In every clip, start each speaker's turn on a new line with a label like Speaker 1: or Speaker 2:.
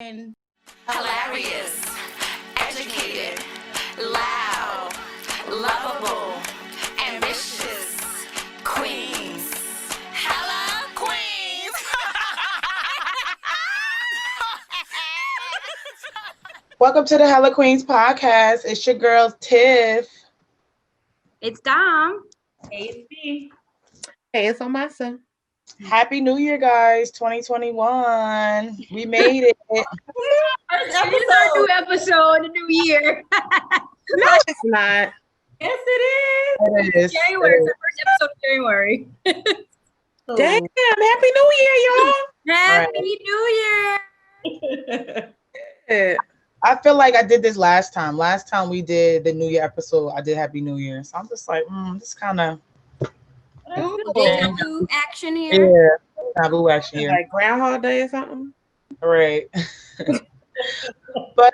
Speaker 1: and
Speaker 2: hilarious, educated, loud, lovable, ambitious, queens. Hello, queens!
Speaker 1: welcome to the Hella Queens podcast. It's your girl Tiff.
Speaker 3: It's Dom.
Speaker 4: Hey, it's me.
Speaker 5: Hey, it's on my son.
Speaker 1: Happy New Year, guys! 2021. We made it.
Speaker 4: First
Speaker 3: It's our new
Speaker 4: episode.
Speaker 3: episode, the new year.
Speaker 5: No, it's not.
Speaker 4: Yes, it
Speaker 1: It is.
Speaker 3: January. It's the first episode of January.
Speaker 4: is.
Speaker 5: Damn, Happy New Year,
Speaker 3: Happy New Year.
Speaker 5: y'all.
Speaker 1: I feel like I did this last time. Last time we did the New Year episode, I did Happy New Year. So I'm just like, this kind of
Speaker 3: Deja vu action here.
Speaker 1: taboo action here.
Speaker 5: Like Groundhog Day or something.
Speaker 1: Right. But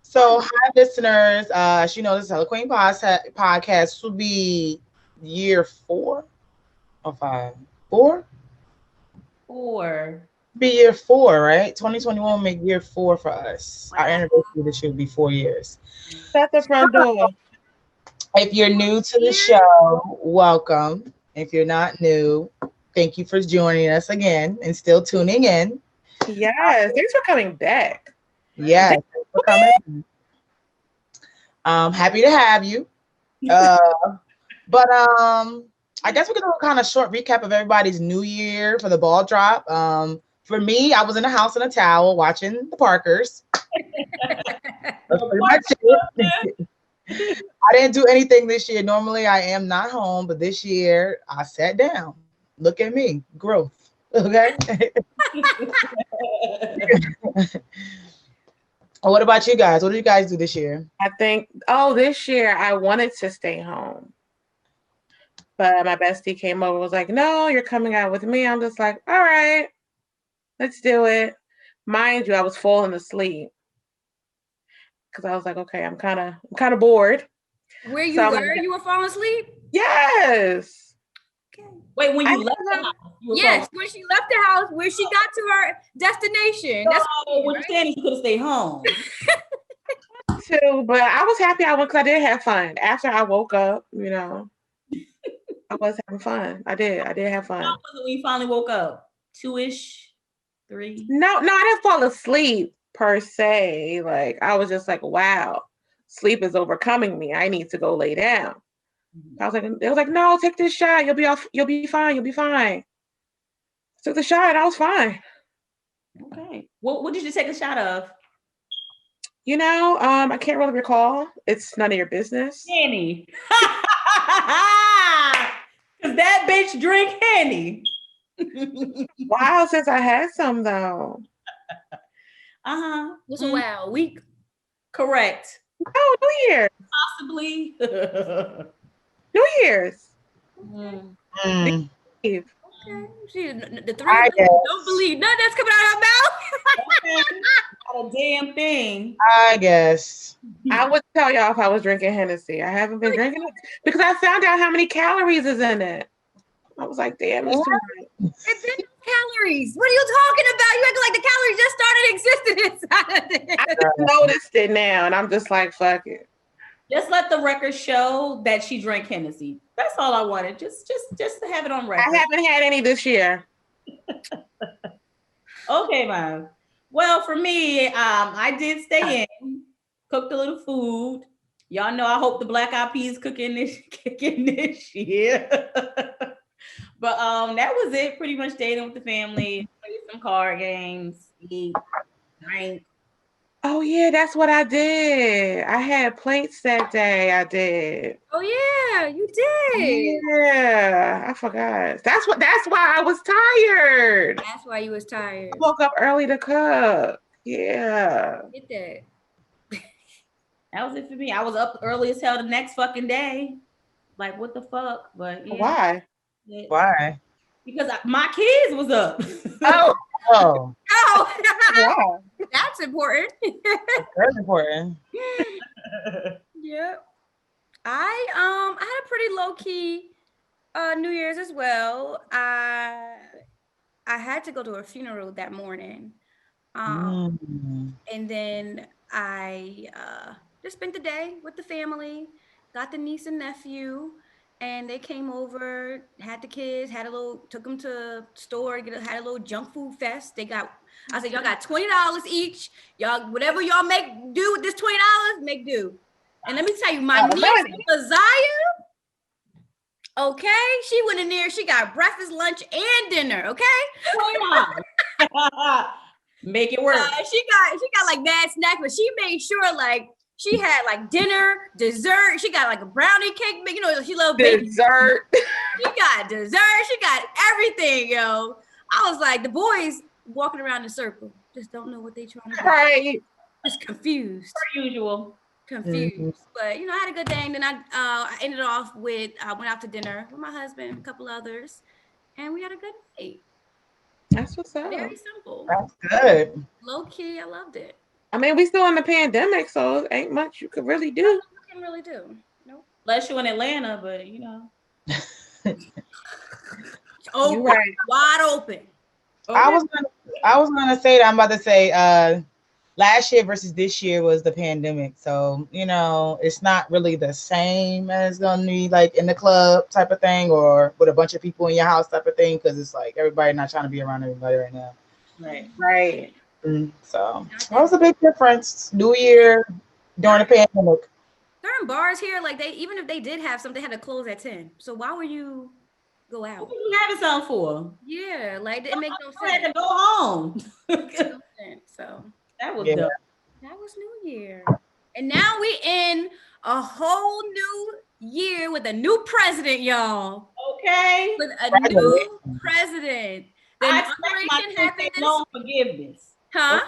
Speaker 1: so hi listeners. As you know, this is Hella Queen podcast. This will be year 4 or 5. 4?
Speaker 4: 4.
Speaker 1: Be year 4, right? 2021 will make year 4 for us. Our anniversary this year will be 4 years.
Speaker 5: Shut the front door.
Speaker 1: If you're new to the show, welcome. If you're not new, thank you for joining us again and still tuning in.
Speaker 5: Yes, thanks for coming back.
Speaker 1: Yes, thanks for coming. Happy to have you. But I guess we can do a kind of short recap of everybody's new year for the ball drop. For me, I was in the house in a towel watching the Parkers. That's pretty much it. I didn't do anything this year. Normally, I am not home, but this year I sat down. Look at me, growth. Okay. What about you guys? What did you guys do this year?
Speaker 5: I think, this year I wanted to stay home. But my bestie came over and was like, no, you're coming out with me. I'm just like, all right, let's do it. Mind you, I was falling asleep. Because I was like, okay, I'm kind of bored.
Speaker 3: Where you
Speaker 5: So
Speaker 3: were? You were falling asleep?
Speaker 5: Yes.
Speaker 3: Okay.
Speaker 4: Wait, when
Speaker 5: I
Speaker 4: you left the house, you were
Speaker 3: Yes, when she left the house, where she got to her destination. That's
Speaker 4: what you're saying is you could have stayed home.
Speaker 5: Too, but I was happy I went because I did have fun. After I woke up, I was having fun. I did have fun.
Speaker 4: How was it when you finally woke up? 2-ish, 3.
Speaker 5: No, I didn't fall asleep per se. Like I was just like, wow, sleep is overcoming me. I need to go lay down. I was like, they was like, no, take this shot. You'll be fine. Took the shot. I was fine.
Speaker 4: Okay. What did you take a shot of?
Speaker 5: I can't really recall. It's none of your business.
Speaker 4: Henny. Cause that bitch drink Henny.
Speaker 5: Wow, since I had some though.
Speaker 3: What's a while? A week?
Speaker 4: Correct.
Speaker 5: Oh, New Year's.
Speaker 4: Possibly.
Speaker 5: New Year's.
Speaker 1: Mm.
Speaker 5: Eve.
Speaker 3: Okay. See, the 3
Speaker 1: I
Speaker 3: of us
Speaker 1: guess.
Speaker 3: don't believe none that's coming out of her mouth.
Speaker 4: Not a damn thing.
Speaker 1: I guess.
Speaker 5: I would tell y'all if I was drinking Hennessy. I haven't been drinking it because I found out how many calories is in it. I was like, damn, it's too much.
Speaker 3: It's in calories. What are you talking about? You acting like the calories just started existing inside of it.
Speaker 5: I just noticed it now, and I'm just like, fuck it.
Speaker 4: Just let the record show that she drank Hennessy. That's all I wanted. Just to have it on record.
Speaker 5: I haven't had any this year.
Speaker 4: Okay, Mom. Well, for me, I did stay in, cooked a little food. Y'all know I hope the Black Eyed Peas kicking this year. But that was it. Pretty much stayed in with the family, played some card games, eat, drink.
Speaker 5: Oh yeah, that's what I did. I had plates that day. I did.
Speaker 3: Oh yeah, you did.
Speaker 5: Yeah, I forgot. That's why I was tired.
Speaker 3: That's why you was tired.
Speaker 5: I woke up early to cook. Yeah.
Speaker 3: Get that.
Speaker 4: That was it for me. I was up early as hell the next fucking day. Like, what the fuck? But yeah.
Speaker 5: Why?
Speaker 1: Why?
Speaker 4: Because my kids was up.
Speaker 5: Oh,
Speaker 1: Oh,
Speaker 3: Oh,
Speaker 5: wow.
Speaker 3: that's important.
Speaker 1: that's important.
Speaker 3: Yeah. I had a pretty low key New Year's as well. I had to go to a funeral that morning. And then I just spent the day with the family, got the niece and nephew, and they came over, had the kids, took them to store, had a little junk food fest. I said, y'all got $20 each. Y'all, whatever y'all make do with this $20, make do. And let me tell you, my niece, Messiah, okay, she went in there, she got breakfast, lunch, and dinner, okay?
Speaker 4: Make it work.
Speaker 3: She got like mad snacks, but she made sure like she had like dinner, dessert. She got like a brownie cake. You know, she loved
Speaker 5: dessert.
Speaker 3: She got dessert. She got everything, yo. I was like, the boys walking around in a circle, just don't know what they trying to do.
Speaker 5: Right.
Speaker 3: Just confused.
Speaker 4: Per usual.
Speaker 3: Confused. But you know, I had a good day. And then I ended off with went out to dinner with my husband, a couple others, and we had a good night.
Speaker 5: That's what's up.
Speaker 3: Very simple.
Speaker 1: That's good.
Speaker 3: Low key, I loved it.
Speaker 5: I mean, we still in the pandemic, so ain't much you could really do.
Speaker 3: You can really do. Nope.
Speaker 4: Unless you're in Atlanta, but you know.
Speaker 3: Open, right. Wide open.
Speaker 1: Okay. I was gonna say that I'm about to say last year versus this year was the pandemic. So, you know, it's not really the same as gonna be like in the club type of thing or with a bunch of people in your house type of thing, because it's like everybody not trying to be around everybody right now.
Speaker 4: Right.
Speaker 5: Right.
Speaker 1: So that was a big difference. New Year during the pandemic.
Speaker 3: Certain bars here, like even if they did have something, they had to close at 10. So why would you go out?
Speaker 4: What were you having something for?
Speaker 3: Yeah, like it make no sense.
Speaker 4: I had to go home.
Speaker 3: So
Speaker 4: that was dumb.
Speaker 3: That was New Year. And now we in a whole new year with a new president, y'all.
Speaker 4: Okay.
Speaker 3: With a new president. The inauguration happened this
Speaker 4: loan forgiveness.
Speaker 3: Huh?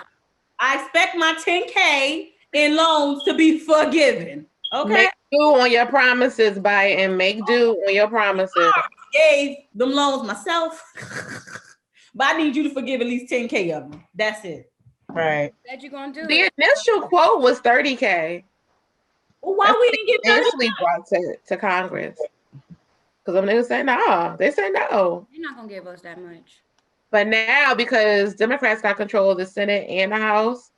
Speaker 4: I expect my 10K in loans to be forgiven. Okay.
Speaker 5: Make do on your promises, Biden. Make do on your promises.
Speaker 4: I gave them loans myself. But I need you to forgive at least 10K of them. That's it.
Speaker 1: Right.
Speaker 3: That you gonna do?
Speaker 5: The initial quote was 30K.
Speaker 4: Well, why we didn't get
Speaker 5: initially brought to Congress? Because they said no. They said no.
Speaker 3: You're not gonna give us that much.
Speaker 5: But now, because Democrats got control of the Senate and the House,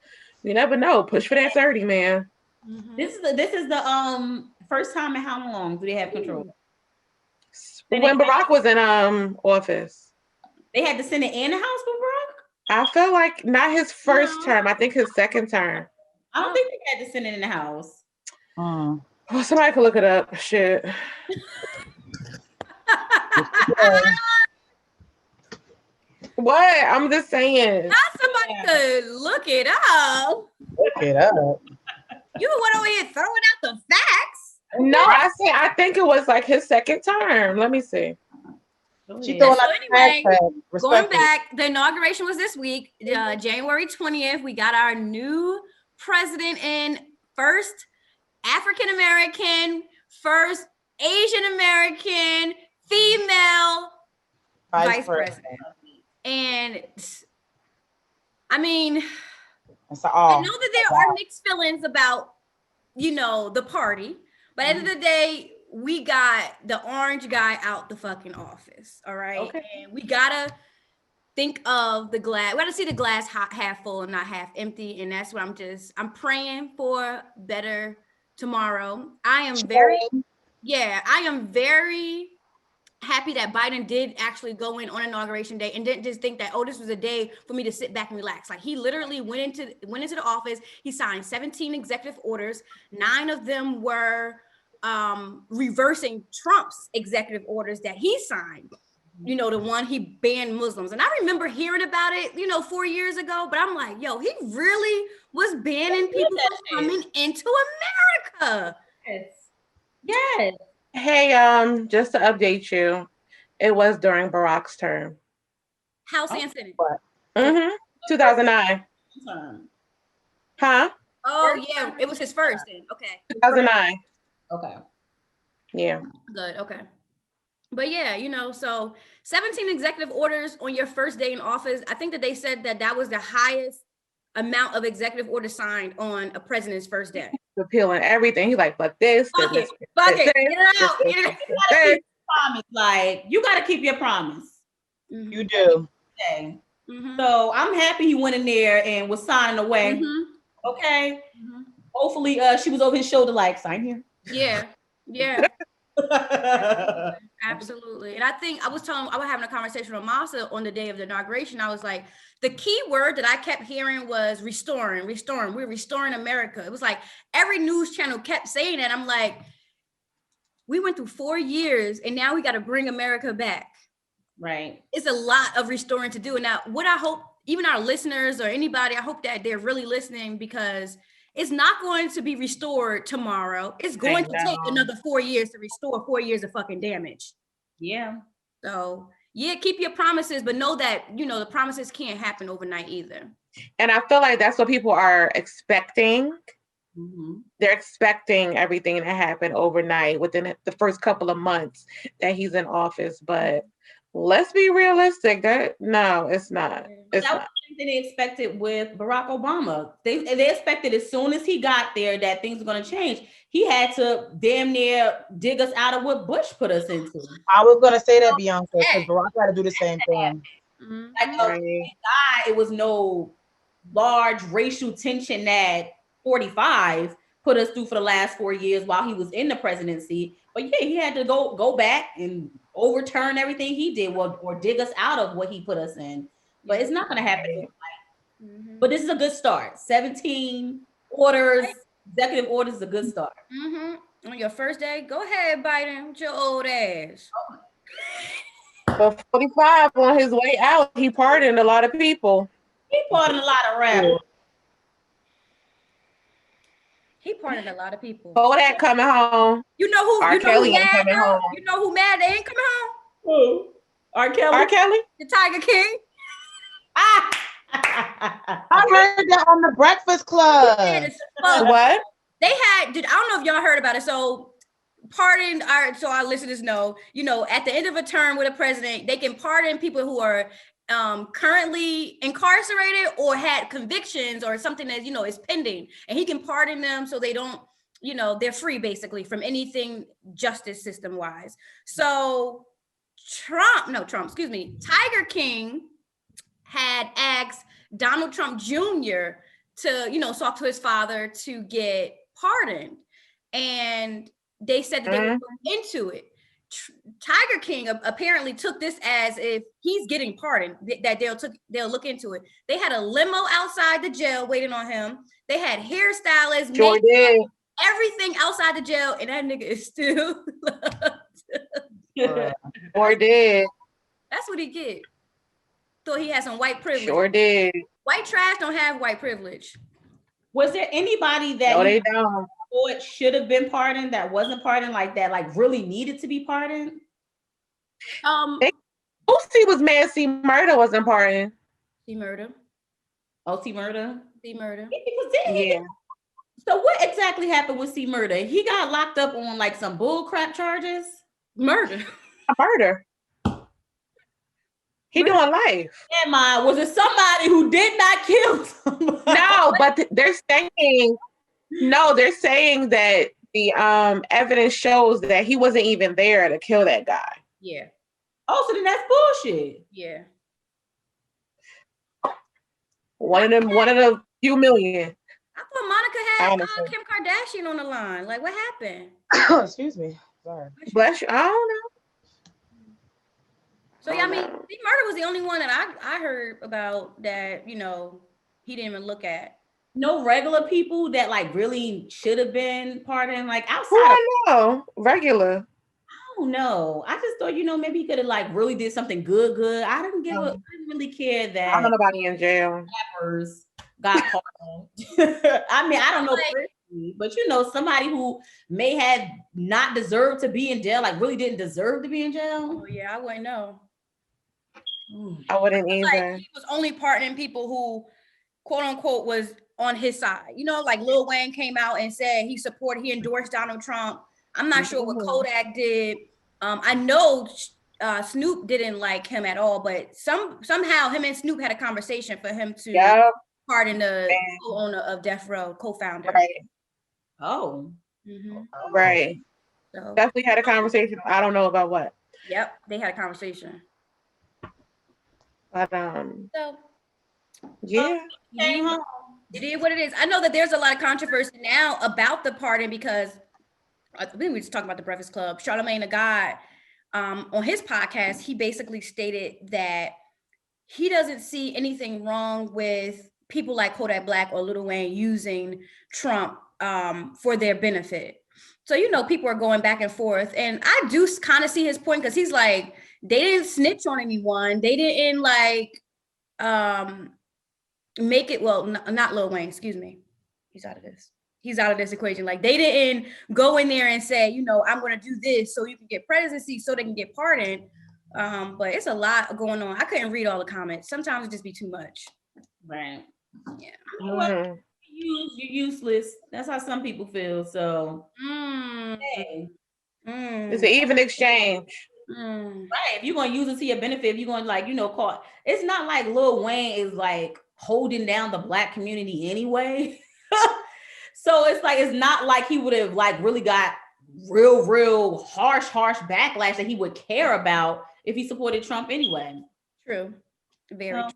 Speaker 5: you never know. Push for that 30, man.
Speaker 3: Mm-hmm.
Speaker 4: This is the first time in how long do they have control?
Speaker 5: When Barack was in office.
Speaker 4: They had the Senate and the House for Barack?
Speaker 5: I feel like not his first term. I think his second term.
Speaker 4: I don't think they had the Senate and the House.
Speaker 5: Well, somebody could look it up. Shit. What? I'm just saying.
Speaker 3: Not somebody could look it up.
Speaker 1: Look it up.
Speaker 3: You went over here throwing out the facts.
Speaker 5: No, I think it was like his second term. Let me see.
Speaker 1: She throwing out
Speaker 3: anyway, going back, the inauguration was this week, January 20th. We got our new president and first African American, first Asian American, female vice president. And I mean, I know that there are mixed feelings about, the party, but at the end of the day, we got the orange guy out the fucking office. All right. Okay. And we gotta think of the glass. We gotta see the glass half full and not half empty. And that's what I'm praying for better tomorrow. I am very happy that Biden did actually go in on inauguration day and didn't just think that, this was a day for me to sit back and relax. Like, he literally went into the office. He signed 17 executive orders. 9 of them were reversing Trump's executive orders that he signed. The one he banned Muslims. And I remember hearing about it, 4 years ago, but I'm like, he really was banning people from coming into America.
Speaker 4: Yes.
Speaker 5: Hey, just to update you, it was during Barack's term.
Speaker 3: House and Senate.
Speaker 5: 2009. Huh?
Speaker 3: Oh, yeah. It was his first then. Okay.
Speaker 5: 2009.
Speaker 4: Okay.
Speaker 5: Yeah.
Speaker 3: Good. Okay. But yeah, so 17 executive orders on your first day in office. I think that they said that was the highest amount of executive orders signed on a president's first day.
Speaker 5: Repealing everything. He's like, fuck this.
Speaker 3: Fuck it. Get it out. Get it out.
Speaker 4: Promise. Like, you got to keep your promise.
Speaker 1: You do.
Speaker 3: Mm-hmm.
Speaker 4: So I'm happy he went in there and was signing away. Okay. Hopefully, she was over his shoulder, like, sign here.
Speaker 3: Yeah. Absolutely. And I think I was having a conversation with Masa on the day of the inauguration. I was like, the key word that I kept hearing was restoring. We're restoring America. It was like every news channel kept saying that. I'm like, we went through 4 years and now we got to bring America back.
Speaker 4: Right.
Speaker 3: It's a lot of restoring to do. And now what I hope, even our listeners or anybody, I hope that they're really listening, because it's not going to be restored tomorrow. It's going to take another 4 years to restore 4 years of fucking damage.
Speaker 4: Yeah.
Speaker 3: So yeah, keep your promises, but know that, the promises can't happen overnight either.
Speaker 5: And I feel like that's what people are expecting. They're expecting everything to happen overnight within the first couple of months that he's in office. But let's be realistic. No, it's not. It's
Speaker 4: that
Speaker 5: not.
Speaker 4: was something they expected with Barack Obama. They expected as soon as he got there that things were going to change. He had to damn near dig us out of what Bush put us into.
Speaker 1: I was going to say that, Beyonce, because Barack had to do the same thing.
Speaker 4: Like, thank God it was no large racial tension that 45 put us through for the last 4 years while he was in the presidency. But yeah, he had to go back and overturn everything he did, or dig us out of what he put us in. But it's not going to happen overnight. But this is a good start. 17 orders, executive orders is a good start.
Speaker 3: On your first day, go ahead, Biden, with your old ass.
Speaker 5: But 45 on his way out, he pardoned a lot of people.
Speaker 4: He pardoned a lot of rappers.
Speaker 3: He pardoned a lot of people.
Speaker 5: Kodak coming home.
Speaker 3: You know who?
Speaker 5: R.Kelly ain't coming home.
Speaker 3: You know who mad they ain't coming home?
Speaker 4: Who? R. Kelly.
Speaker 5: R. Kelly.
Speaker 3: The Tiger King.
Speaker 1: I heard that on the Breakfast Club.
Speaker 5: What?
Speaker 3: They had. I don't know if y'all heard about it. So, pardon our listeners know. At the end of a term with a president, they can pardon people who are currently incarcerated or had convictions or something that is pending, and he can pardon them so they don't, they're free basically from anything justice system wise. So Tiger King had asked Donald Trump Jr. to talk to his father to get pardoned, and they said that they would look into it. Tiger King apparently took this as if he's getting pardoned, that they'll look into it. They had a limo outside the jail waiting on him. They had hairstylists, everything outside the jail, and that nigga is still
Speaker 5: Sure did.
Speaker 3: That's what he get. Thought he had some white privilege.
Speaker 5: Sure did.
Speaker 3: White trash don't have white privilege.
Speaker 4: Was there anybody that
Speaker 5: they don't
Speaker 4: thought should have been pardoned that wasn't pardoned, like that, like really needed to be pardoned?
Speaker 5: Boosie was mad. C. Murder wasn't pardoned.
Speaker 3: C. Murder.
Speaker 4: Oh, C. Murder.
Speaker 3: C. Murder.
Speaker 4: Yeah. So what exactly happened with C. Murder? He got locked up on like some bull crap charges.
Speaker 3: Murder.
Speaker 5: He doing life.
Speaker 4: Yeah, was it somebody who did not kill somebody?
Speaker 5: No, but they're saying that the evidence shows that he wasn't even there to kill that guy.
Speaker 3: Yeah.
Speaker 4: Oh, so then that's bullshit.
Speaker 3: Yeah.
Speaker 5: One of the few million.
Speaker 3: I thought Monica had Kim Kardashian on the line. Like, what happened?
Speaker 1: Excuse me. Sorry.
Speaker 5: Bless you. I don't know.
Speaker 3: So yeah, I mean, C. Murder was the only one that I heard about that, he didn't even look at.
Speaker 4: No regular people that like really should have been pardoned, like outside.
Speaker 5: I know. Regular.
Speaker 4: I don't know. I just thought, maybe he could have like really did something good. I didn't really care that.
Speaker 5: I don't know nobody in jail.
Speaker 4: Rappers got pardoned. I mean, I don't know personally, but somebody who may have not deserved to be in jail, like really didn't deserve to be in jail.
Speaker 3: Oh yeah, I wouldn't know.
Speaker 5: I wouldn't either.
Speaker 3: Like, he was only pardoning people who, quote unquote, was on his side. Like Lil Wayne came out and said he endorsed Donald Trump. I'm not sure what Kodak did. I know Snoop didn't like him at all, but somehow him and Snoop had a conversation for him to pardon the co-owner of Death Row, co-founder.
Speaker 5: Right.
Speaker 4: Oh.
Speaker 5: Right.
Speaker 3: So,
Speaker 5: definitely had a conversation. I don't know about what.
Speaker 3: Yep, they had a conversation.
Speaker 5: But
Speaker 3: So
Speaker 5: yeah.
Speaker 4: Came home.
Speaker 3: it is what it is. I know that there's a lot of controversy now about the pardon because I think we just talking about the Breakfast Club. Charlamagne the God, on his podcast, he basically stated that he doesn't see anything wrong with people like Kodak Black or Lil Wayne using Trump for their benefit. So, you know, people are going back and forth. And I do kind of see his point because he's like, they didn't snitch on anyone. They didn't like make it, well, not Lil Wayne, excuse me. He's out of this. He's out of this equation. Like they didn't go in there and say, you know, I'm going to do this so you can get presidency so they can get pardoned. But it's a lot going on. I couldn't read all the comments. Sometimes it just be too much.
Speaker 4: Right.
Speaker 3: Yeah.
Speaker 4: You know what? You're useless. That's how some people feel. So hey.
Speaker 5: It's an even exchange.
Speaker 4: Right. If you're gonna use it to your benefit, if you're gonna like, you know, call it's not like Lil Wayne is like holding down the Black community anyway. So it's like it's not like he would have like really got real harsh backlash that he would care about if he supported Trump anyway.
Speaker 3: True. Very true.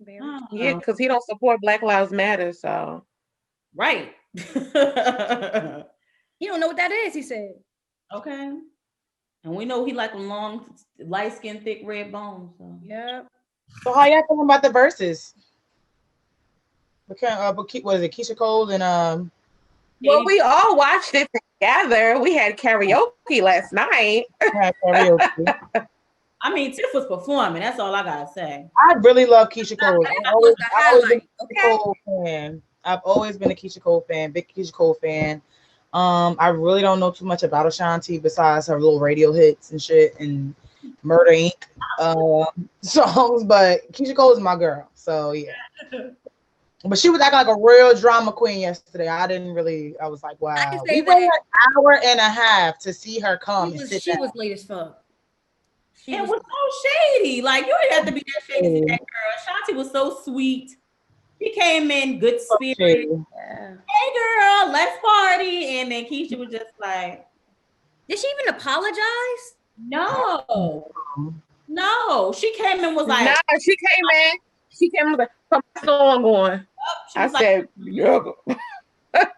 Speaker 3: Very true.
Speaker 5: Yeah, because he don't support Black Lives Matter, so
Speaker 4: right.
Speaker 3: You don't know what that is, he said.
Speaker 4: Okay. And we know he like long, light skin, thick red bones. So.
Speaker 3: Yeah.
Speaker 1: So how y'all feeling about the verses? What was it? Keisha Cole and
Speaker 5: well, we all watched it together. We had karaoke last night.
Speaker 1: karaoke.
Speaker 4: I mean, Tiff was performing. That's all I gotta say.
Speaker 1: I really love Keisha Cole.
Speaker 3: That was the highlight. Okay.
Speaker 1: Cole fan. I've always been a Keisha Cole fan, big Keisha Cole fan. I really don't know too much about Ashanti besides her little radio hits and shit and Murder Inc. Songs, but Keisha Cole is my girl. So yeah. But she was acting like a real drama queen yesterday. I was like, wow. We waited an hour and a half to see her come and sit down.
Speaker 3: She was late as fuck.
Speaker 4: It was so shady. Like, you didn't have to be that shady to that girl. Ashanti was so sweet. She came in good spirit.
Speaker 3: Yeah.
Speaker 4: Hey, girl, let's party. And then Keisha was just like,
Speaker 3: did she even apologize?
Speaker 4: No. No. She came in was like,
Speaker 5: nah, she came in like, what's going? I said, yeah.
Speaker 4: Like,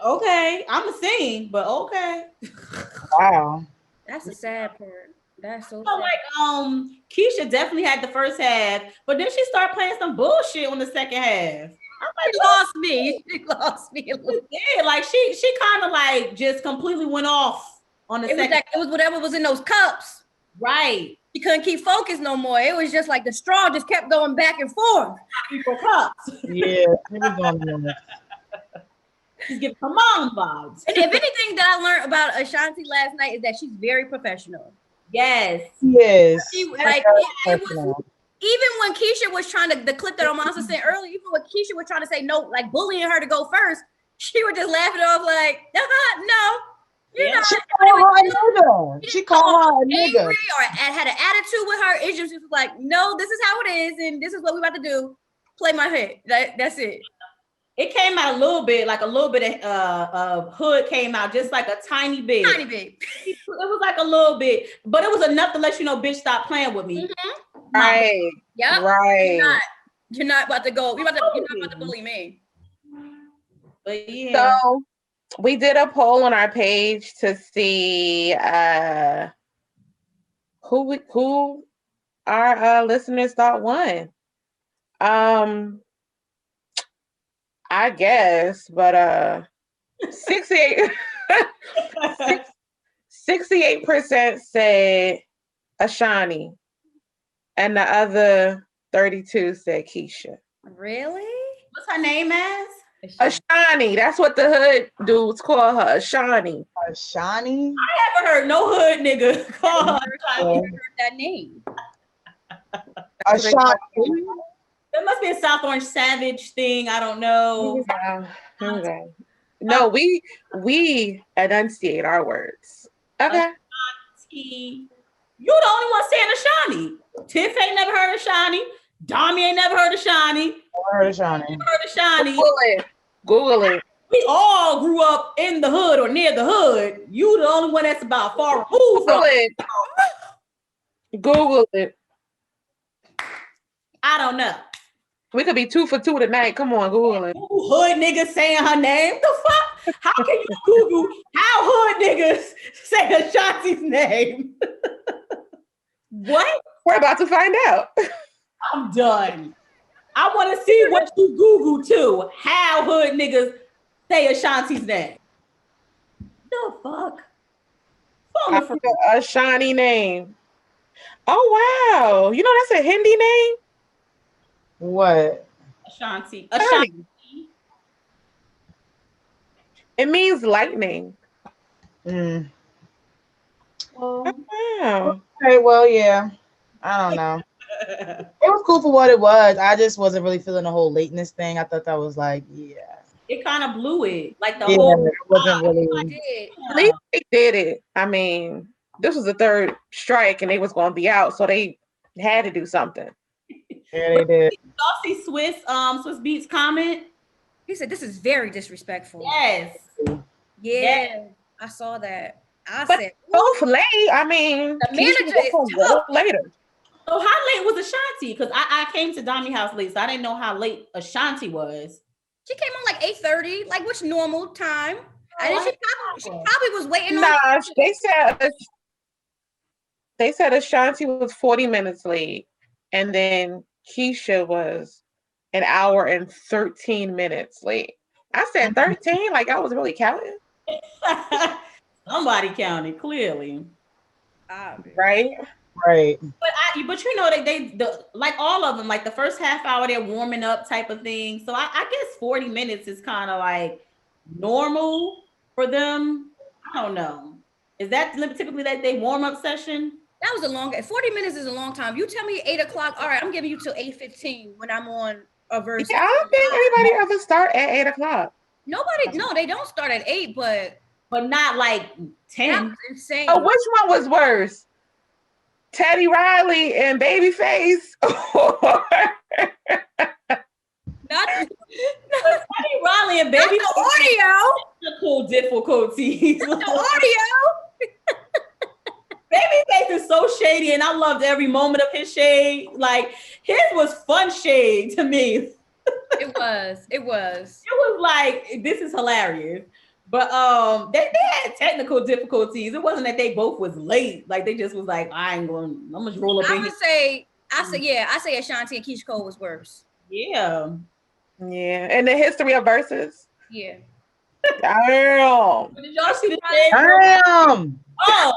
Speaker 4: okay, I'm a sing, but okay.
Speaker 1: Wow.
Speaker 3: That's the sad part. That's so
Speaker 4: sad. Like Keisha definitely had the first half, but then she started playing some bullshit on the second half. I'm like,
Speaker 3: she lost me. She lost me a little.
Speaker 4: Yeah, like she kind of like just completely went off on the second.
Speaker 3: It was whatever was in those cups.
Speaker 4: Right.
Speaker 3: She couldn't keep focused no more. It was just like the straw just kept going back and forth.
Speaker 4: People cups.
Speaker 1: Yeah, it was going
Speaker 4: She's giving her mom vibes.
Speaker 3: And if anything that I learned about Ashanti last night is that she's very professional.
Speaker 4: Yes.
Speaker 1: Yes.
Speaker 3: It was even when Keisha was trying to the clip that Amasa said earlier, even when Keisha was trying to say no, like bullying her to go first, she was just laughing off like, no. You know,
Speaker 1: she called her a nigga.
Speaker 3: Angry or had an attitude with her. It's just like, no, this is how it is, and this is what we about to do. Play my hit. That's it.
Speaker 4: It came out a little bit of hood came out, just like a tiny bit.
Speaker 3: Tiny bit.
Speaker 4: It was like a little bit, but it was enough to let you know, bitch, stop playing with me.
Speaker 3: Mm-hmm.
Speaker 5: Right.
Speaker 3: Yep.
Speaker 5: Right.
Speaker 3: You're not about to go. You're not about to bully me.
Speaker 4: But yeah.
Speaker 5: So we did a poll on our page to see who our listeners thought won. I guess, but 68% said Ashanti, and the other 32 said Keisha.
Speaker 3: Really?
Speaker 4: What's her name as?
Speaker 5: Ashanti. That's what the hood dudes call her, Ashanti.
Speaker 1: Ashanti?
Speaker 4: I haven't heard no hood nigga call her
Speaker 3: Ashanti. Heard that name.
Speaker 1: Ashanti.
Speaker 4: That must be a South Orange Savage thing. I don't know.
Speaker 5: Okay. No, we enunciate our words. Okay.
Speaker 4: Ashanti. You the only one saying Ashanti. Tiff ain't never heard of Ashanti. Dami ain't never heard of Ashanti.
Speaker 5: Google it.
Speaker 4: We all grew up in the hood or near the hood. You the only one that's about far removed from
Speaker 5: it. Google it.
Speaker 4: I don't know.
Speaker 5: We could be 2 for 2 tonight. Come on, Google it.
Speaker 4: Hood niggas saying her name. The fuck? How can you Google how hood niggas say Ashanti's name? What?
Speaker 5: We're about to find out.
Speaker 4: I'm done. I want to see what you Google too. How hood niggas say Ashanti's name. The fuck?
Speaker 5: Ashanti name. Oh wow! You know that's a Hindi name.
Speaker 1: What?
Speaker 4: Ashanti.
Speaker 5: It means lightning.
Speaker 1: Mm.
Speaker 5: Oh, wow.
Speaker 1: Okay, well, yeah. I don't know. It was cool for what it was. I just wasn't really feeling the whole lateness thing. I thought that was like, yeah.
Speaker 4: It kind of blew it. Like the
Speaker 1: Yeah,
Speaker 4: whole
Speaker 1: it wasn't really.
Speaker 5: At least they did it. I mean, this was the third strike and they was going to be out, so they had to do something.
Speaker 1: Yeah, they did.
Speaker 4: Y'all see Swiss Beats comment?
Speaker 3: He said this is very disrespectful.
Speaker 4: Yes.
Speaker 3: Yeah, I saw that. I
Speaker 5: But
Speaker 3: said,
Speaker 5: both late. I mean,
Speaker 3: the manager is tough.
Speaker 5: later.
Speaker 4: So how late was Ashanti? Because I came to Dami house late, so I didn't know how late Ashanti was.
Speaker 3: She came on like 8:30, like which normal time. And then she probably was waiting
Speaker 5: Nah,
Speaker 3: on.
Speaker 5: they said Ashanti was 40 minutes late, and then Keisha was an hour and 13 minutes late. I said 13, like I was really counting.
Speaker 4: Somebody counted clearly,
Speaker 5: right?
Speaker 1: Right.
Speaker 4: But you know like all of them, like the first half hour they're warming up type of thing. So I guess 40 minutes is kind of like normal for them. I don't know. Is that typically like they warm up session?
Speaker 3: That was a long. 40 minutes is a long time. You tell me 8 o'clock. All right, I'm giving you till 8:15 when I'm on a verse.
Speaker 5: Yeah, I don't think anybody ever start at 8 o'clock.
Speaker 3: Nobody. No, they don't start at 8, but
Speaker 4: not like 10.
Speaker 3: That was insane.
Speaker 5: Oh, which one was worse? Teddy Riley and Babyface?
Speaker 3: Not
Speaker 4: Teddy Riley and Babyface.
Speaker 3: The audio.
Speaker 4: Technical difficulties.
Speaker 3: The audio.
Speaker 4: Babyface is so shady, and I loved every moment of his shade. Like his was fun shade to me.
Speaker 3: It was.
Speaker 4: It was like, this is hilarious. But they had technical difficulties. It wasn't that they both was late. Like they just was like, I'm gonna roll up.
Speaker 3: I say Ashanti and Keisha Cole was worse.
Speaker 4: Yeah.
Speaker 5: Yeah. And the history of verses.
Speaker 3: Yeah.
Speaker 5: Damn.
Speaker 4: Did y'all see the
Speaker 1: Damn.
Speaker 4: Oh,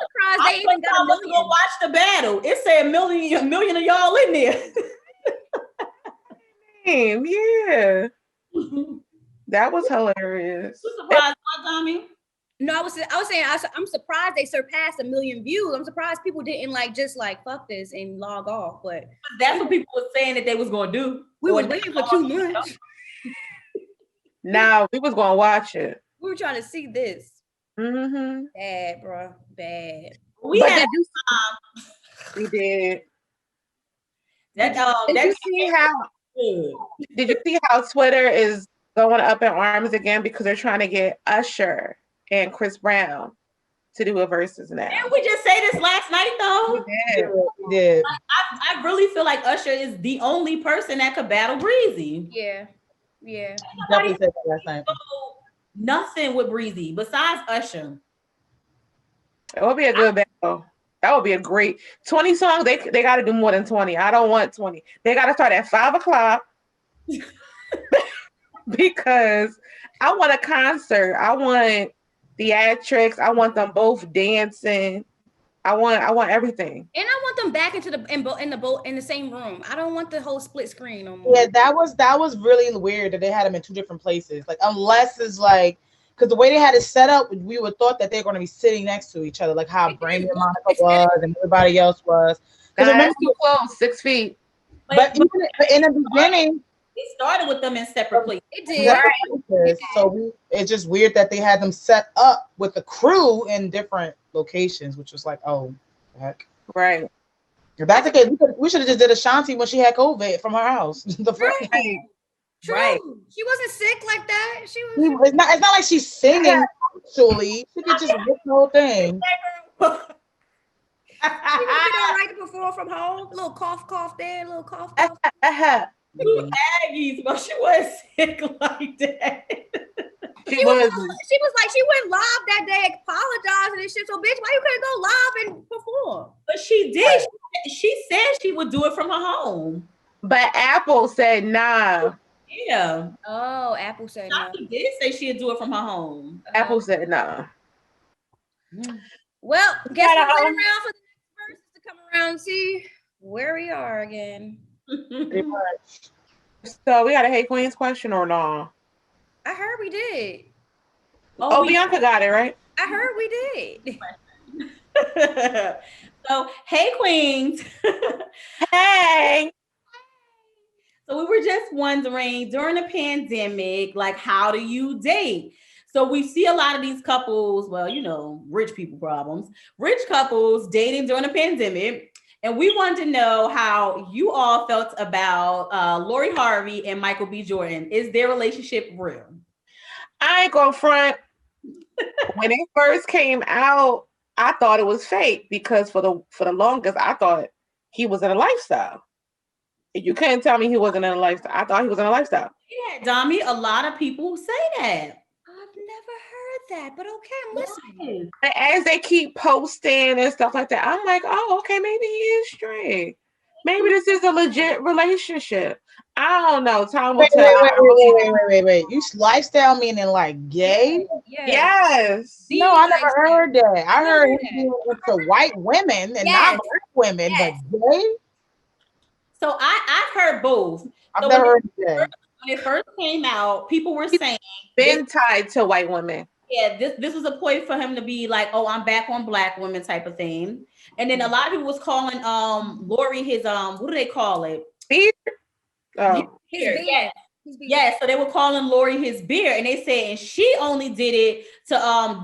Speaker 3: they even got a million.
Speaker 4: Go watch the battle. It said a million of y'all in there.
Speaker 5: Damn, yeah. That was hilarious.
Speaker 4: You surprised, Dami?
Speaker 3: No, I was saying I'm surprised they surpassed 1 million views. I'm surprised people didn't just fuck this and log off. But
Speaker 4: that's what people were saying that they was gonna do.
Speaker 3: We were waiting for 2 months.
Speaker 5: Nah, we was gonna watch it.
Speaker 3: We were trying to see this.
Speaker 5: Mm-hmm.
Speaker 3: Bad, bro. Bad.
Speaker 5: We did.
Speaker 4: Did
Speaker 5: you see how Twitter is going up in arms again because they're trying to get Usher and Chris Brown to do a versus now?
Speaker 4: Didn't we just say this last night though?
Speaker 1: We did.
Speaker 4: I really feel like Usher is the only person that could battle Breezy.
Speaker 3: Yeah.
Speaker 1: Definitely said that last night.
Speaker 4: Nothing with Breezy besides Usher.
Speaker 5: It would be a good battle. That would be a great 20 songs. They got to do more than 20. I don't want 20. They got to start at 5 o'clock because I want a concert. I want theatrics. I want them both dancing. I want everything.
Speaker 3: And I want them back into in the same room. I don't want the whole split screen no more.
Speaker 1: Yeah, that was really weird that they had them in 2 different places. Like unless it's like, because the way they had it set up, we would thought that they're going to be sitting next to each other, like how Brandy and Monica was and everybody else was.
Speaker 5: Because remember, too close, 6 feet.
Speaker 1: But in the beginning,
Speaker 4: it started with them in separate places.
Speaker 3: It did.
Speaker 1: Right. So it's just weird that they had them set up with the crew in different locations, which was like, oh, heck.
Speaker 5: Right.
Speaker 1: If that's the case, we should have just did Ashanti when she had COVID from her house.
Speaker 3: True.
Speaker 4: Right.
Speaker 3: She wasn't sick like that. She was.
Speaker 1: It's not like she's singing. Actually, she could just rip the whole thing.
Speaker 3: She would be all right to perform from home. A little cough there, a little cough.
Speaker 4: You Aggies, but she wasn't sick like that.
Speaker 3: She was like, she went live that day apologizing and shit. So, bitch, why you couldn't go live and perform?
Speaker 4: But she did. She said she would do it from her home.
Speaker 5: But Apple said nah.
Speaker 4: Yeah.
Speaker 3: Oh, Apple said no.
Speaker 4: She did say she'd do it from her home.
Speaker 5: Apple said nah.
Speaker 3: Well, guess we'll wait around for the next verses to come around and see where we are again.
Speaker 1: Pretty much.
Speaker 5: So we got a Hey Queens question or no?
Speaker 3: I heard we did.
Speaker 5: Oh, Bianca got it, right?
Speaker 3: I heard we
Speaker 4: did. So, hey, Queens.
Speaker 5: Hey.
Speaker 4: So we were just wondering, during the pandemic, like, how do you date? So we see a lot of these couples, well, you know, rich people problems, rich couples dating during the pandemic. And we wanted to know how you all felt about Lori Harvey and Michael B. Jordan. Is their relationship real?
Speaker 5: I ain't gonna front. When it first came out, I thought it was fake because for the longest, I thought he was in a lifestyle. You couldn't tell me he wasn't in a lifestyle. I thought he was in a lifestyle.
Speaker 4: Yeah, Dami, a lot of people say that.
Speaker 3: I've never heard that, but okay, I'm listening.
Speaker 5: And as they keep posting and stuff like that, I'm like, oh, okay, maybe he is straight. Maybe this is a legit relationship. I don't know. Time will tell.
Speaker 1: Wait. You lifestyle meaning like gay?
Speaker 5: Yes.
Speaker 1: No, I never heard that. I heard him being into white women and not black women, but gay.
Speaker 4: So I've heard both.
Speaker 1: I've never heard gay.
Speaker 4: When it first came out, people were saying
Speaker 5: been tied to white women.
Speaker 4: Yeah, this was a point for him to be like, oh, I'm back on black women type of thing. And then a lot of people was calling Lori his what do they call it?
Speaker 5: Beard.
Speaker 4: His beard. Yeah, so they were calling Lori his beard, and they said, and she only did it to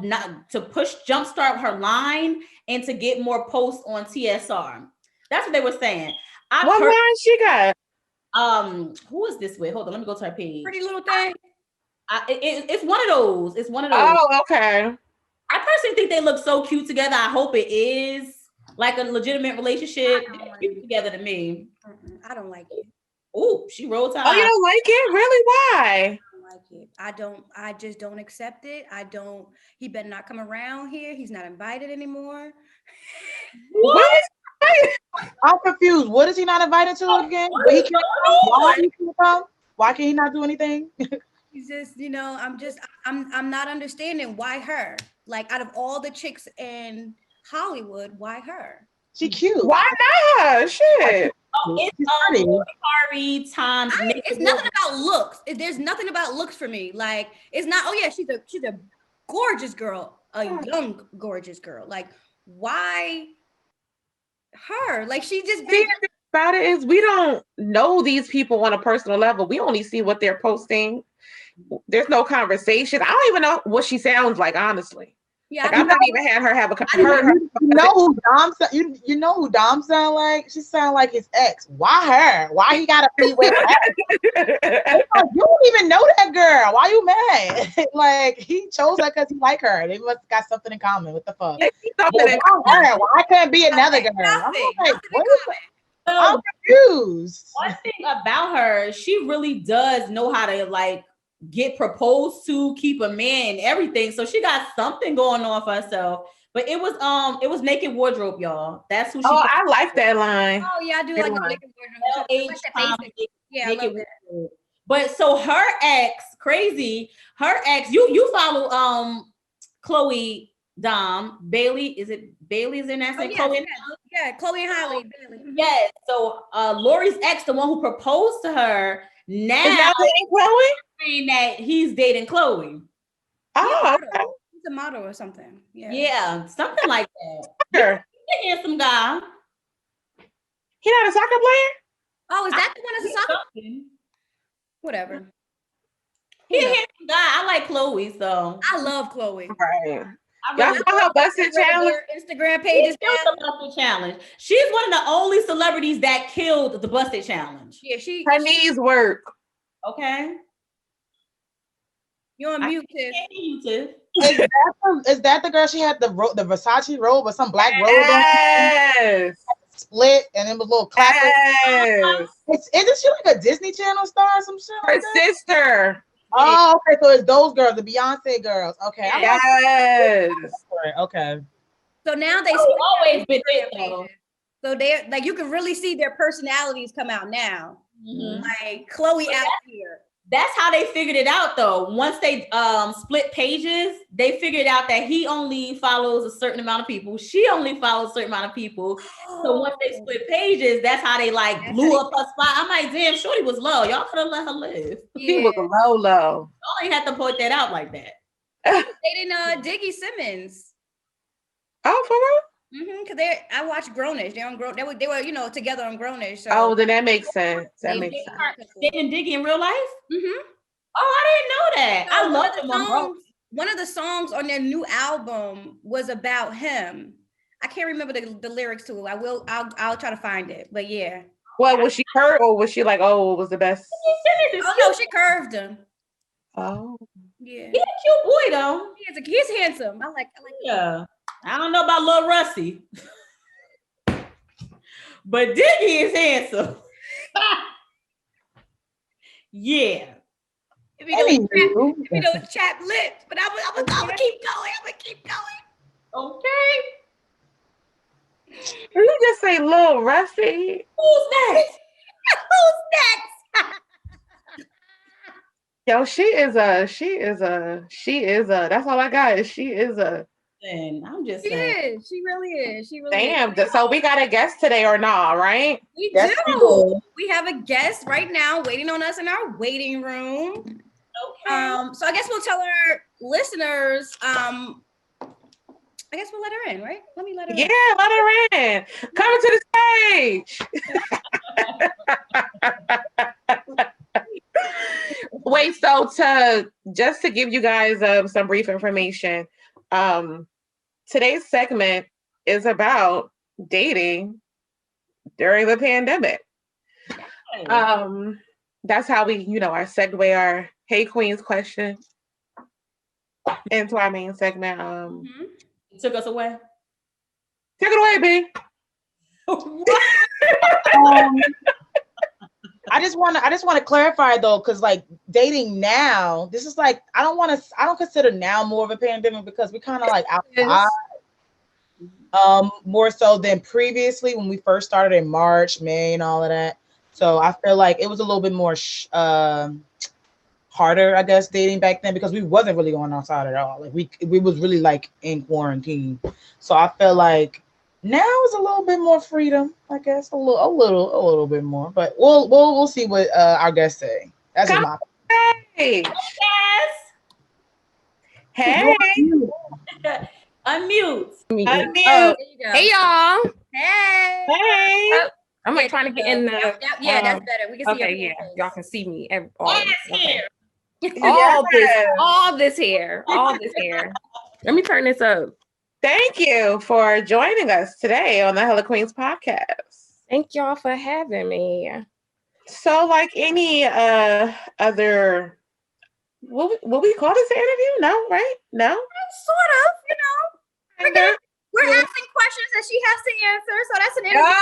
Speaker 4: not to jumpstart her line and to get more posts on TSR. That's what they were saying.
Speaker 5: What line she got?
Speaker 4: Who is this with? Hold on, let me go to her page.
Speaker 3: Pretty little thing.
Speaker 4: It's one of those. It's one of those.
Speaker 5: Oh, okay.
Speaker 4: I personally think they look so cute together. I hope it is like a legitimate relationship. They're cute together to me.
Speaker 3: I don't like it.
Speaker 4: Oh, she rolled her
Speaker 5: eyes. Oh, you don't like it? Really? Why?
Speaker 3: I don't like it. I just don't accept it. He better not come around here. He's not invited anymore.
Speaker 5: What?
Speaker 1: I'm confused. What is he not invited to again? Why can't he not do anything?
Speaker 3: He's just, I'm not understanding why her. Like, out of all the chicks in Hollywood, why her?
Speaker 1: She cute.
Speaker 5: Why not her? Shit.
Speaker 4: Oh, it's Harvey times.
Speaker 3: It's nothing about looks. There's nothing about looks for me. Like, it's not. Oh yeah, she's a gorgeous girl, a young gorgeous girl. Like, why her? Like, she just been.
Speaker 5: About it is we don't know these people on a personal level. We only see what they're posting. There's no conversation. I don't even know what she sounds like, honestly. Yeah, like, I've not even had her have a conversation.
Speaker 1: You know who Dom? You know who Dom sound like? She sound like his ex. Why her? Why he gotta be with her? You don't even know that girl. Why you mad? Like, he chose her because he like her. They must have got something in common. What the fuck? Why couldn't be another girl? I'm like, I'm confused.
Speaker 4: One thing about her, she really does know how to like get proposed to, keep a man, everything. So she got something going on for herself. But it was Naked Wardrobe, y'all. That's who she.
Speaker 5: Oh, I like that line.
Speaker 3: Oh yeah, I do like the Naked Wardrobe. Yeah, I love that.
Speaker 4: But so her ex, you follow Chloe Dom Bailey. Is it Bailey's in that?
Speaker 3: Yeah, Chloe and Halle Bailey.
Speaker 4: Yes. So Lori's ex, the one who proposed to her, now
Speaker 5: is that dating Chloe?
Speaker 4: Saying that he's dating Chloe.
Speaker 5: Oh,
Speaker 3: okay. He's a model or something.
Speaker 4: Yeah, something like that. He's a handsome guy.
Speaker 5: He not a soccer player?
Speaker 3: Oh, is that the one that's a soccer? Whatever.
Speaker 4: He's a handsome guy. I like Chloe, so
Speaker 3: I love Chloe.
Speaker 5: Right. Y'all saw her busted challenge.
Speaker 3: Instagram pages.
Speaker 4: The busted challenge. She's one of the only celebrities that killed the busted challenge.
Speaker 3: Yeah,
Speaker 5: her knees work.
Speaker 4: Okay.
Speaker 3: You're on mute, Tiff.
Speaker 1: Is that the girl? She had the Versace robe or some black robe on,
Speaker 5: Yes.
Speaker 1: split, and it was a little clapping.
Speaker 5: Yes.
Speaker 1: Isn't she like a Disney Channel star or some shit
Speaker 5: Her
Speaker 1: like that?
Speaker 5: sister.
Speaker 1: Oh, okay. So it's those girls, the Beyonce girls. Okay. I'm like,
Speaker 5: Yes.
Speaker 1: okay.
Speaker 3: So now they
Speaker 4: Oh, always been
Speaker 3: Instagram
Speaker 4: it, though.
Speaker 3: pages. So they're like, you can really see their personalities come out now.
Speaker 4: Mhm.
Speaker 3: Like Chloe out here.
Speaker 4: That's how they figured it out, though. Once they split pages, they figured out that he only follows a certain amount of people. She only follows a certain amount of people. So once they split pages, that's how they like blew up her spot. I'm like, damn, Shorty was low. Y'all could have let her live.
Speaker 5: She was low.
Speaker 4: Y'all ain't have to point that out like that.
Speaker 3: Dating Diggy Simmons.
Speaker 5: Oh, for real?
Speaker 3: Because I watched Grownish. They were together on Grownish. So
Speaker 5: Oh, then that makes sense. That
Speaker 3: they
Speaker 5: makes sense.
Speaker 4: Dating Diggy in real life?
Speaker 3: Mm-hmm.
Speaker 4: Oh, I didn't know that.
Speaker 3: So
Speaker 4: I love him on Grownish.
Speaker 3: one of the songs on their new album was about him. I can't remember the lyrics to it. I'll try to find it. But yeah.
Speaker 5: What was she hurt or was she like, oh, it was the best?
Speaker 3: Oh no, she curved him.
Speaker 5: Oh.
Speaker 3: Yeah.
Speaker 4: He's a cute boy though.
Speaker 3: He's handsome. I like
Speaker 4: Yeah. I don't know about Lil Rusty. But Diggy is handsome. Yeah.
Speaker 3: If you know it's chapped lips, but I'm gonna keep going. I'm gonna keep going.
Speaker 4: Okay.
Speaker 5: Did you just say Lil Rusty?
Speaker 4: Who's next?
Speaker 3: Who's next?
Speaker 5: Yo, she is a, that's all I got is she is a.
Speaker 4: And I'm just
Speaker 3: She
Speaker 4: saying.
Speaker 3: is. She really is. She really
Speaker 5: Damn,
Speaker 3: is.
Speaker 5: so we got a guest today or not, right?
Speaker 3: We
Speaker 1: Yes,
Speaker 3: do. We have a guest right now waiting on us in our waiting room.
Speaker 4: Okay.
Speaker 3: So I guess we'll tell our listeners, I guess we'll let her in, right? Let me let her in.
Speaker 5: Yeah, let her in. Coming to the stage. Wait, so just to give you guys some brief information, today's segment is about dating during the pandemic. That's how we, our segue our Hey Queens question into our main segment.
Speaker 4: It took us away.
Speaker 5: Take it away, B.
Speaker 1: I just want to clarify though, because like dating now, this is like I don't consider now more of a pandemic because we kind of like outside. More so than previously when we first started in March, May, and all of that. So I feel like it was a little bit more harder, I guess, dating back then because we wasn't really going outside at all. Like we was really like in quarantine. So I feel like now is a little bit more freedom, I guess, a little bit more. But we'll see what our guests say. That's just my
Speaker 5: Hey.
Speaker 4: Yes.
Speaker 5: Hey.
Speaker 4: Unmute.
Speaker 5: Unmute.
Speaker 3: There you go.
Speaker 6: Hey y'all.
Speaker 3: Hey.
Speaker 5: Hey.
Speaker 6: I'm like trying to get in the.
Speaker 3: Yeah, that's better. We can see.
Speaker 6: Okay, yeah, y'all can see me.
Speaker 4: Here.
Speaker 6: All this hair. Let me turn this up.
Speaker 5: Thank you for joining us today on the H.E.L.L.A Queens podcast.
Speaker 6: Thank y'all for having me.
Speaker 5: So, like any other, what we call this an interview? No, right? No,
Speaker 3: Sort of. We're asking questions that she has to answer, so that's an interview.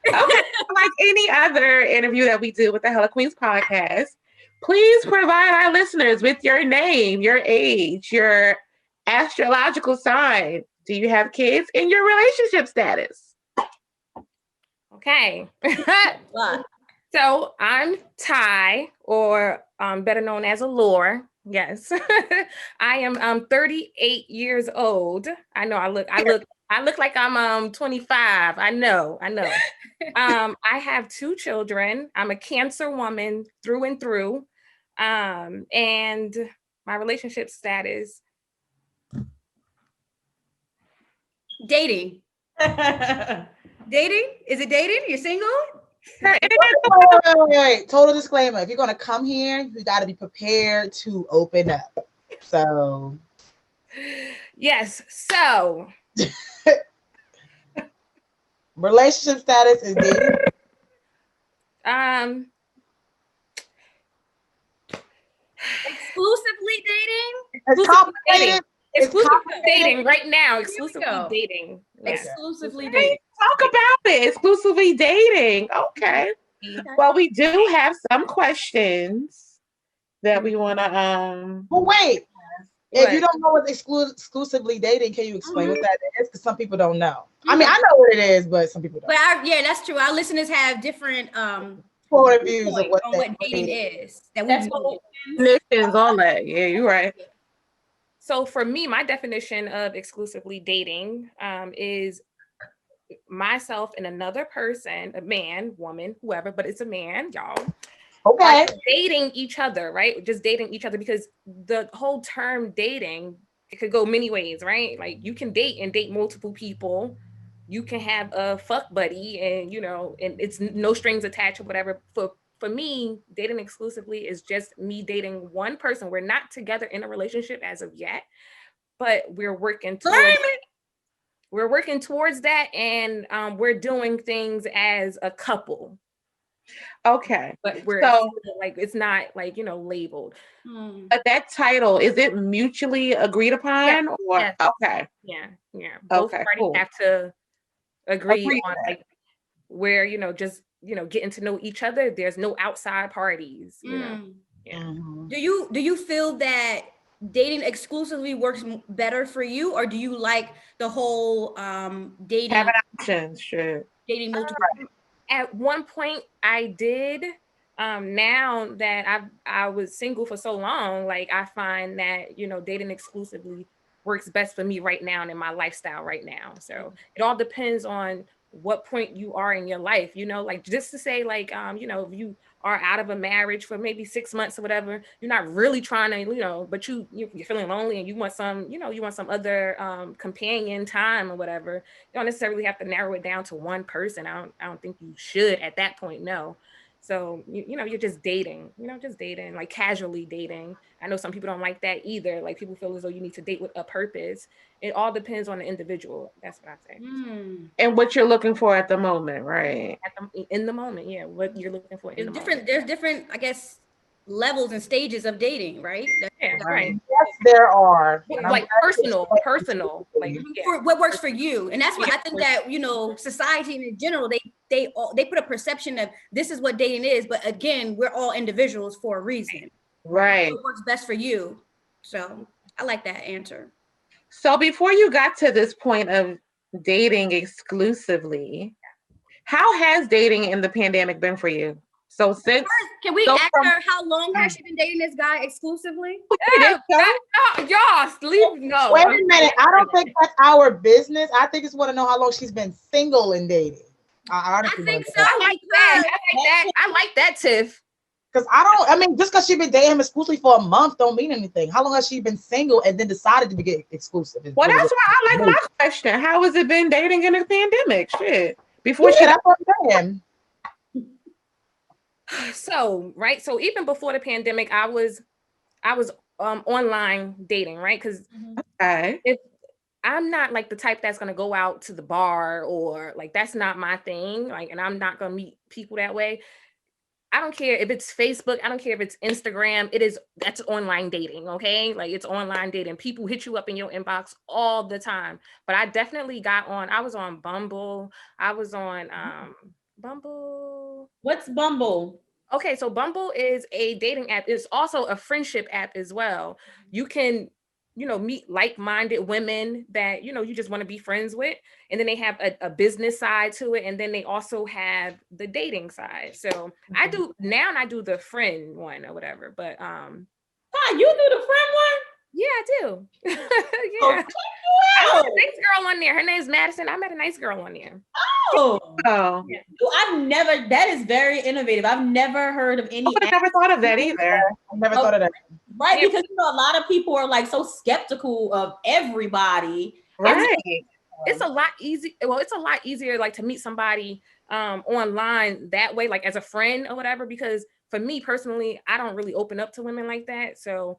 Speaker 5: Okay. Like any other interview that we do with the H.E.L.L.A Queens podcast, please provide our listeners with your name, your age, your astrological sign. Do you have kids? And your relationship status.
Speaker 6: Okay. So I'm Ty, or better known as Allure. Yes. I am 38 years old. I know I look like I'm 25. I know. I have 2 children. I'm a Cancer woman through and through. And my relationship status.
Speaker 3: Dating. Dating? Is it dating? You're single?
Speaker 1: Wait. Total disclaimer. If you're gonna come here, you gotta be prepared to open up. So
Speaker 6: Yes. So
Speaker 1: relationship status is dating.
Speaker 3: Exclusively dating?
Speaker 6: Exclusively dating.
Speaker 1: complicated.
Speaker 6: Exclusively
Speaker 1: complicated.
Speaker 6: dating right now. Exclusively
Speaker 3: go.
Speaker 6: dating. Yes.
Speaker 3: Exclusively
Speaker 5: Hey,
Speaker 3: dating.
Speaker 5: talk about it. Exclusively dating. Okay. Well, we do have some questions that we want to
Speaker 1: But wait,
Speaker 6: What?
Speaker 1: if you don't know what exclusively dating, can you explain what that is? Because some people don't know. I
Speaker 3: Mhm.
Speaker 1: mean, I know what it is, but some people don't.
Speaker 3: But yeah, that's true. Our listeners have different
Speaker 1: Point of views of what
Speaker 3: on what dating is that we
Speaker 4: That's
Speaker 3: know.
Speaker 5: definitions, all that. Yeah, you're right.
Speaker 6: So for me, my definition of exclusively dating is myself and another person, a man, woman, whoever, but it's a man, y'all.
Speaker 1: Okay.
Speaker 6: Are dating each other, right? Just dating each other, because the whole term dating, it could go many ways, right? Like you can date and date multiple people. You can have a fuck buddy, and and it's no strings attached or whatever. For me, dating exclusively is just me dating one person. We're not together in a relationship as of yet, but we're working towards that, and we're doing things as a couple.
Speaker 5: Okay.
Speaker 6: But we're
Speaker 5: So,
Speaker 6: like, it's not like labeled.
Speaker 5: but that title, is it mutually agreed upon? Or
Speaker 6: Yes.
Speaker 5: okay.
Speaker 6: Yeah. Both
Speaker 5: Okay,
Speaker 6: parties
Speaker 5: cool.
Speaker 6: have to agree
Speaker 5: Agree
Speaker 6: on
Speaker 5: to that.
Speaker 6: like where just getting to know each other. There's no outside parties. Yeah.
Speaker 1: Mhm.
Speaker 3: Do you feel that dating exclusively works better for you, or do you like the whole dating
Speaker 5: Having options, sure.
Speaker 3: dating multiple?
Speaker 6: At one point, I did. Now that I was single for so long, like I find that dating exclusively works best for me right now and in my lifestyle right now. So it all depends on what point you are in your life. Like just to say, like if you are out of a marriage for maybe 6 months or whatever, you're not really trying to, but you're feeling lonely and you want some other companion time or whatever. You don't necessarily have to narrow it down to one person. I don't think you should at that point, no. So you're just dating, like casually dating. I know some people don't like that either. Like people feel as though you need to date with a purpose. It all depends on the individual. That's what I say.
Speaker 5: And what you're looking for at the moment, right?
Speaker 6: In the moment, yeah. What you're looking for in the moment.
Speaker 3: There's different, I guess, levels and stages of dating, right?
Speaker 6: Yeah, right.
Speaker 1: Yes, there are.
Speaker 6: Like personal, like
Speaker 3: for what works for you, and that's what I think that society in general they put a perception of this is what dating is, but again, we're all individuals for a reason.
Speaker 5: Right.
Speaker 3: What works best for you. So I like that answer.
Speaker 5: So before you got to this point of dating exclusively, how has dating in the pandemic been for you? So since
Speaker 3: Can we ask her how long has she been dating this guy exclusively?
Speaker 6: y'all sleep. No.
Speaker 1: Wait a minute. I don't think that's our business. I think it's want to know how long she's been single and dating. I
Speaker 3: think so.
Speaker 6: I like that. I like that, Tiff.
Speaker 1: Because I mean, just because she's been dating him exclusively for a month don't mean anything. How long has she been single and then decided to get exclusive?
Speaker 5: Well, that's why I like my question. How has it been dating in the pandemic? Shit. Before
Speaker 1: that's what I'm saying.
Speaker 6: So even before the pandemic, I was online dating, right? Because if I'm not like the type that's gonna go out to the bar, or like that's not my thing, like, and I'm not gonna meet people that way. I don't care if it's Facebook, I don't care if it's Instagram, that's online dating, okay? Like it's online dating. People hit you up in your inbox all the time. But I definitely I was on Bumble, I was on Bumble.
Speaker 4: What's Bumble?
Speaker 6: Okay, so Bumble is a dating app. It's also a friendship app as well. You can, meet like-minded women that, you just want to be friends with. And then they have a business side to it. And then they also have the dating side. So I do the friend one or whatever. But
Speaker 4: you do the friend one?
Speaker 6: Yeah, I do. Yeah.
Speaker 4: Oh,
Speaker 6: I met a nice girl on there. Her name's Madison. I met a nice girl on there.
Speaker 5: Oh.
Speaker 6: Yeah.
Speaker 4: That is very innovative. I've never heard of any.
Speaker 5: I've never thought of that either.
Speaker 1: I've never thought of that.
Speaker 4: Right, because a lot of people are like so skeptical of everybody.
Speaker 5: Right.
Speaker 6: It's a lot easy. Well, it's a lot easier like to meet somebody online that way, like as a friend or whatever, because for me personally, I don't really open up to women like that. So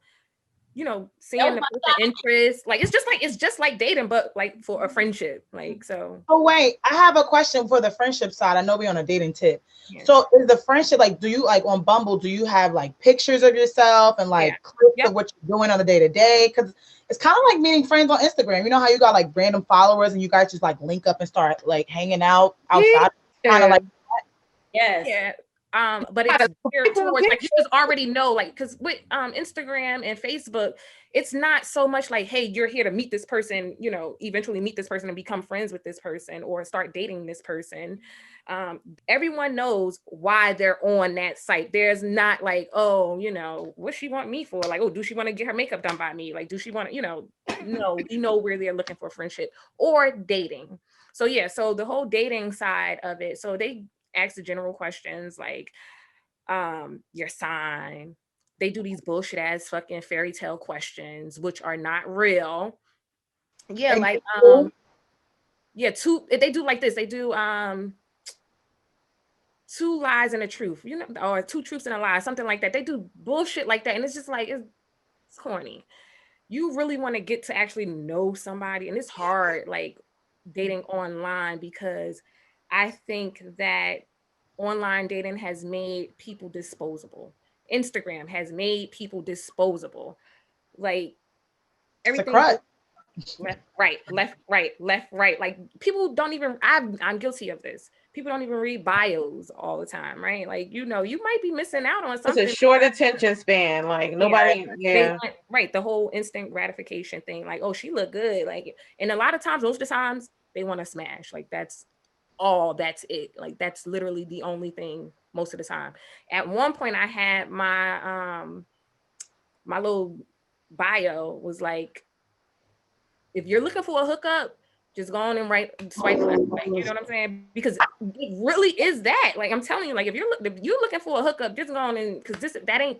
Speaker 6: seeing the person interest. Like it's just like dating, but like for a friendship. Like so.
Speaker 1: Oh wait, I have a question for the friendship side. I know we're on a dating tip.
Speaker 6: Yeah.
Speaker 1: So is the friendship like? Do you like on Bumble? Do you have like pictures of yourself and like clips of what you're doing on a day to day? Because it's kind of like meeting friends on Instagram. You know how you got like random followers and you guys just like link up and start like hanging out outside. Kind of like that.
Speaker 4: Yes.
Speaker 6: Yeah. But it's geared towards like you just already know, like, because with Instagram and Facebook, it's not so much like, hey, you're here to meet this person, eventually meet this person and become friends with this person or start dating this person. Everyone knows why they're on that site. There's not like, oh, what she want me for? Like, oh, do she want to get her makeup done by me? Like, do she want to, no, we know where they're looking for friendship or dating. So yeah, so the whole dating side of it. So they ask the general questions like your sign. They do these bullshit ass fucking fairy tale questions, which are not real. Yeah, like they do like this. They do 2 lies and a truth, or 2 truths and a lie, something like that. They do bullshit like that. And it's just like it's corny. You really want to get to actually know somebody, and it's hard like dating online because I think that online dating has made people disposable. Instagram has made people disposable. Like everything left, right, left, right, left, right. Like people don't even, I'm guilty of this. People don't even read bios all the time, right? Like, you might be missing out on something.
Speaker 5: It's a short attention span. Like nobody,
Speaker 6: right. The whole instant gratification thing. Like, oh, she look good. Like, and a lot of times, most of the times they want to smash. Like that's it. Like that's literally the only thing most of the time. At one point I had my my little bio was like, if you're looking for a hookup, just go on and swipe left. Like, you know what I'm saying? Because it really is that. Like I'm telling you, like if you're looking for a hookup, just go on and because that ain't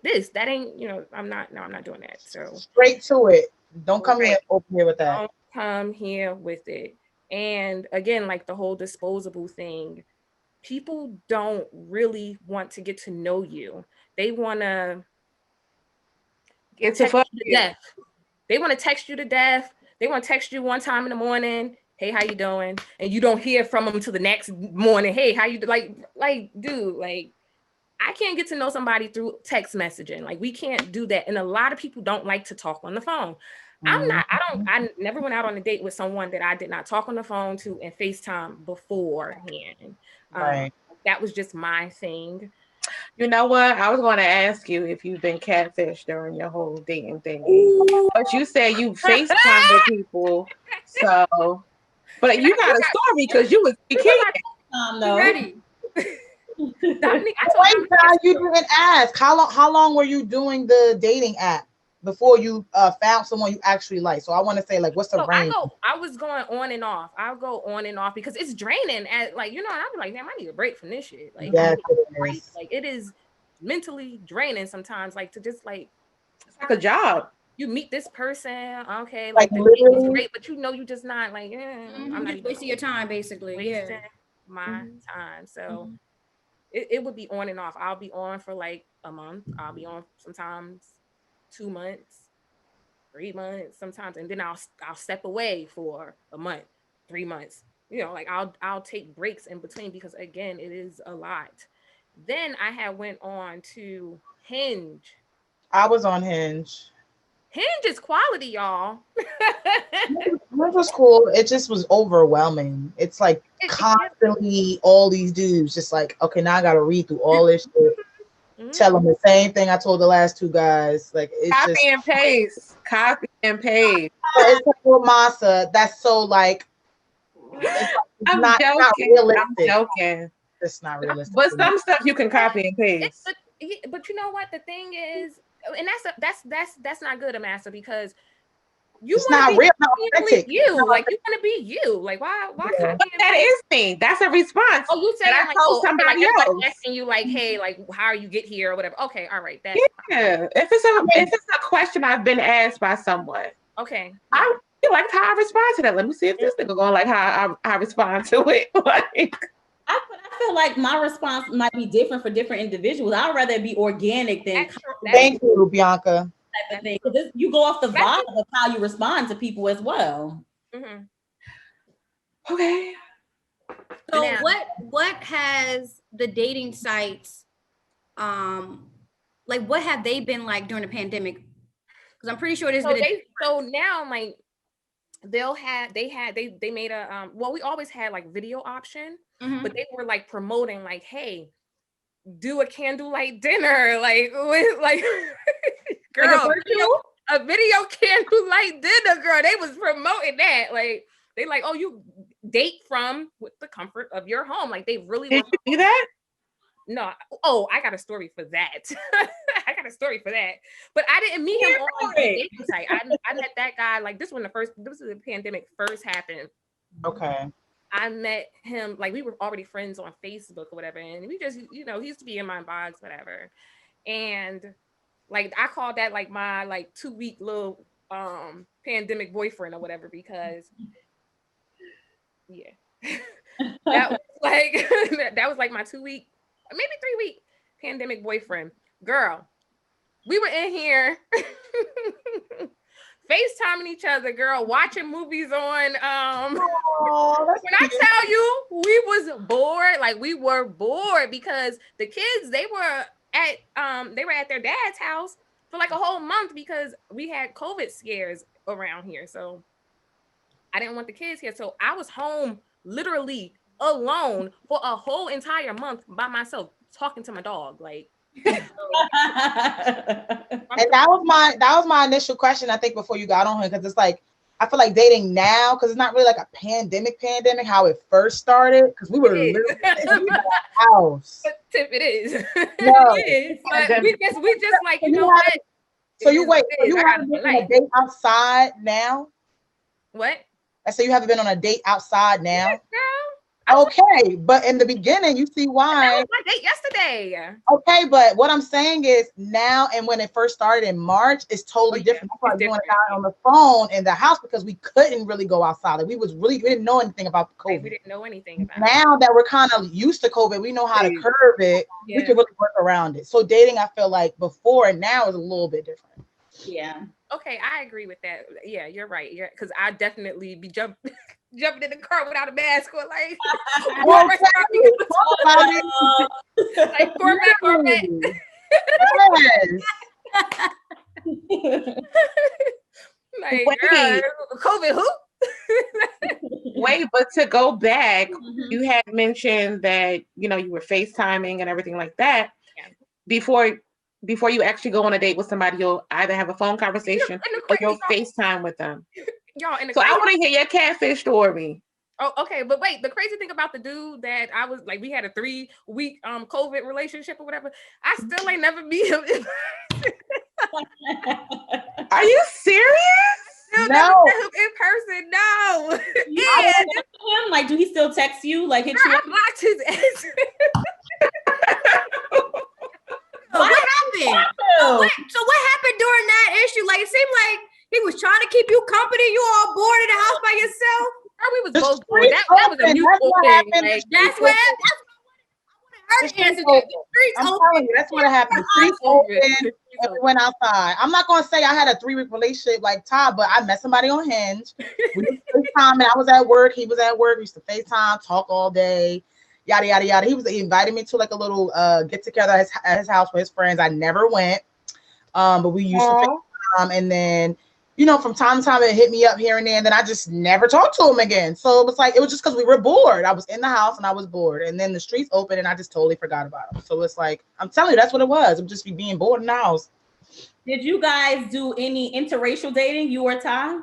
Speaker 6: I'm not doing that. So
Speaker 1: straight to it. Don't come here open here with that.
Speaker 6: Don't come here with it. And again, like the whole disposable thing, people don't really want to get to know you. They want to
Speaker 5: get to fuck
Speaker 6: you to death. They want to text you to death. They want to text you one time in the morning. Hey, how you doing? And you don't hear from them until the next morning. Hey, how you like, dude, like I can't get to know somebody through text messaging. Like we can't do that. And a lot of people don't like to talk on the phone. I never went out on a date with someone that I did not talk on the phone to and FaceTime beforehand.
Speaker 1: Right.
Speaker 6: That was just my thing.
Speaker 5: You know what? I was going to ask you if you've been catfished during your whole dating thing. But you said you FaceTime with people. So, but you got a story because you was
Speaker 3: ready.
Speaker 1: Dominique, you didn't ask. How long were you doing the dating app before you found someone you actually like? So I want to say, like, what's the range?
Speaker 6: I was going on and off. I'll go on and off because it's draining. I'd be like, damn, I need a break from this shit. Like, it is mentally draining sometimes. Like to just like,
Speaker 5: it's like a job.
Speaker 6: You meet this person, okay,
Speaker 1: like
Speaker 6: the date is great, but you just not like,
Speaker 3: I'm not wasting your time, basically.
Speaker 6: Wasting my time. So it would be on and off. I'll be on for like a month. I'll be on sometimes 2 months, 3 months sometimes, and then I'll step away for a month, 3 months. Like I'll take breaks in between because again, it is a lot. Then I had went on to Hinge.
Speaker 1: I was on Hinge.
Speaker 6: Hinge is quality, y'all.
Speaker 1: Hinge was cool. It just was overwhelming. It's like constantly all these dudes just like, okay, now I gotta read through all this shit. Tell them the same thing I told the last 2 guys. Like it's
Speaker 5: copy and paste.
Speaker 1: It's like masa. That's so like it's not realistic.
Speaker 5: I'm joking.
Speaker 1: It's not realistic.
Speaker 5: But some stuff you can copy and paste.
Speaker 6: But you know what? The thing is, and that's not good, Amasa, because
Speaker 1: it's not real, not authentic.
Speaker 6: You like you want to be you. Like why?
Speaker 5: That is me. That's a response.
Speaker 6: Oh, you said
Speaker 5: I
Speaker 6: like,
Speaker 5: told somebody else
Speaker 6: asking you like, hey, like how you get here or whatever. Okay, all right. That's
Speaker 5: fine. If it's a question I've been asked by someone,
Speaker 6: okay,
Speaker 5: I like how I respond to that. Let me see if this nigga going like how I respond to it. Like.
Speaker 4: I feel like my response might be different for different individuals. I'd rather it be organic than.
Speaker 1: Thank you, Bianca.
Speaker 4: type of thing. Because you go off the vibe of how you respond to people as well.
Speaker 6: Mm-hmm.
Speaker 5: Okay.
Speaker 3: So
Speaker 6: Now-
Speaker 3: what has the dating sites, like what have they been like during the pandemic? Because I'm pretty sure there's been
Speaker 6: so now like they made a well, we always had like video option, but they were like promoting like, hey, do a candlelight dinner, like with like girl,
Speaker 4: like
Speaker 6: a video candlelight dinner, girl. They was promoting that. Like they like, oh, you date from with the comfort of your home. Like they really
Speaker 5: Did you do that?
Speaker 6: No. Oh, I got a story for that. I got a story for that. But I didn't meet him on the dating site. I met that guy like this when the pandemic first happened.
Speaker 1: Okay.
Speaker 6: I met him, like we were already friends on Facebook or whatever. And we just, he used to be in my box, whatever. And like I called that like my like 2-week little pandemic boyfriend or whatever, because that was like my 2-week, maybe 3-week pandemic boyfriend. Girl, we were in here FaceTiming each other, girl, watching movies on when I tell you we was bored, like we were bored because the kids they were at their dad's house for like a whole month because we had COVID scares around here. So I didn't want the kids here. So I was home literally alone for a whole entire month by myself talking to my dog. Like
Speaker 1: and that was my initial question, I think, before you got on here, because it's like I feel like dating now, because it's not really like a pandemic how it first started, because we were literally in the house.
Speaker 6: But Tip, it is.
Speaker 1: No.
Speaker 6: It is. But we just like, you know what?
Speaker 1: So you haven't been on a date outside now?
Speaker 6: What?
Speaker 1: So you haven't been on a date outside now?
Speaker 6: Yes, girl.
Speaker 1: Okay, but in the beginning, you see why.
Speaker 6: That was my date yesterday.
Speaker 1: Okay, but what I'm saying is now and when it first started in March, it's totally different. That's why we went out on the phone in the house, because we couldn't really go outside. Like we didn't know anything about COVID.
Speaker 6: We didn't know anything about
Speaker 1: now that we're kind of used to COVID, we know how to curb it. We can really work around it. So dating, I feel like before and now is a little bit different.
Speaker 4: Yeah.
Speaker 6: Okay, I agree with that. Yeah, you're right. Yeah, because I definitely be jumping in the car without a mask or like Corvette. Like,
Speaker 5: wait,
Speaker 6: COVID who?
Speaker 5: Wait, but to go back, you had mentioned that you were FaceTiming and everything like that. Yeah. Before you actually go on a date with somebody, you'll either have a phone conversation or you'll FaceTime with them.
Speaker 6: Y'all,
Speaker 5: so I want to hear your catfish story.
Speaker 6: Oh, okay. But wait, the crazy thing about the dude that I was like, we had a 3-week COVID relationship or whatever. I still ain't never meet him.
Speaker 5: Are you serious?
Speaker 6: Still never met him in person. No.
Speaker 4: Him, like, do he still text you? Like, hit you?
Speaker 6: I blocked his ass.
Speaker 3: What happened? So what happened during that issue? Like, it seemed like he was trying to keep you company. You all bored in the house by yourself.
Speaker 6: We was both bored. That was a mutual thing. Like,
Speaker 3: that's what happened. I want to answer that. The streets
Speaker 1: I'm
Speaker 3: open.
Speaker 1: telling you, that's what happened. The streets open. And we went outside. I'm not gonna say I had a 3-week relationship like Todd, but I met somebody on Hinge. We used to FaceTime, and I was at work. He was at work. We used to FaceTime, talk all day. Yada yada yada. He invited me to like a little get together at his house with his friends. I never went, but we used to FaceTime, and then from time to time it hit me up here and there, and then I just never talked to him again. So it was just because we were bored. I was in the house and I was bored, and then the streets opened and I just totally forgot about him. So it's like, I'm telling you, that's what it was. It would just be being bored in the house.
Speaker 4: Did you guys do any interracial dating, you or Ty?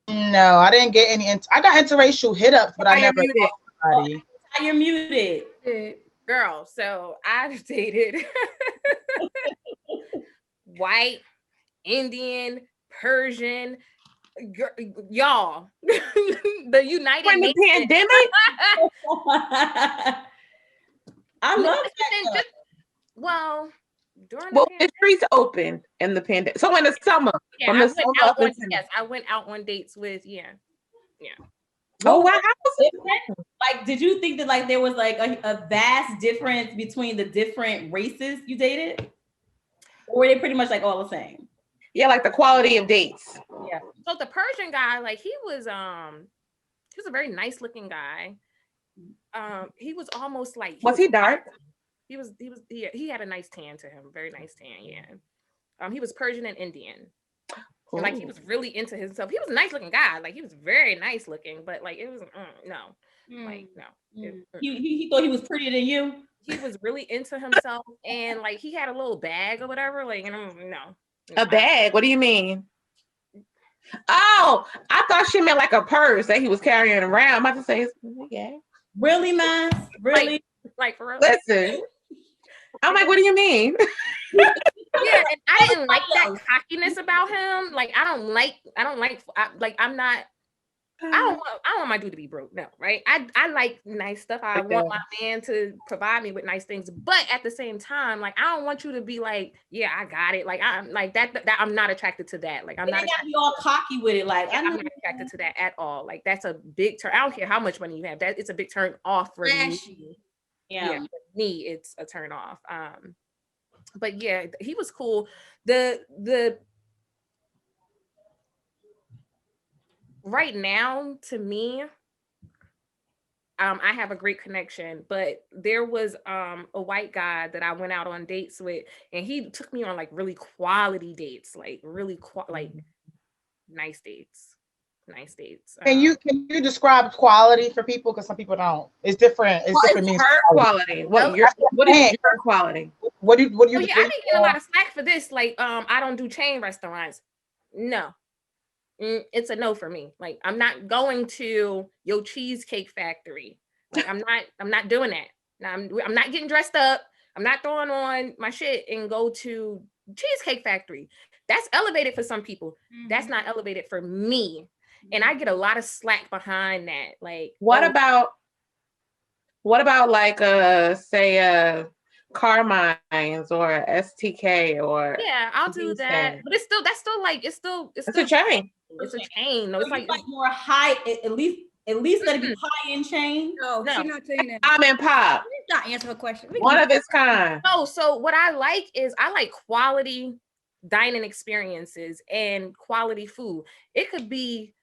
Speaker 1: No, I didn't get any. I got interracial hit ups, but I never.
Speaker 4: You're muted.
Speaker 6: Girl, so I've dated white, Indian, Persian, y'all. The United
Speaker 5: During the pandemic.
Speaker 4: I love that.
Speaker 5: During the streets open in the pandemic. So in the summer.
Speaker 6: Yeah, I went out on dates with
Speaker 5: Oh wow!
Speaker 4: Like, did you think that like there was like a vast difference between the different races you dated? Or were they pretty much like all the same?
Speaker 5: Yeah, like the quality of dates.
Speaker 4: Yeah.
Speaker 6: So the Persian guy, like he was a very nice looking guy. He was almost like
Speaker 5: Was he dark?
Speaker 6: He had a nice tan to him, very nice tan, yeah. He was Persian and Indian. And, like he was really into himself. He was a nice looking guy. Like he was very nice looking, but like it was no. Like no.
Speaker 4: He thought he was prettier than you.
Speaker 6: He was really into himself, and like he had a little bag or whatever. Like, and no.
Speaker 5: A bag? What do you mean? Oh, I thought she meant like a purse that he was carrying around. I'm about to say, yeah.
Speaker 4: Really, man? Really?
Speaker 6: Like for real?
Speaker 5: Listen. I'm like, what do you mean?
Speaker 6: Yeah, and I didn't like that cockiness about him. Like, I don't like, I don't want my dude to be broke. No, right? I like nice stuff. I want my man to provide me with nice things, but at the same time, like I don't want you to be like, yeah, I got it. Like I'm like that I'm not attracted to that. Like I'm not
Speaker 4: gotta be all cocky with it. Like
Speaker 6: I'm not attracted to that at all. Like that's a big turn. I don't care how much money you have. That it's a big turn off for me. Yeah, for me, it's a turn off. But yeah, he was cool. The right now, to me, I have a great connection, but there was a white guy that I went out on dates with, and he took me on like really quality dates, like really like nice dates.
Speaker 1: Can you describe quality for people? Because some people don't. It's different. It's different.
Speaker 5: It's her quality. What is your quality?
Speaker 1: What do you?
Speaker 6: I didn't get a lot of slack for this. Like, I don't do chain restaurants. No, it's a no for me. Like, I'm not going to your Cheesecake Factory. Like, I'm not doing that. Now, I'm not getting dressed up. I'm not throwing on my shit and go to Cheesecake Factory. That's elevated for some people. That's not elevated for me. And I get a lot of slack behind that. Like,
Speaker 5: what about like say Carmine's or STK or
Speaker 6: I'll do that. But it's still
Speaker 5: it's a chain.
Speaker 6: It's a chain. No, it's like
Speaker 4: more high, at least let it be high end chain.
Speaker 3: No, she's not saying that.
Speaker 5: I'm in pop.
Speaker 3: She's not answering her question.
Speaker 5: One of its kind.
Speaker 6: No, so what I like is I like quality dining experiences and quality food. It could be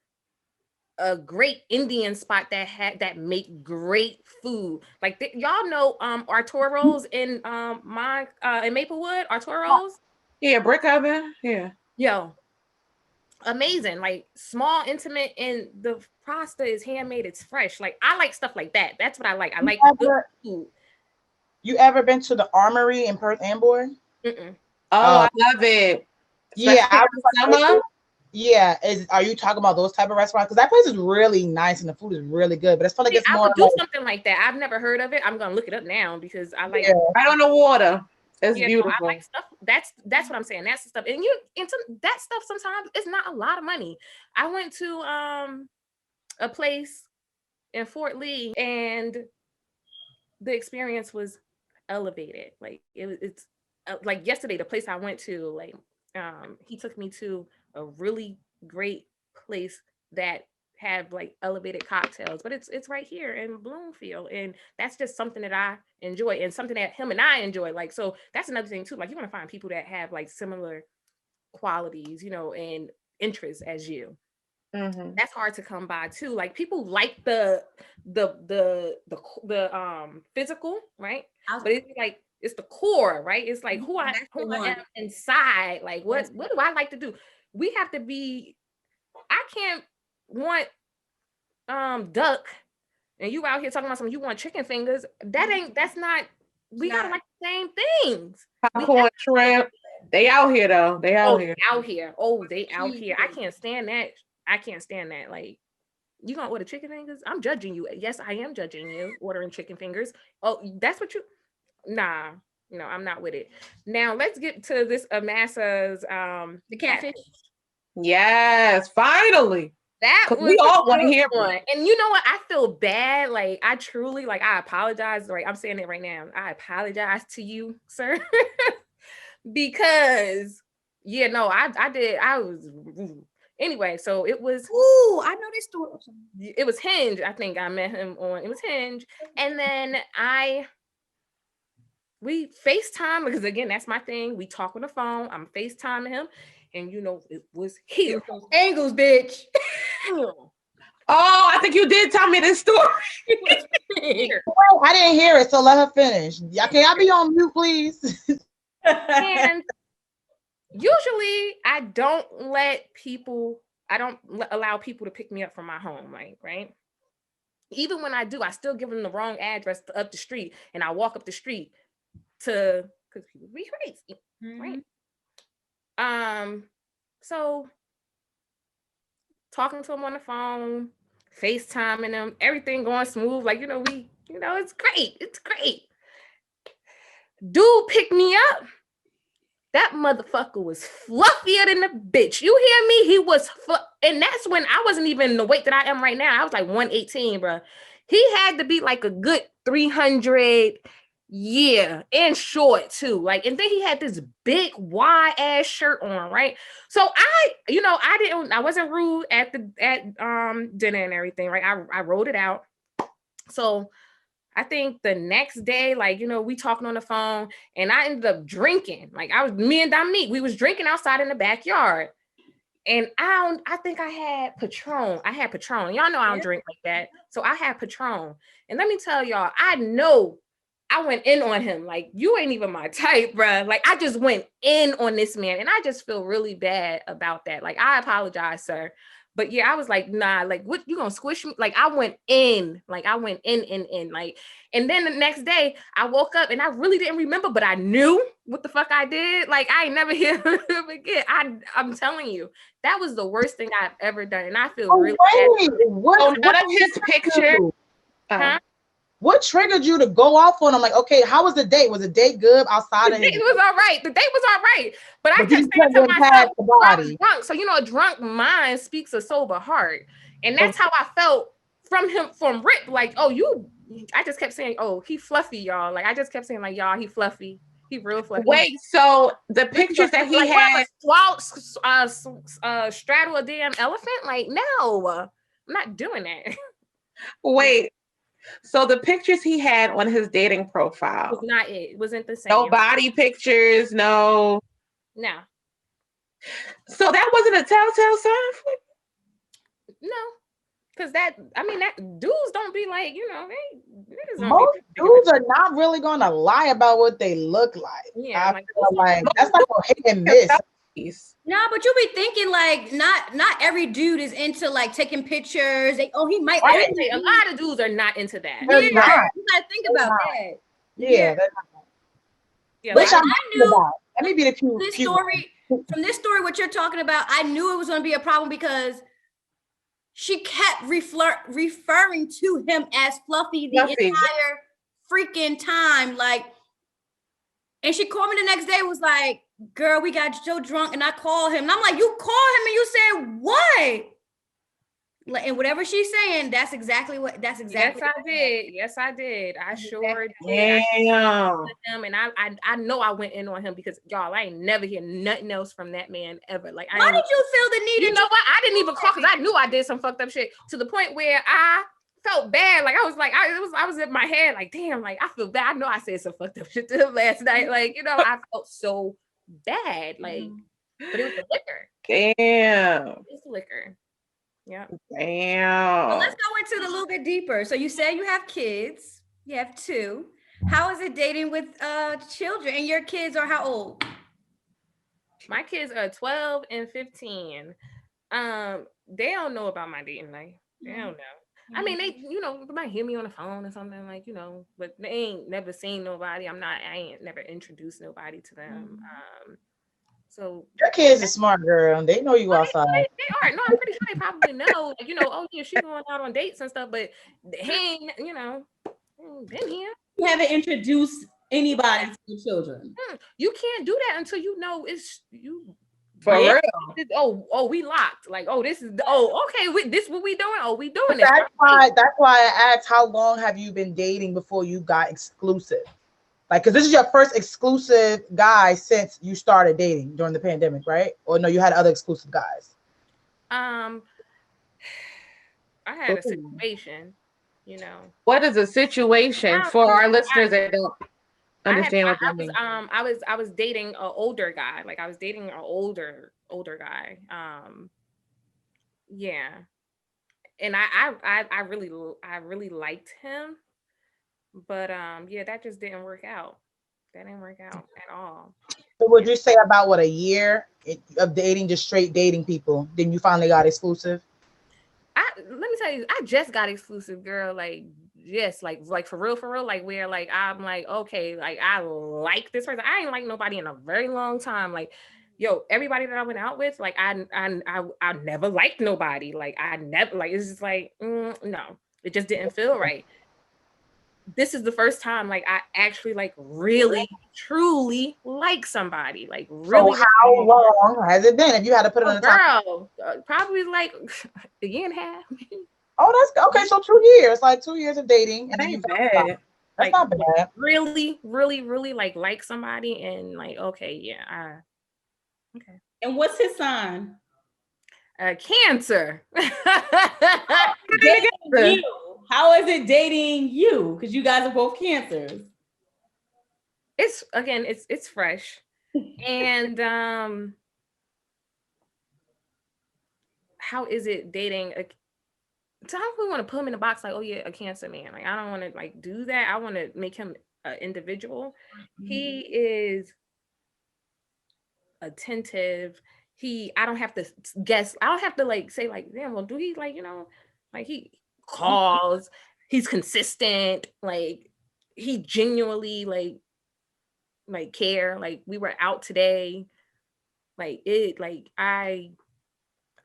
Speaker 6: a great Indian spot that make great food. Like y'all know Arturo's in in Maplewood, Arturo's.
Speaker 5: Yeah, brick oven. Yeah.
Speaker 6: Yo, amazing. Like small, intimate, and the pasta is handmade. It's fresh. Like I like stuff like that. That's what I like. I like good food.
Speaker 1: You ever been to the Armory in Perth Amboy?
Speaker 6: Mm-mm.
Speaker 5: Oh, I love it.
Speaker 1: Yeah, yeah. Are you talking about those type of restaurants? Because that place is really nice and the food is really good. But it's probably
Speaker 6: I would do something like that. I've never heard of it. I'm gonna look it up now because I like
Speaker 5: right on the water. It's beautiful.
Speaker 6: I like stuff. That's what I'm saying. That's the stuff. And that stuff sometimes it's not a lot of money. I went to a place in Fort Lee and the experience was elevated. Like it's like yesterday, the place I went to, like he took me to a really great place that have like elevated cocktails, but it's right here in Bloomfield, and that's just something that I enjoy and something that him and I enjoy. Like, so that's another thing too. Like, you want to find people that have like similar qualities, and interests as you. Mm-hmm. That's hard to come by too. Like, people like the physical, right? But it's like it's the core, right? It's like who I am inside. Like, what do I like to do? We have to be. I can't want duck, and you out here talking about something. You want chicken fingers? That's not. We gotta like the same things.
Speaker 5: Popcorn, shrimp. They out here though. They out here.
Speaker 6: Out here. Oh, they out here. I can't stand that. Like, you gonna order chicken fingers? I'm judging you. Yes, I am judging you. Ordering chicken fingers. Oh, that's what you. Nah. No, I'm not with it. Now let's get to this Amasa's
Speaker 3: the catfish.
Speaker 5: Yes, finally.
Speaker 6: That
Speaker 5: we all want to hear
Speaker 6: one. And you know what? I feel bad. Like, I truly, like, I apologize. Right, I'm saying it right now. I apologize to you, sir, because I did. I was anyway. So it was.
Speaker 3: Ooh, I know this story.
Speaker 6: It was Hinge. I think I met him on. It was Hinge, and then I we FaceTime because again, that's my thing. We talk on the phone. I'm FaceTiming him, and it was here.
Speaker 3: Those angles, bitch.
Speaker 5: Oh, I think you did tell me this story.
Speaker 6: Here.
Speaker 1: I didn't hear it, so let her finish. Okay, I'll be on mute, please.
Speaker 6: And usually I don't allow people to pick me up from my home, right? Even when I do, I still give them the wrong address up the street, and I walk up the street because people be crazy, right? So talking to him on the phone, FaceTiming him, everything going smooth, like it's great. Dude picked me up. That motherfucker was fluffier than the bitch. You hear me? He was and that's when I wasn't even the weight that I am right now. I was like 118, bro. He had to be like a good 300, and short too. Like, and then he had this big wide ass shirt on, right? So I wasn't rude at dinner and everything, right? I wrote it out. So I think the next day, like, we talking on the phone, and I ended up drinking. Like, me and Dominique, we was drinking outside in the backyard. And I think I had Patron. Y'all know I don't drink like that. So I had Patron. And let me tell y'all, I know I went in on him. Like, you ain't even my type, bruh. Like, I just went in on this man. And I just feel really bad about that. Like, I apologize, sir. But yeah, I was like, nah, like, what, you gonna squish me? Like, I went in. Like, like, and then the next day I woke up and I really didn't remember, but I knew what the fuck I did. Like, I ain't never hear him again. I'm telling you, that was the worst thing I've ever done. And I feel really bad.
Speaker 5: What of his picture?
Speaker 6: Huh?
Speaker 1: What triggered you to go off on him? Like, okay, how was the date? Was the date good outside of
Speaker 6: it was all right. The date was all right. But I kept saying
Speaker 1: to
Speaker 6: to myself,
Speaker 1: I
Speaker 6: was drunk. So, a drunk mind speaks a sober heart. And that's how I felt from Rip. Like, I just kept saying, oh, he fluffy, y'all. Like, I just kept saying, like, y'all, he fluffy. He real fluffy.
Speaker 5: Wait, so the pictures that he had
Speaker 6: straddle a damn elephant? Like, no, I'm not doing that.
Speaker 5: Wait, so the pictures he had on his dating profile
Speaker 6: was not it. It wasn't the same.
Speaker 5: No body pictures, no. So that wasn't a telltale sign?
Speaker 6: No. Because that dudes don't be like,
Speaker 1: most dudes are not really gonna lie about what they look like.
Speaker 6: Yeah,
Speaker 1: I feel like that's like a hit and miss.
Speaker 3: No, but you be thinking like not every dude is into like taking pictures. He might.
Speaker 6: Right. A lot of dudes are not into that.
Speaker 3: Yeah, you gotta think about that.
Speaker 1: Yeah.
Speaker 3: Which I knew.
Speaker 1: Let me be the cute.
Speaker 3: From this story, what you're talking about, I knew it was going to be a problem because she kept referring to him as Fluffy the entire freaking time. Like, and she called me the next day, was like, girl, we got so drunk, and I called him. And I'm like, you called him and you said what? And whatever she's saying, that's exactly. Yes,
Speaker 6: I did. I sure did. Him, and I know I went in on him because y'all, I ain't never hear nothing else from that man ever. Like,
Speaker 3: why did you feel the need?
Speaker 6: You know what? I didn't even call because I knew I did some fucked up shit to the point where I felt bad. Like, I was like, I was in my head like, damn, like I feel bad. I know I said some fucked up shit to him last night. Like, I felt so bad. Like, but it was the liquor.
Speaker 5: Damn.
Speaker 6: It's liquor. Yeah.
Speaker 5: Damn.
Speaker 3: Well, let's go into it a little bit deeper. So you say you have kids. You have 2. How is it dating with children? And your kids are how old?
Speaker 6: My kids are 12 and 15. They don't know about my dating life. They don't know. I mean, they might hear me on the phone or something, like, but they ain't never seen nobody. I ain't never introduced nobody to them. So
Speaker 1: your kids are smart, girl. They know you outside.
Speaker 6: They are. No, I'm pretty sure they probably know. Like, oh yeah, she's going out on dates and stuff, but he ain't, been here.
Speaker 4: You haven't introduced anybody to your children.
Speaker 6: You can't do that until you know it's you.
Speaker 5: For real.
Speaker 6: We locked. Like, this is okay. This what we doing? Oh, we doing
Speaker 1: it. That's why I asked, how long have you been dating before you got exclusive? Like, because this is your first exclusive guy since you started dating during the pandemic, right? Or no, you had other exclusive guys?
Speaker 6: I had a situation,
Speaker 5: What is a situation for our listeners that don't understand what you mean.
Speaker 6: I was dating an older guy. Like I was dating an older guy. Yeah. And I really liked him. But yeah, that just didn't work out. That didn't work out at all.
Speaker 1: So would you say about what, a year of dating, just straight dating people, then you finally got exclusive?
Speaker 6: Let me tell you, I just got exclusive, girl. Like, yes, like for real, like where like I'm like, okay, like I like this person. I ain't like nobody in a very long time. Like, yo, everybody that I went out with, like I never liked nobody. Like I never like it's just like no, it just didn't feel right. This is the first time like I actually like really truly like somebody. Like really.
Speaker 1: So how long has it been? If you had to put it on the top.
Speaker 6: Girl, probably like a year and a half.
Speaker 1: Oh, that's okay. So 2 years, like 2 years of dating, and
Speaker 5: That
Speaker 1: then you
Speaker 5: ain't
Speaker 1: found
Speaker 5: bad.
Speaker 1: out. That's not bad.
Speaker 6: Really, like somebody and like, okay, yeah, okay.
Speaker 4: And what's his sign?
Speaker 6: Cancer.
Speaker 4: Dating you. How is it dating you? Because you guys are both cancers.
Speaker 6: It's fresh. And how is it dating so I don't really want to put him in a box like, oh yeah, a Cancer man. Like I don't want to like do that. I want to make him an individual. He is attentive. I don't have to guess. I don't have to like say like, damn, well, do he like, like he calls, he's consistent, like he genuinely like care. Like we were out today. Like it, like I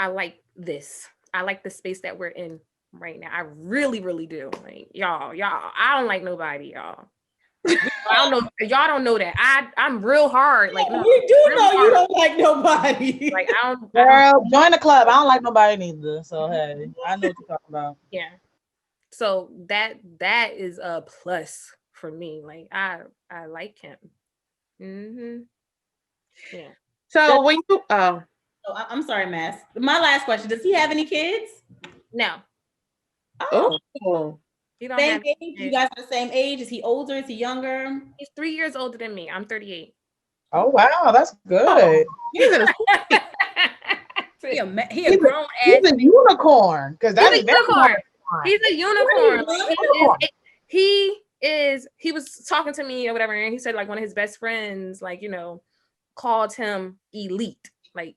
Speaker 6: like this. I like the space that we're in right now. I really, really do. Like y'all, I don't like nobody, y'all. I don't know. Y'all don't know that. I'm real hard. Like no,
Speaker 4: you do
Speaker 6: really
Speaker 4: know
Speaker 6: hard.
Speaker 4: You don't like nobody.
Speaker 6: Like I don't.
Speaker 1: Girl, join the club. I don't like nobody neither. So hey, I know what you're talking about.
Speaker 6: Yeah. So that is a plus for me. Like I like him. Yeah.
Speaker 5: So when you
Speaker 4: I'm sorry, Mass. My last question: does he have any kids?
Speaker 6: No.
Speaker 5: oh
Speaker 6: He don't
Speaker 4: Same
Speaker 6: have
Speaker 4: age?
Speaker 6: kids.
Speaker 4: You guys are the same age? Is he older? Is he younger?
Speaker 6: He's 3 years older than me. I'm 38.
Speaker 1: Oh wow, that's good.
Speaker 5: he's a
Speaker 3: He a grown
Speaker 1: He's
Speaker 3: ass.
Speaker 1: a unicorn, because that's
Speaker 6: He's a unicorn. He's a unicorn. He was talking to me or whatever, and he said like one of his best friends, like, called him elite. Like,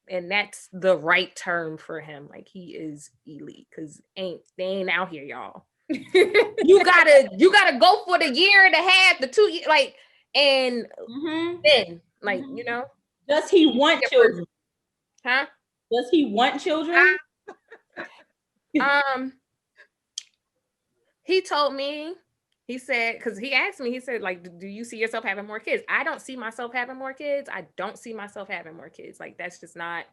Speaker 6: and that's the right term for him. Like he is elite because they ain't out here, y'all. you gotta go for the year and a half, the 2 years, like, and then like,
Speaker 4: Does he want children?
Speaker 6: Huh?
Speaker 4: Does he want children?
Speaker 6: He told me, he said, because he asked me, he said, like, do you see yourself having more kids? I don't see myself having more kids. I don't see myself having more kids. Like, that's just not.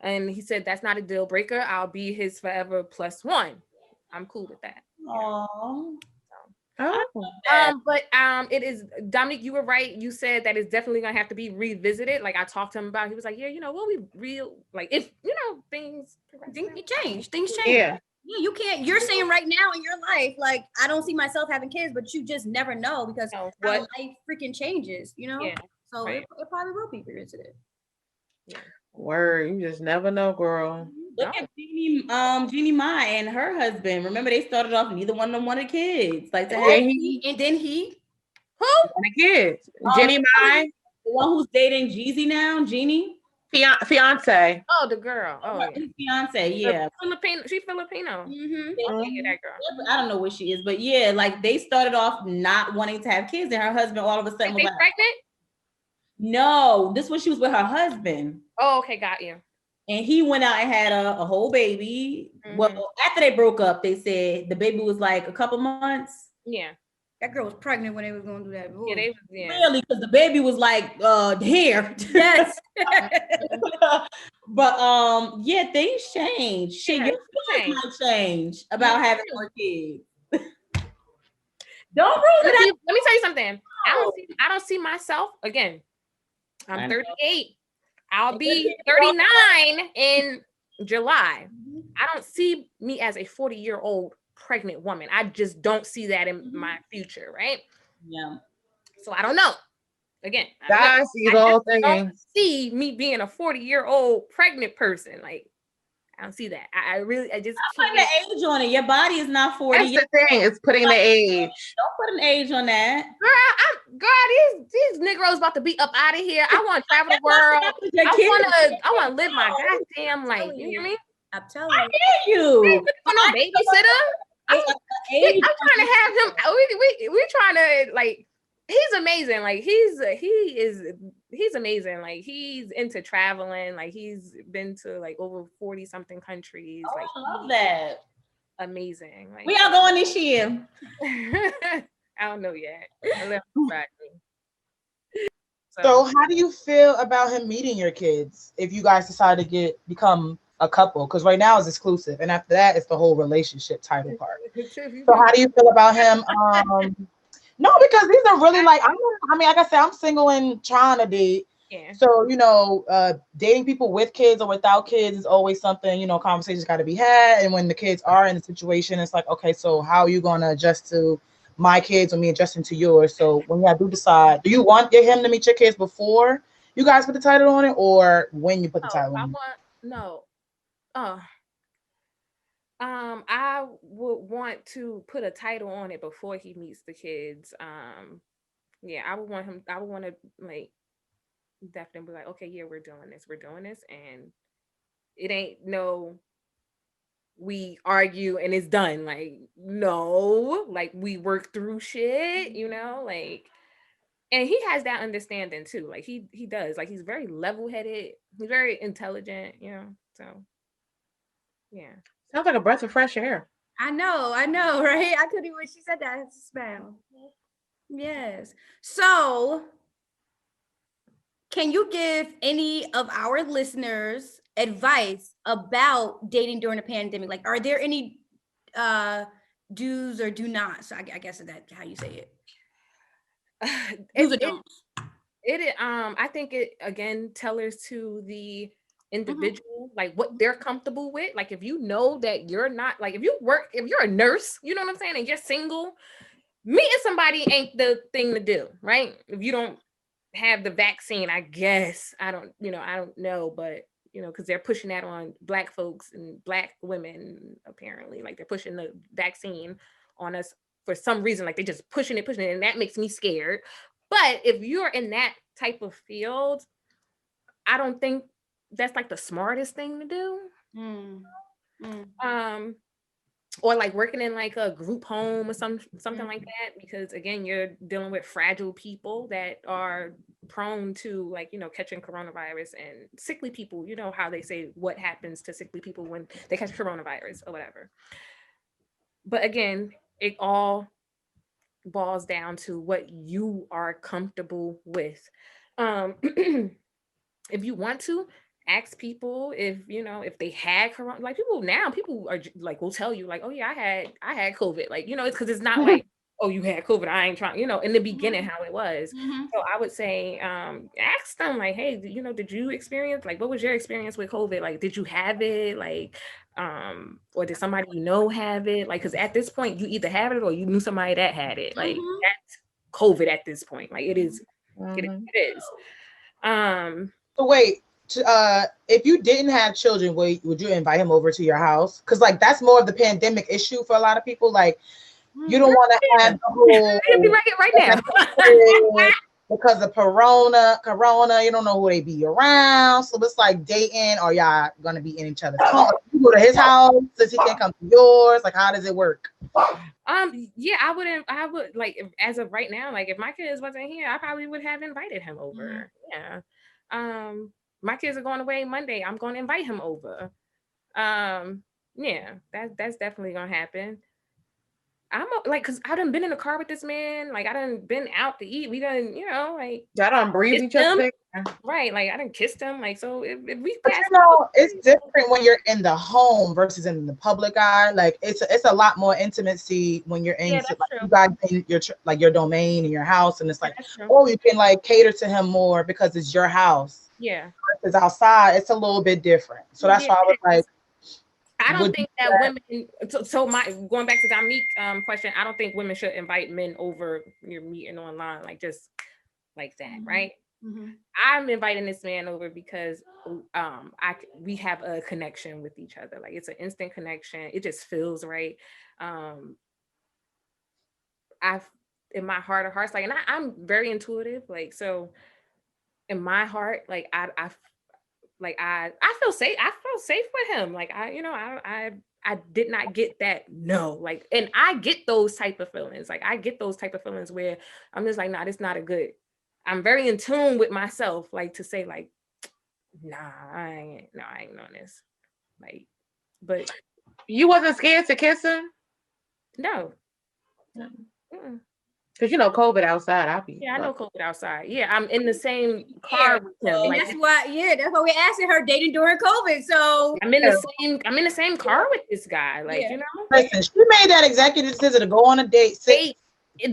Speaker 6: And he said, that's not a deal breaker. I'll be his forever +1. I'm cool with that.
Speaker 4: Oh.
Speaker 6: But it is, Dominique, you were right. You said that it's definitely gonna have to be revisited. Like I talked to him about, he was like, yeah, we'll be real. Like if things
Speaker 3: change.
Speaker 5: Yeah.
Speaker 3: Yeah, you can't. You're saying right now in your life, like I don't see myself having kids, but you just never know because how life freaking changes.
Speaker 6: Yeah,
Speaker 3: so right. it probably will be revisited.
Speaker 6: Yeah.
Speaker 5: Word, you just never know, girl.
Speaker 4: Look at Jeannie Mai and her husband. Remember, they started off, neither one of them wanted kids. Like to have
Speaker 3: and then he
Speaker 5: wanted kids. Jeannie Mai,
Speaker 4: the one who's dating Jeezy now, Jeannie.
Speaker 5: Fiance.
Speaker 6: Oh, the girl. Oh, yeah.
Speaker 4: Fiance, yeah.
Speaker 6: She's Filipino.
Speaker 3: Mm-hmm.
Speaker 6: Yeah, that girl.
Speaker 4: I don't know what she is, but yeah, like they started off not wanting to have kids, and her husband all of a sudden was like,
Speaker 6: pregnant?
Speaker 4: No, this was she was with her husband.
Speaker 6: Oh, okay, got you.
Speaker 4: And he went out and had a whole baby. Well, after they broke up, they said the baby was like a couple months.
Speaker 6: Yeah.
Speaker 3: That girl was pregnant when they was going to do that.
Speaker 6: Yeah, they was, yeah.
Speaker 4: Really, because the baby was like here.
Speaker 3: Yes.
Speaker 4: But yeah, things change. Shit,
Speaker 6: Yeah,
Speaker 4: your feelings might change about having more kids. Don't rule it out.
Speaker 6: Let me tell you something. I don't see myself again. I'm 38. I'll be 39 in July. I don't see me as a 40-year-old pregnant woman. I just don't see that in my future, right?
Speaker 4: Yeah.
Speaker 6: So I don't know. Again,
Speaker 5: That's the whole thing.
Speaker 6: don't see me being a 40-year-old pregnant person. Like, I don't see that. I just
Speaker 4: put the age on it. Your body is not 40.
Speaker 5: That's the thing. It's putting the age.
Speaker 4: Don't put an age on that.
Speaker 6: Girl, these Negroes about to be up out of here. I want to travel the world. I want to live my goddamn life. You hear me?
Speaker 3: I'm telling you.
Speaker 4: I hear you.
Speaker 6: I ain't looking for no babysitter. I'm trying to have him. We trying to, like, he's amazing. Like, he's amazing. Like, he's into traveling. Like, he's been to like over 40 something countries.
Speaker 4: Oh,
Speaker 6: like,
Speaker 4: I love that.
Speaker 6: Amazing. Like,
Speaker 4: We are going this year.
Speaker 6: I don't know yet.
Speaker 1: So how do you feel about him meeting your kids if you guys decide to become a couple? Because right now it's exclusive, and after that it's the whole relationship title part. So how do you feel about him? No, because these are really like, I mean, like I said, I'm single and trying to date.
Speaker 6: Yeah.
Speaker 1: So, dating people with kids or without kids is always something, conversations got to be had. And when the kids are in the situation, it's like, okay, so how are you going to adjust to my kids or me adjusting to yours? So when y'all do decide, do you want him to meet your kids before you guys put the title on it, or when you put the title on it?
Speaker 6: I would want to put a title on it before he meets the kids. Yeah, I would want to, like, definitely be like, okay, yeah, we're doing this, and it ain't no we argue and it's done. Like, no, like, we work through shit, like, and he has that understanding too. Like, he does. Like, he's very level-headed, he's very intelligent, so yeah.
Speaker 5: Sounds like a breath of fresh air.
Speaker 3: I know, right? I couldn't even, when she said that, it's a smell. Yes. So, can you give any of our listeners advice about dating during a pandemic? Like, are there any do's or do nots? I guess that's how you say it. Do's or don'ts.
Speaker 6: I think it, again, tethers to the individual, like what they're comfortable with. Like, if you know that you're not, like, if you're a nurse, you know what I'm saying, and you're single, meeting somebody ain't the thing to do, right? If you don't have the vaccine, I guess, I don't know, but because they're pushing that on Black folks and Black women, apparently, like, they're pushing the vaccine on us for some reason. Like, they're just pushing it, and that makes me scared. But if you're in that type of field, I don't think that's like the smartest thing to do. Or like working in like a group home or something like that, because again, you're dealing with fragile people that are prone to, like, catching coronavirus, and sickly people. You know how they say what happens to sickly people when they catch coronavirus or whatever. But again, it all boils down to what you are comfortable with. If you want to ask people if they had corona, like, people are like, will tell you like, oh yeah, I had COVID, like, it's because it's not like, oh, you had COVID, I ain't trying, in the beginning how it was. So I would say ask them like, hey, did you experience, like, what was your experience with COVID? Like, did you have it, like, or did somebody have it? Like, because at this point you either have it or you knew somebody that had it. Like, that's COVID at this point. Like, it is. It is.
Speaker 1: So wait, if you didn't have children, would you invite him over to your house? Because, like, that's more of the pandemic issue for a lot of people. Like, you don't want to have the whole
Speaker 6: right now
Speaker 1: because of corona. You don't know who they be around. So it's like dating, or y'all gonna be in each other's home. You go to his house since he can't come to yours. Like, how does it work?
Speaker 6: Yeah, I would like, as of right now, like, if my kids wasn't here, I probably would have invited him over. Yeah. My kids are going away Monday. I'm going to invite him over. Yeah, that's definitely gonna happen. I'm like, because I done been in the car with this man. Like, I done been out to eat. We done, like,
Speaker 5: y'all don't breathe each other.
Speaker 6: Right. Like, I done kissed him. Like, so if we
Speaker 1: But it's different when you're in the home versus in the public eye. Like, it's a lot more intimacy when you're in, like, you guys in your domain in your house, and it's like, oh, you can like cater to him more because it's your house.
Speaker 6: Yeah.
Speaker 1: Versus outside, it's a little bit different. So that's why I was like,
Speaker 6: I don't think that women. So going back to Dominique's question, I don't think women should invite men over your meeting online. Like, just like that, right?
Speaker 3: Mhm.
Speaker 6: I'm inviting this man over because we have a connection with each other. Like it's an instant connection. It just feels right. I've in my heart of hearts, like, and I'm very intuitive, like, so in my heart, like I feel safe. I feel safe with him. Like I did not get that. No, like, and I get those type of feelings. Like I get those type of feelings where I'm just like, nah, this not a good. I'm very in tune with myself, like to say like, nah, I ain't on this. Like, but
Speaker 5: You wasn't scared to kiss him?
Speaker 6: no.
Speaker 5: Because you know COVID outside, I'll be.
Speaker 6: Yeah, I know COVID outside. Yeah, I'm in the same car
Speaker 3: Yeah,
Speaker 6: with him.
Speaker 3: and
Speaker 6: Like
Speaker 3: that's why we asked her dating during COVID. So
Speaker 6: I'm in the same car with this guy. Like,
Speaker 3: Yeah.
Speaker 6: you know.
Speaker 1: Listen, she made that executive decision to go on a date.
Speaker 6: To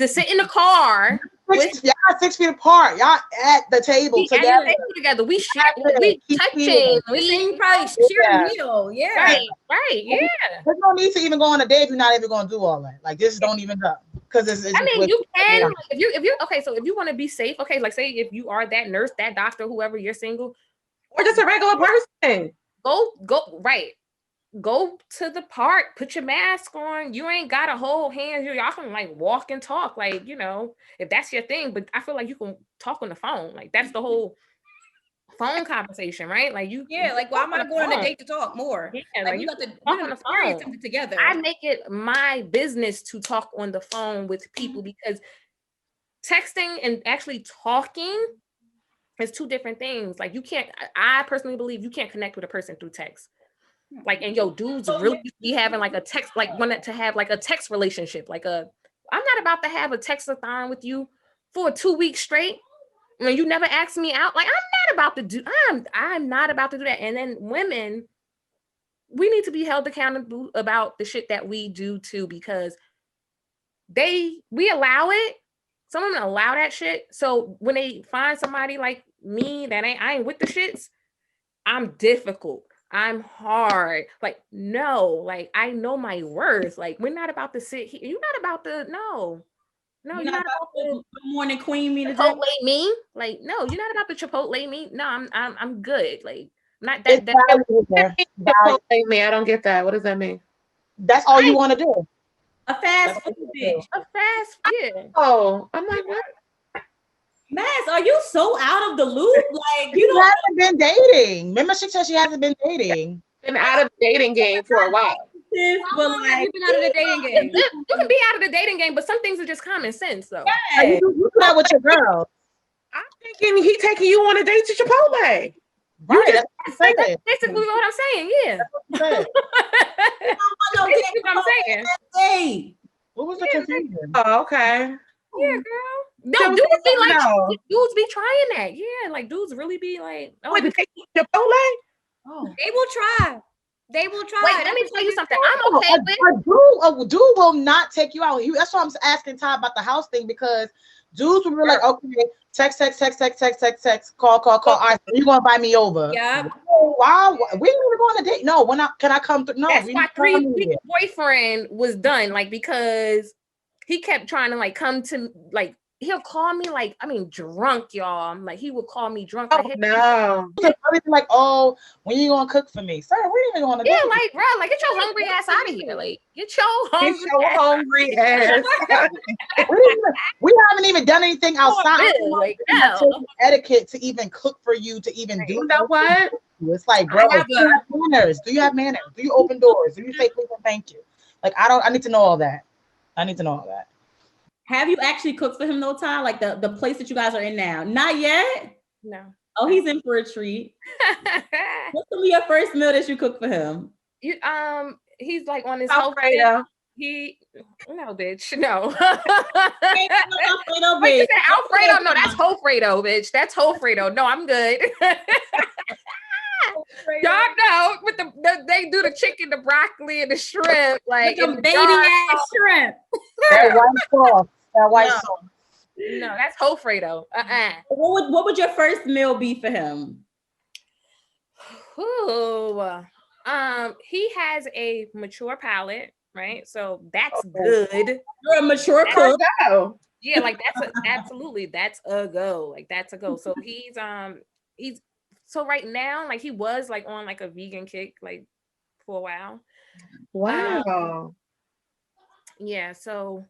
Speaker 6: sit in the car.
Speaker 1: Y'all 6 feet apart. Y'all at the table
Speaker 6: together. We share. We touching.
Speaker 3: We probably share a meal. Yeah.
Speaker 6: Right. Yeah.
Speaker 1: There's no need to even go on a date if you're not even going to do all that. Like, just don't even go. Because it's
Speaker 6: I mean, you can. If you okay, so if you want to be safe, okay, like say if you are that nurse, that doctor, whoever, you're single,
Speaker 5: or just a regular person.
Speaker 6: Go right. Go to the park, put your mask on. You ain't got to hold hands. Y'all can like walk and talk, like, you know, if that's your thing. But I feel like you can talk on the phone. Like that's the whole phone conversation, right? Like
Speaker 3: like why am I going on a date to talk more?
Speaker 6: Yeah,
Speaker 3: like we got to experience something together.
Speaker 6: I make it my business to talk on the phone with people because texting and actually talking is two different things. Like I personally believe you can't connect with a person through text. Like, and dudes really be having like a text, like wanted to have like a text relationship. Like I'm not about to have a textathon with you for 2 weeks straight when you never ask me out. Like I'm not about to do that. And then women, we need to be held accountable about the shit that we do too, because we allow it. Some women allow that shit. So when they find somebody like me that I ain't with the shits, I'm difficult. I'm hard. Like, no, like I know my worth. Like, we're not about to sit here. You're not about to, no, you're not about to
Speaker 4: good morning queen me today.
Speaker 6: Chipotle me. Like, no, you're not about to Chipotle me. No, I'm good. Like, not
Speaker 1: it's
Speaker 6: that.
Speaker 5: Chipotle me. I don't get that. What does that mean?
Speaker 1: That's all you want to do.
Speaker 4: A fast food bitch.
Speaker 6: Yeah.
Speaker 5: Oh, I'm like, what?
Speaker 4: Mass, are you so out of the loop? Like you
Speaker 1: haven't been dating. Remember, she said she hasn't been dating.
Speaker 5: Been out of the dating game for a while.
Speaker 3: How long have you been out of the dating game?
Speaker 6: You can be out of the dating game, but some things are just common sense, though.
Speaker 1: Yeah. You do that with your girl.
Speaker 5: I'm thinking he taking you on a date to Chipotle.
Speaker 1: Right.
Speaker 6: That's basically what I'm saying. Yeah.
Speaker 1: That's
Speaker 6: what I'm saying.
Speaker 4: Hey.
Speaker 1: What was the confusion?
Speaker 5: Oh, okay.
Speaker 6: Yeah, girl. No, dudes be like, dudes be trying that. Yeah, like dudes really be like,
Speaker 5: oh, to take Chipotle?
Speaker 3: Oh, they will try. They will try.
Speaker 6: Wait, let me tell you something. I'm okay with.
Speaker 1: A dude will not take you out. That's why I'm asking Ty about the house thing, because dudes will be like, okay, text, call. All right, you gonna invite me over?
Speaker 3: Yeah.
Speaker 1: Wow, we didn't even go on a date. No, we're not. Can I come through? No,
Speaker 6: that's why 3-week boyfriend was done. Like, because he kept trying to like come to like. He'll call me like, I mean, drunk, y'all. I'm like, he would call me drunk.
Speaker 5: Oh,
Speaker 6: like,
Speaker 5: no.
Speaker 1: Like, oh, when you gonna cook for me? Sir, we didn't even want to.
Speaker 6: Yeah, like, bro, like, get your hungry ass out of here. Like, get your hungry
Speaker 5: ass.
Speaker 1: we haven't even done anything outside.
Speaker 6: Like, no.
Speaker 1: Etiquette to even cook for you, to even do.
Speaker 5: You know what?
Speaker 1: It's like, bro, do you have manners? Do you have manners? Do you open doors? Do you say please and thank you? Like, I need to know all that.
Speaker 4: Have you actually cooked for him no time? Like the place that you guys are in now? Not yet?
Speaker 6: No.
Speaker 4: Oh, he's in for a treat. What's gonna be your first meal that you cook for him?
Speaker 6: He's like on his
Speaker 5: Alfredo.
Speaker 6: No, bitch, no.
Speaker 4: Alfredo,
Speaker 6: wait, Alfredo? No, that's Hofredo, bitch. That's Hofredo. No, I'm good. Y'all know with they do the chicken, the broccoli, and the shrimp, like
Speaker 3: the baby ass shrimp.
Speaker 1: That white sauce.
Speaker 6: No, that's Hofredo.
Speaker 4: What would your first meal be for him?
Speaker 6: Ooh, he has a mature palate, right? So that's good.
Speaker 4: You're a mature cook.
Speaker 6: Yeah, like that's a go. Like that's a go. So he's so right now, like he was like on like a vegan kick like for a while.
Speaker 5: Wow.
Speaker 6: Yeah, so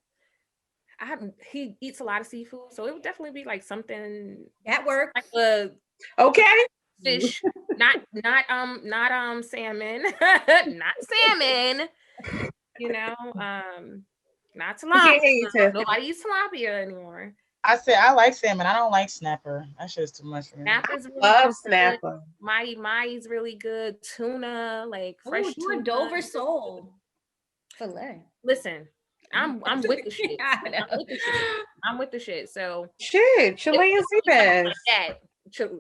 Speaker 6: he eats a lot of seafood, so it would definitely be like something
Speaker 3: That works.
Speaker 6: like a
Speaker 5: Okay.
Speaker 6: fish, not salmon, not salmon, you know, not
Speaker 5: You can't
Speaker 6: tilapia.
Speaker 5: eat it.
Speaker 6: Nobody eats tilapia anymore.
Speaker 1: I said I like salmon. I don't like snapper. That shit's too much for me.
Speaker 6: Snapper's really
Speaker 5: Love
Speaker 6: good.
Speaker 5: snapper.
Speaker 6: Mai's really good. Tuna, like fresh
Speaker 3: Ooh, do
Speaker 6: tuna.
Speaker 3: a Dover sole fillet.
Speaker 6: Listen, I'm with the shit.
Speaker 3: I
Speaker 6: I'm
Speaker 3: know.
Speaker 6: with the shit. I'm with the shit. So
Speaker 5: Shit, Chilean sea bass.
Speaker 6: like that.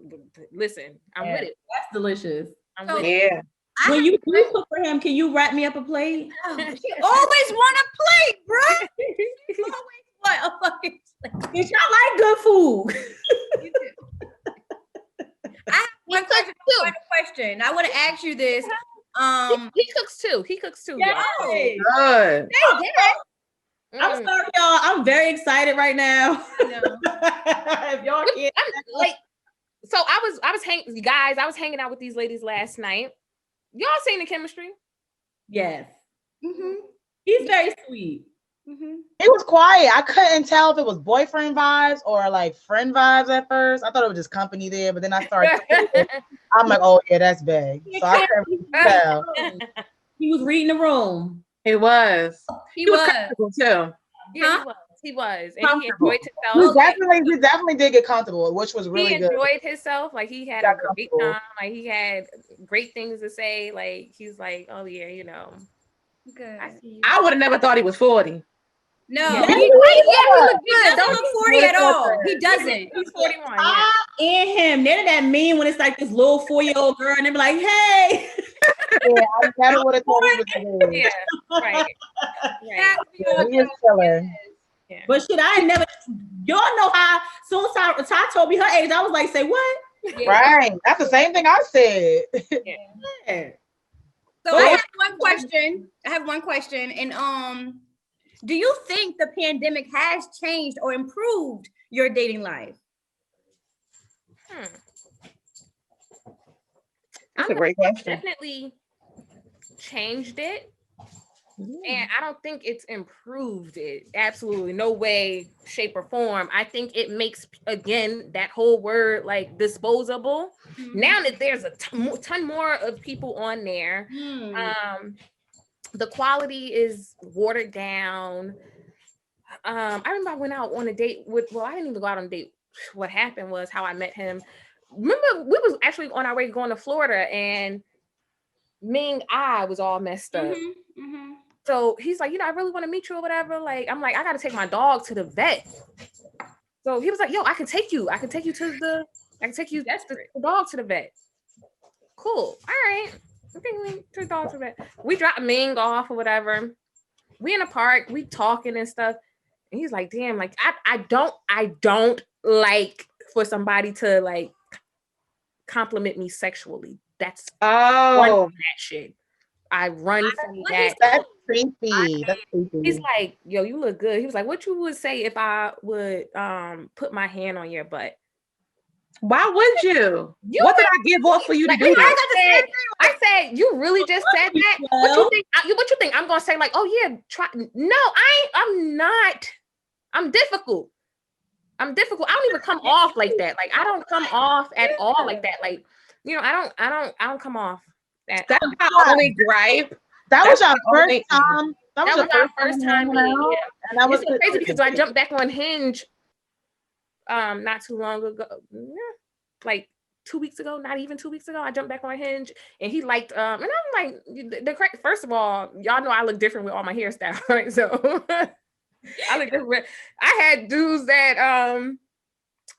Speaker 6: Listen, I'm with it.
Speaker 4: That's delicious.
Speaker 6: I'm
Speaker 3: So-
Speaker 6: with it.
Speaker 5: Yeah.
Speaker 4: When you do cook for him, can you wrap me up a plate?
Speaker 3: She always want a plate, bro. Always want a fucking plate.
Speaker 4: Bitch, I like good food.
Speaker 3: I have one question. I want to ask you this.
Speaker 6: He cooks too. He cooks too.
Speaker 4: Yes.
Speaker 5: Good.
Speaker 3: Hey, Derek.
Speaker 4: I'm sorry, y'all. I'm very excited right now.
Speaker 3: I know.
Speaker 4: If y'all can't.
Speaker 6: I'm like, so I was hanging, guys. I was hanging out with these ladies last night. Y'all seen the chemistry?
Speaker 4: Yes.
Speaker 3: Mm-hmm.
Speaker 4: He's very sweet.
Speaker 3: Mm-hmm.
Speaker 1: He was quiet. I couldn't tell if it was boyfriend vibes or like friend vibes at first. I thought it was just company there, but then I started. I'm like, oh yeah, that's big. So I couldn't tell.
Speaker 4: He was reading the room.
Speaker 5: He was.
Speaker 3: He was.
Speaker 5: comfortable too.
Speaker 6: Yeah,
Speaker 3: Huh?
Speaker 6: he was, and he
Speaker 5: Comfortable.
Speaker 6: enjoyed
Speaker 1: We
Speaker 6: himself.
Speaker 1: definitely did get comfortable, which was really
Speaker 6: He
Speaker 1: good.
Speaker 6: enjoyed himself. Like he had
Speaker 1: Got
Speaker 6: a great
Speaker 1: comfortable.
Speaker 6: time. Like he had great things to say. Like he's like, oh yeah, you know,
Speaker 3: Good.
Speaker 6: I see you.
Speaker 5: I would have never thought he was 40.
Speaker 3: No,
Speaker 4: Yeah.
Speaker 3: he
Speaker 6: He look
Speaker 3: he
Speaker 6: good.
Speaker 3: doesn't
Speaker 6: Don't
Speaker 3: look 40 at all. He doesn't.
Speaker 6: He's 41. Yeah.
Speaker 4: I and him. They're that mean when it's like this little 4-year-old girl and they be like, hey.
Speaker 1: Yeah, I never would have thought he was good.
Speaker 6: Yeah. Right. Right.
Speaker 1: Yeah, he is killer.
Speaker 6: Yeah.
Speaker 4: But shit, I ain't never. Y'all know how. Soon as Ty told me her age, I was like, say what?
Speaker 6: Yeah.
Speaker 1: Right. That's the same thing I said.
Speaker 4: Yeah.
Speaker 3: So I have one question. And do you think the pandemic has changed or improved your dating life?
Speaker 5: That's a great question.
Speaker 6: Definitely changed it. And I don't think it's improved it. Absolutely no way, shape, or form. I think it makes, again, that whole word like disposable. Now that there's a ton more of people on there, the quality is watered down. I remember I went out on a date with, I didn't even go out on a date. What happened was how I met him. Remember, we was actually on our way going to Florida and Ming eye was all messed up. So he's like, I really want to meet you or whatever. Like, I'm like, I got to take my dog to the vet. So he was like, yo, I can take you to the dog to the vet. Cool. All right. I think we took the dog to the vet. We dropped Ming off or whatever. We in the park, we talking and stuff. And he's like, damn, like, I don't like for somebody to like compliment me sexually. That's that shit. I run from that.
Speaker 1: That's creepy. That's creepy.
Speaker 6: He's like, yo, you look good. He was like, what you would say if I would put my hand on your butt?
Speaker 5: Why would you? What did I give off for you to do that?
Speaker 6: I said, you really just said that? What you think? What you think? I'm gonna say like, oh yeah, try. No, I'm not. I'm difficult. I don't even come off like that. Like I don't come off at all like that. Like, I don't come off. That's
Speaker 5: my only gripe.
Speaker 1: That was our first time.
Speaker 6: That was our first time meeting. Yeah.
Speaker 1: And that was
Speaker 6: so crazy because I jumped back on Hinge not too long ago. Like 2 weeks ago, not even 2 weeks ago. I jumped back on Hinge and he liked and I'm like, first of all, y'all know I look different with all my hairstyle, right? So I look different. I had dudes that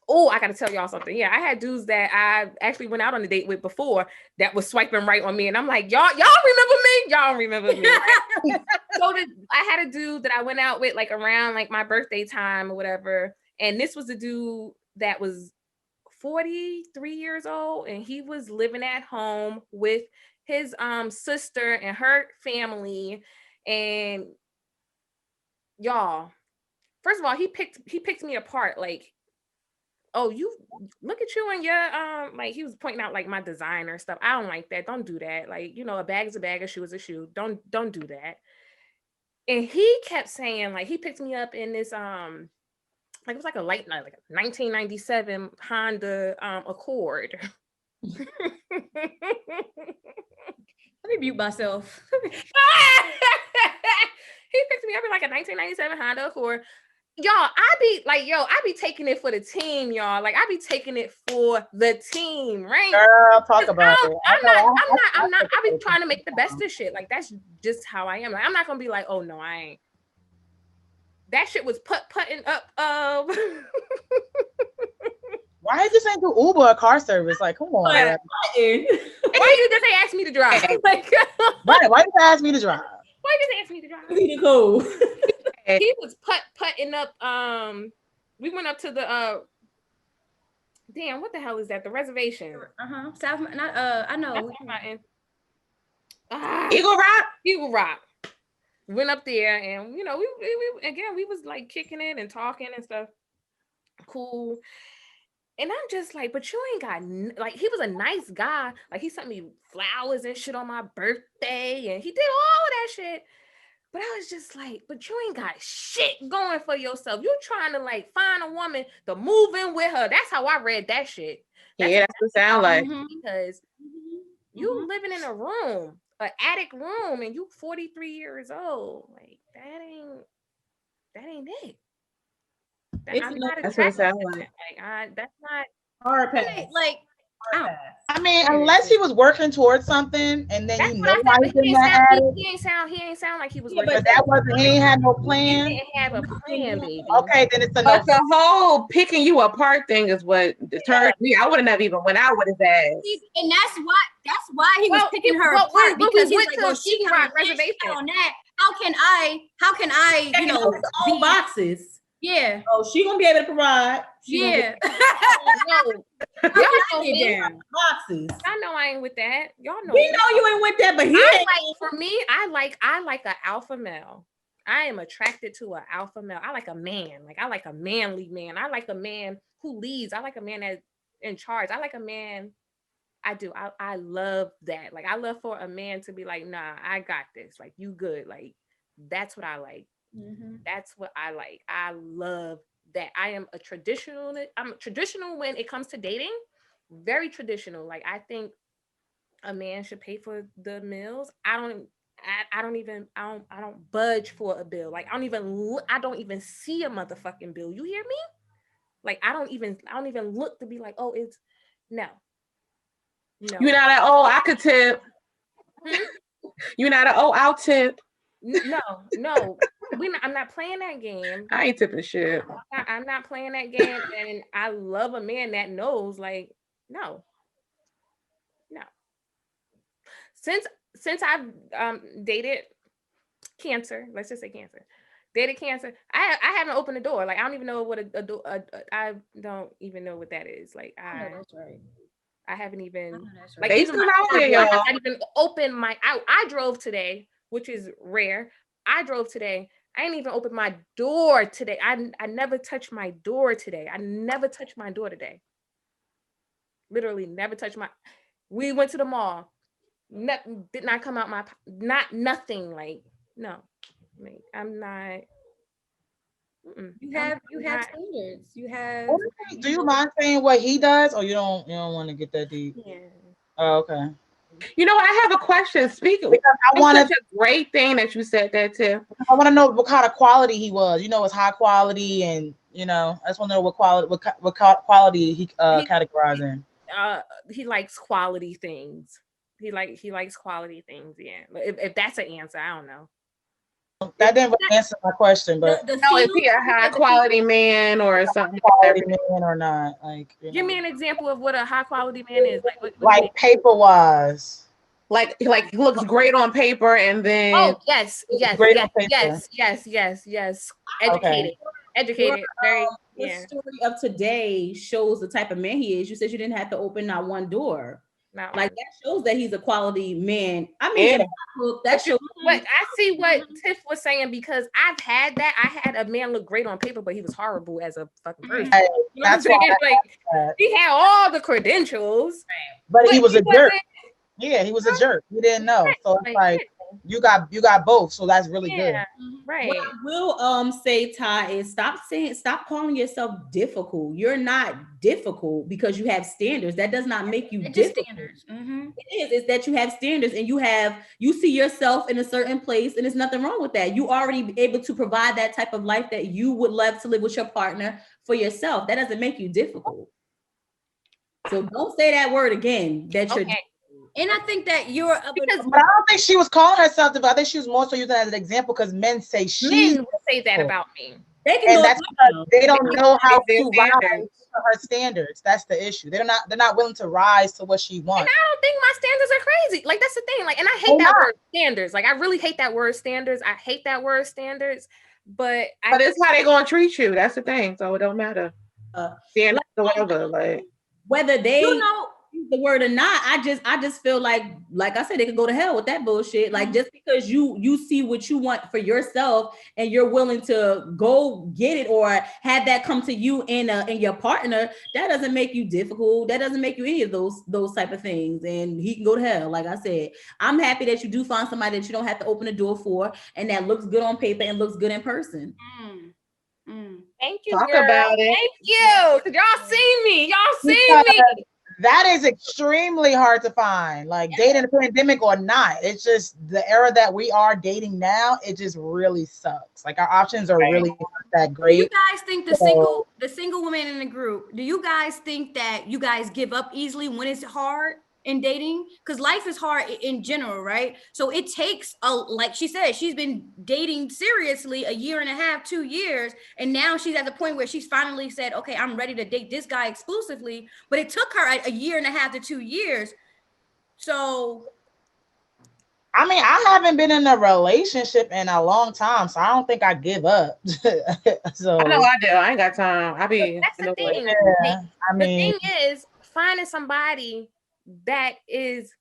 Speaker 6: I gotta tell y'all something. Yeah, I had dudes that I actually went out on a date with before that was swiping right on me, and I'm like, y'all remember me? Y'all don't remember me. So I had a dude that I went out with like around like my birthday time or whatever, and this was a dude that was 43 years old, and he was living at home with his sister and her family, and y'all. first of all, he picked me apart. Like, oh, you look at you and your like he was pointing out like my designer stuff. I don't like that. Don't do that. Like, a bag is a bag, a shoe is a shoe. Don't do that. And he kept saying, like, he picked me up in this like it was like a 1997 Honda Accord.
Speaker 3: Let me mute myself.
Speaker 6: He picked me up in like a 1997 Honda Accord. Y'all, I be taking it for the team, y'all. Like, I be taking it for the team, right?
Speaker 1: Girl, talk about it.
Speaker 6: I be trying to make the best of shit. Like, that's just how I am. Like, I'm not gonna be like, oh no, I ain't. That shit was putting up.
Speaker 1: Why just ain't do Uber or car service? Like, come on.
Speaker 6: Why you just ain't ask me to drive? Like,
Speaker 1: right? Why did they ask me to drive?
Speaker 6: Why did they ask me to drive?
Speaker 4: We need to go.
Speaker 6: He was putting up. We went up to the damn. What the hell is that? The reservation.
Speaker 3: South. Not. I know.
Speaker 6: Eagle Rock. Went up there, and we again, we was like kicking it and talking and stuff. Cool. And I'm just like, but you ain't got like, he was a nice guy. Like, he sent me flowers and shit on my birthday, and he did all of that shit. But I was just like, but you ain't got shit going for yourself. You trying to like find a woman to move in with her. That's how I read that shit.
Speaker 5: That's what it sounds like.
Speaker 6: Because you living in a room, an attic room, and you 43 years old. Like, that ain't it.
Speaker 5: That's what it sounds like.
Speaker 6: That's not
Speaker 4: hard pass.
Speaker 3: Like,
Speaker 1: I mean, unless he was working towards something, and then
Speaker 6: that's
Speaker 1: you know why he's in that attic.
Speaker 6: He ain't sound like he was
Speaker 1: But
Speaker 6: working.
Speaker 1: that wasn't. He ain't had no plan.
Speaker 6: He didn't have a plan, baby.
Speaker 1: Okay, then it's a no.
Speaker 5: But the whole picking you apart thing is what deterred me. I wouldn't have even went out with his ass.
Speaker 3: And that's why he was picking her apart, because he's like, well, she got reservation on that. How can I,
Speaker 4: all boxes.
Speaker 3: Yeah.
Speaker 4: Oh, she gonna be able to provide.
Speaker 3: Yeah.
Speaker 4: Boxes.
Speaker 6: I know I ain't with that. Y'all know.
Speaker 4: We know you ain't with that, but
Speaker 6: for me, I like an alpha male. I am attracted to an alpha male. I like a man. Like, I like a manly man. I like a man who leads. I like a man that's in charge. I like a man. I do. I love that. Like, I love for a man to be like, nah, I got this. Like, you good. Like, that's what I like. Mm-hmm. That's what I like. I love that. I'm traditional when it comes to dating. Very traditional. Like, I think a man should pay for the meals. I don't budge for a bill. Like, I don't even see a motherfucking bill. You hear me? Like, I don't even look to be like, oh, it's no.
Speaker 5: You're not at I could tip. You're not at I'll tip.
Speaker 6: No. I'm not playing that game.
Speaker 5: I ain't tipping shit.
Speaker 6: I'm not playing that game, and I love a man that knows, like, no. Since I've dated Cancer, let's just say Cancer, dated Cancer, I haven't opened the door. Like, I don't even know what a door. I don't even know what that is. Like,
Speaker 3: that's right.
Speaker 6: I haven't even
Speaker 3: right.
Speaker 6: like even I haven't even opened my. I drove today, which is rare. I drove today. I ain't even opened my door today. I never touched my door today. Literally never touched my. We went to the mall. Did not come out nothing. Like, no. Like, I'm not.
Speaker 3: You have standards. You have.
Speaker 1: Do you mind saying what he does, or you don't want to get that deep?
Speaker 6: Yeah.
Speaker 1: Oh, okay.
Speaker 5: I have a question. Speaking, I want such a great thing that you said that too.
Speaker 1: I want to know what kind of quality he was. It's high quality, and I just want to know what quality he categorized in.
Speaker 6: He likes quality things. He likes quality things. Yeah. If that's an answer, I don't know.
Speaker 1: That didn't really answer my question, but
Speaker 5: is he a high quality man or something?
Speaker 1: Quality man or not? Like,
Speaker 6: give me an example of what a high quality man is.
Speaker 1: Like paper wise.
Speaker 5: Like looks great on paper, and then
Speaker 6: yes. Educated. Very.
Speaker 4: The story of today shows the type of man he is. You said you didn't have to open not one door.
Speaker 6: Not
Speaker 4: Like
Speaker 6: one.
Speaker 4: that shows that he's a quality man. I mean,
Speaker 5: Yeah.
Speaker 4: in my book, that shows.
Speaker 6: But I see what Tiff was saying, because I've had that. I had a man look great on paper, but he was horrible as a fucking person.
Speaker 1: Right.
Speaker 6: You know what I'm
Speaker 1: That's why
Speaker 6: saying? Like
Speaker 1: that.
Speaker 6: he had all the credentials,
Speaker 1: But he was a jerk.
Speaker 6: wasn't
Speaker 1: Yeah, he was a jerk. He didn't know. So it's
Speaker 6: like,
Speaker 1: like you got both. So that's really good.
Speaker 6: yeah, right.
Speaker 4: What I will say, Ty, is stop calling yourself difficult. You're not difficult because you have standards. That does not make you
Speaker 3: It's just
Speaker 4: difficult.
Speaker 3: standards. Mm-hmm.
Speaker 4: It is. It's that you have standards and you see yourself in a certain place, and there's nothing wrong with that. You already able to provide that type of life that you would love to live with your partner for yourself. That doesn't make you difficult. So don't say that word again. That you're
Speaker 6: Okay.
Speaker 3: And I think that you're
Speaker 6: Because
Speaker 1: But I don't think she was calling herself difficult. I think she was more so using it as an example because men say she.
Speaker 6: men will say that about me.
Speaker 4: they can
Speaker 1: And
Speaker 4: go
Speaker 1: that's
Speaker 4: through
Speaker 1: because
Speaker 4: them.
Speaker 1: they don't know how
Speaker 5: Their
Speaker 1: to rise
Speaker 5: standards.
Speaker 1: to her standards. That's the issue. They're not willing to rise to what she
Speaker 6: And
Speaker 1: wants.
Speaker 6: I don't think my standards are crazy. Like that's the thing. Like, and I hate
Speaker 1: They're
Speaker 6: that
Speaker 1: not.
Speaker 6: word standards. Like I really hate that word standards. I hate that word standards. But
Speaker 5: But it's how they gonna treat you. That's the thing. So it don't matter. Standards or whatever. Like
Speaker 4: Whether they
Speaker 3: you know
Speaker 4: use the word or not, I just feel like I said, they could go to hell with that bullshit. Like just because you see what you want for yourself and you're willing to go get it or have that come to you in your partner, that doesn't make you difficult. That doesn't make you any of those type of things. And he can go to hell. Like I said, I'm happy that you do find somebody that you don't have to open the door for and that looks good on paper and looks good in person.
Speaker 6: thank you,
Speaker 5: talk
Speaker 6: girl.
Speaker 5: about it.
Speaker 6: Thank you. 'Cause y'all seen me. Y'all seen
Speaker 1: Because
Speaker 6: me.
Speaker 1: that is extremely hard to find. Like dating a pandemic or not. It's just the era that we are dating now, it just really sucks. Like our options are really not that
Speaker 3: do you
Speaker 1: great.
Speaker 3: guys think the single women in the group, do you guys think that you guys give up easily when it's hard in dating? Because life is hard in general, right? So it takes like she said, she's been dating seriously a year and a half, 2 years, and now she's at the point where she's finally said, okay, I'm ready to date this guy exclusively. But it took her a year and a half to 2 years. So
Speaker 1: I mean, I haven't been in a relationship in a long time, so I don't think I give up. So
Speaker 5: I know I do. I ain't got time. I be
Speaker 6: That's the thing.
Speaker 1: yeah, I
Speaker 6: The
Speaker 1: mean,
Speaker 6: thing is finding somebody that is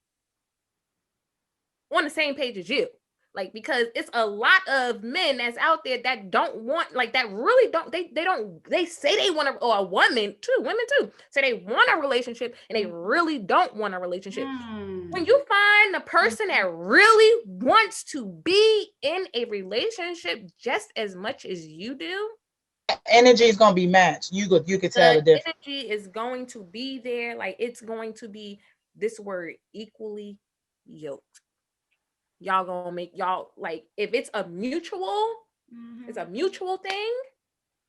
Speaker 6: on the same page as you. Like, because it's a lot of men that's out there that don't want, like, that really don't, they say they want to, or a woman too, say they want a relationship and they really don't want a relationship. When you find the person that really wants to be in a relationship just as much as you do,
Speaker 1: energy is gonna be matched. You could tell the difference.
Speaker 6: energy is going to be there. Like, it's going to be this word, equally yoked. Y'all gonna make y'all, like, if it's a mutual thing,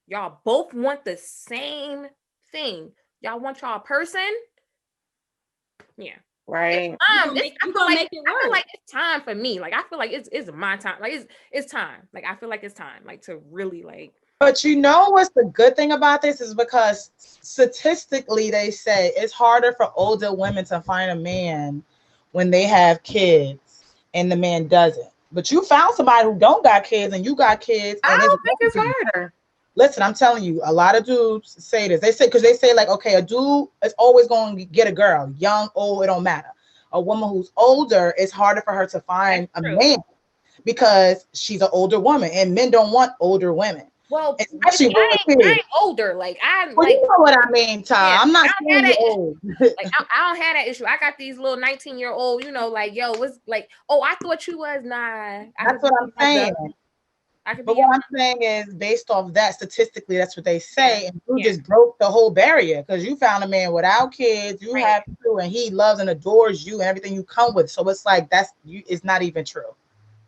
Speaker 6: y'all both want the same thing. Y'all want y'all person. Yeah.
Speaker 5: right.
Speaker 6: I feel like it's time for me. Like, I feel like it's my time. Like, it's time. Like, I feel like it's time. Like, to really, like.
Speaker 1: But you know what's the good thing about this is because statistically they say it's harder for older women to find a man when they have kids and the man doesn't. But you found somebody who don't got kids and you got kids.
Speaker 5: I
Speaker 1: And
Speaker 5: don't think it's harder.
Speaker 1: listen, I'm telling you, a lot of dudes say this. They say, because they say, like, okay, a dude is always going to get a girl, young, old, it don't matter. A woman who's older, it's harder for her to find a man because she's an older woman, and men don't want older women.
Speaker 6: Well,
Speaker 1: especially
Speaker 6: I ain't older. Like,
Speaker 1: well, you know what I mean, Ty.
Speaker 6: Yeah,
Speaker 1: I'm not saying you're old.
Speaker 6: Like, I don't have that issue. I got these little 19-year-old, you know, like, yo, what's like, oh, I thought you was, nah.
Speaker 1: That's what I'm saying. But what I'm saying is, based off that, statistically, that's what they say. And you just broke the whole barrier because you found a man without kids. You have two, and he loves and adores you and everything you come with. So it's like it's not even true.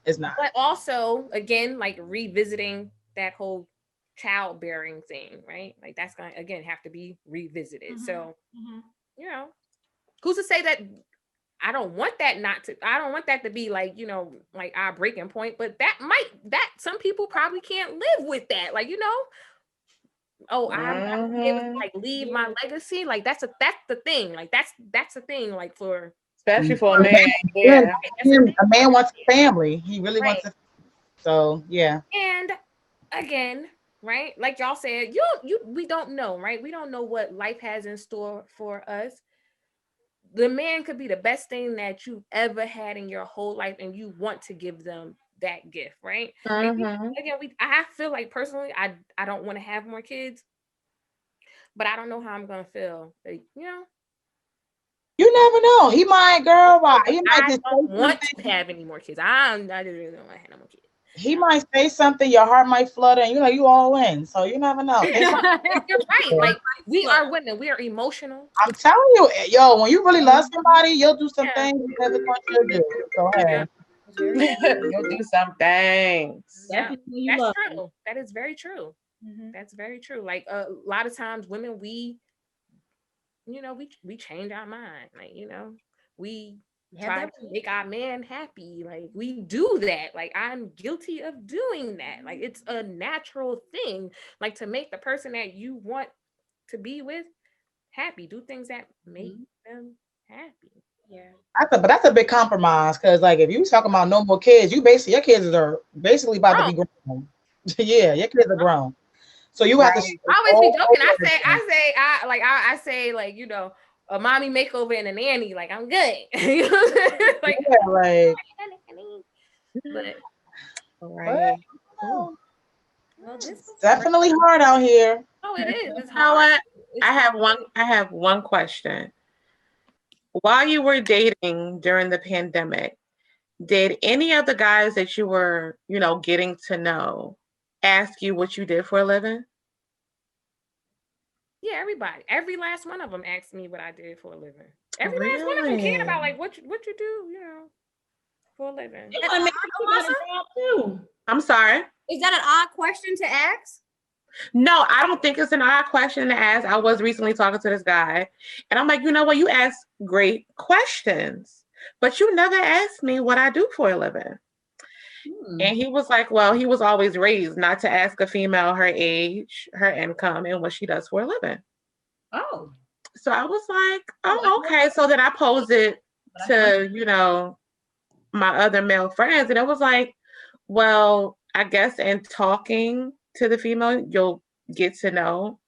Speaker 1: It's not.
Speaker 6: But also, again, like revisiting that whole childbearing thing, right? Like that's gonna again have to be revisited. So, you know, who's to say that I don't want that to be like, you know, like our breaking point, but that some people probably can't live with that. Like, you know, oh, I'm not gonna be able to like leave my legacy. Like that's the thing. Like that's the thing, like for
Speaker 5: especially for a man. Yeah.
Speaker 1: A man wants a family. He really wants a so yeah.
Speaker 6: And again, right? Like y'all said, we don't know, right? We don't know what life has in store for us. the man could be the best thing that you've ever had in your whole life, and you want to give them that gift, right? Like, again, I feel like personally, I don't want to have more kids, but I don't know how I'm gonna feel. Like, you know,
Speaker 1: you never know. He might, girl. Why? He might
Speaker 6: I
Speaker 1: just
Speaker 6: don't
Speaker 1: say
Speaker 6: want
Speaker 1: something.
Speaker 6: to have any more kids. I just really don't want to have no more kids.
Speaker 1: He might say something. Your heart might flutter, and you all in. So you never know.
Speaker 6: You're right. Like, we are women. We are emotional.
Speaker 1: I'm telling you, yo, when you really love somebody, you'll do some things you never thought you'd do. Go ahead.
Speaker 5: You'll do some things.
Speaker 6: Yeah, that's true. That is very true. That's very true. Like, a lot of times women, we change our mind. Like, we try to make our man happy. Like, we do that. Like, I'm guilty of doing that. Like, it's a natural thing, like, to make the person that you want to be with happy. Do things that make them happy.
Speaker 3: Yeah.
Speaker 1: But that's a big compromise, because like if you talking about no more kids, your kids are basically about to be grown. Yeah, your kids are grown. So you have to
Speaker 6: I always be joking. I say like, a mommy makeover and a nanny, like, I'm good. You know what I'm saying? Like,
Speaker 1: yeah,
Speaker 6: but
Speaker 5: right.
Speaker 3: Well, this is
Speaker 1: definitely hard out here.
Speaker 6: Oh, it is. It's
Speaker 5: You know
Speaker 6: hard.
Speaker 5: what? I have one question. While you were dating during the pandemic, did any of the guys that you were, getting to know ask you what you did for a living?
Speaker 6: Yeah, everybody. Every last one of them asked me what I did for a living. Every last one of them cared about, like, what you do, for a living.
Speaker 5: I'm sorry.
Speaker 3: Is that an odd question to ask?
Speaker 5: No, I don't think it's an odd question to ask. I was recently talking to this guy, and I'm like, you know what? You ask great questions, but you never asked me what I do for a living. And he was like, well, he was always raised not to ask a female her age, her income, and what she does for a living.
Speaker 4: Oh.
Speaker 5: So I was like, oh, okay. So then I posed it to, my other male friends, and it was like, well, I guess in talking to the female, you'll get to know,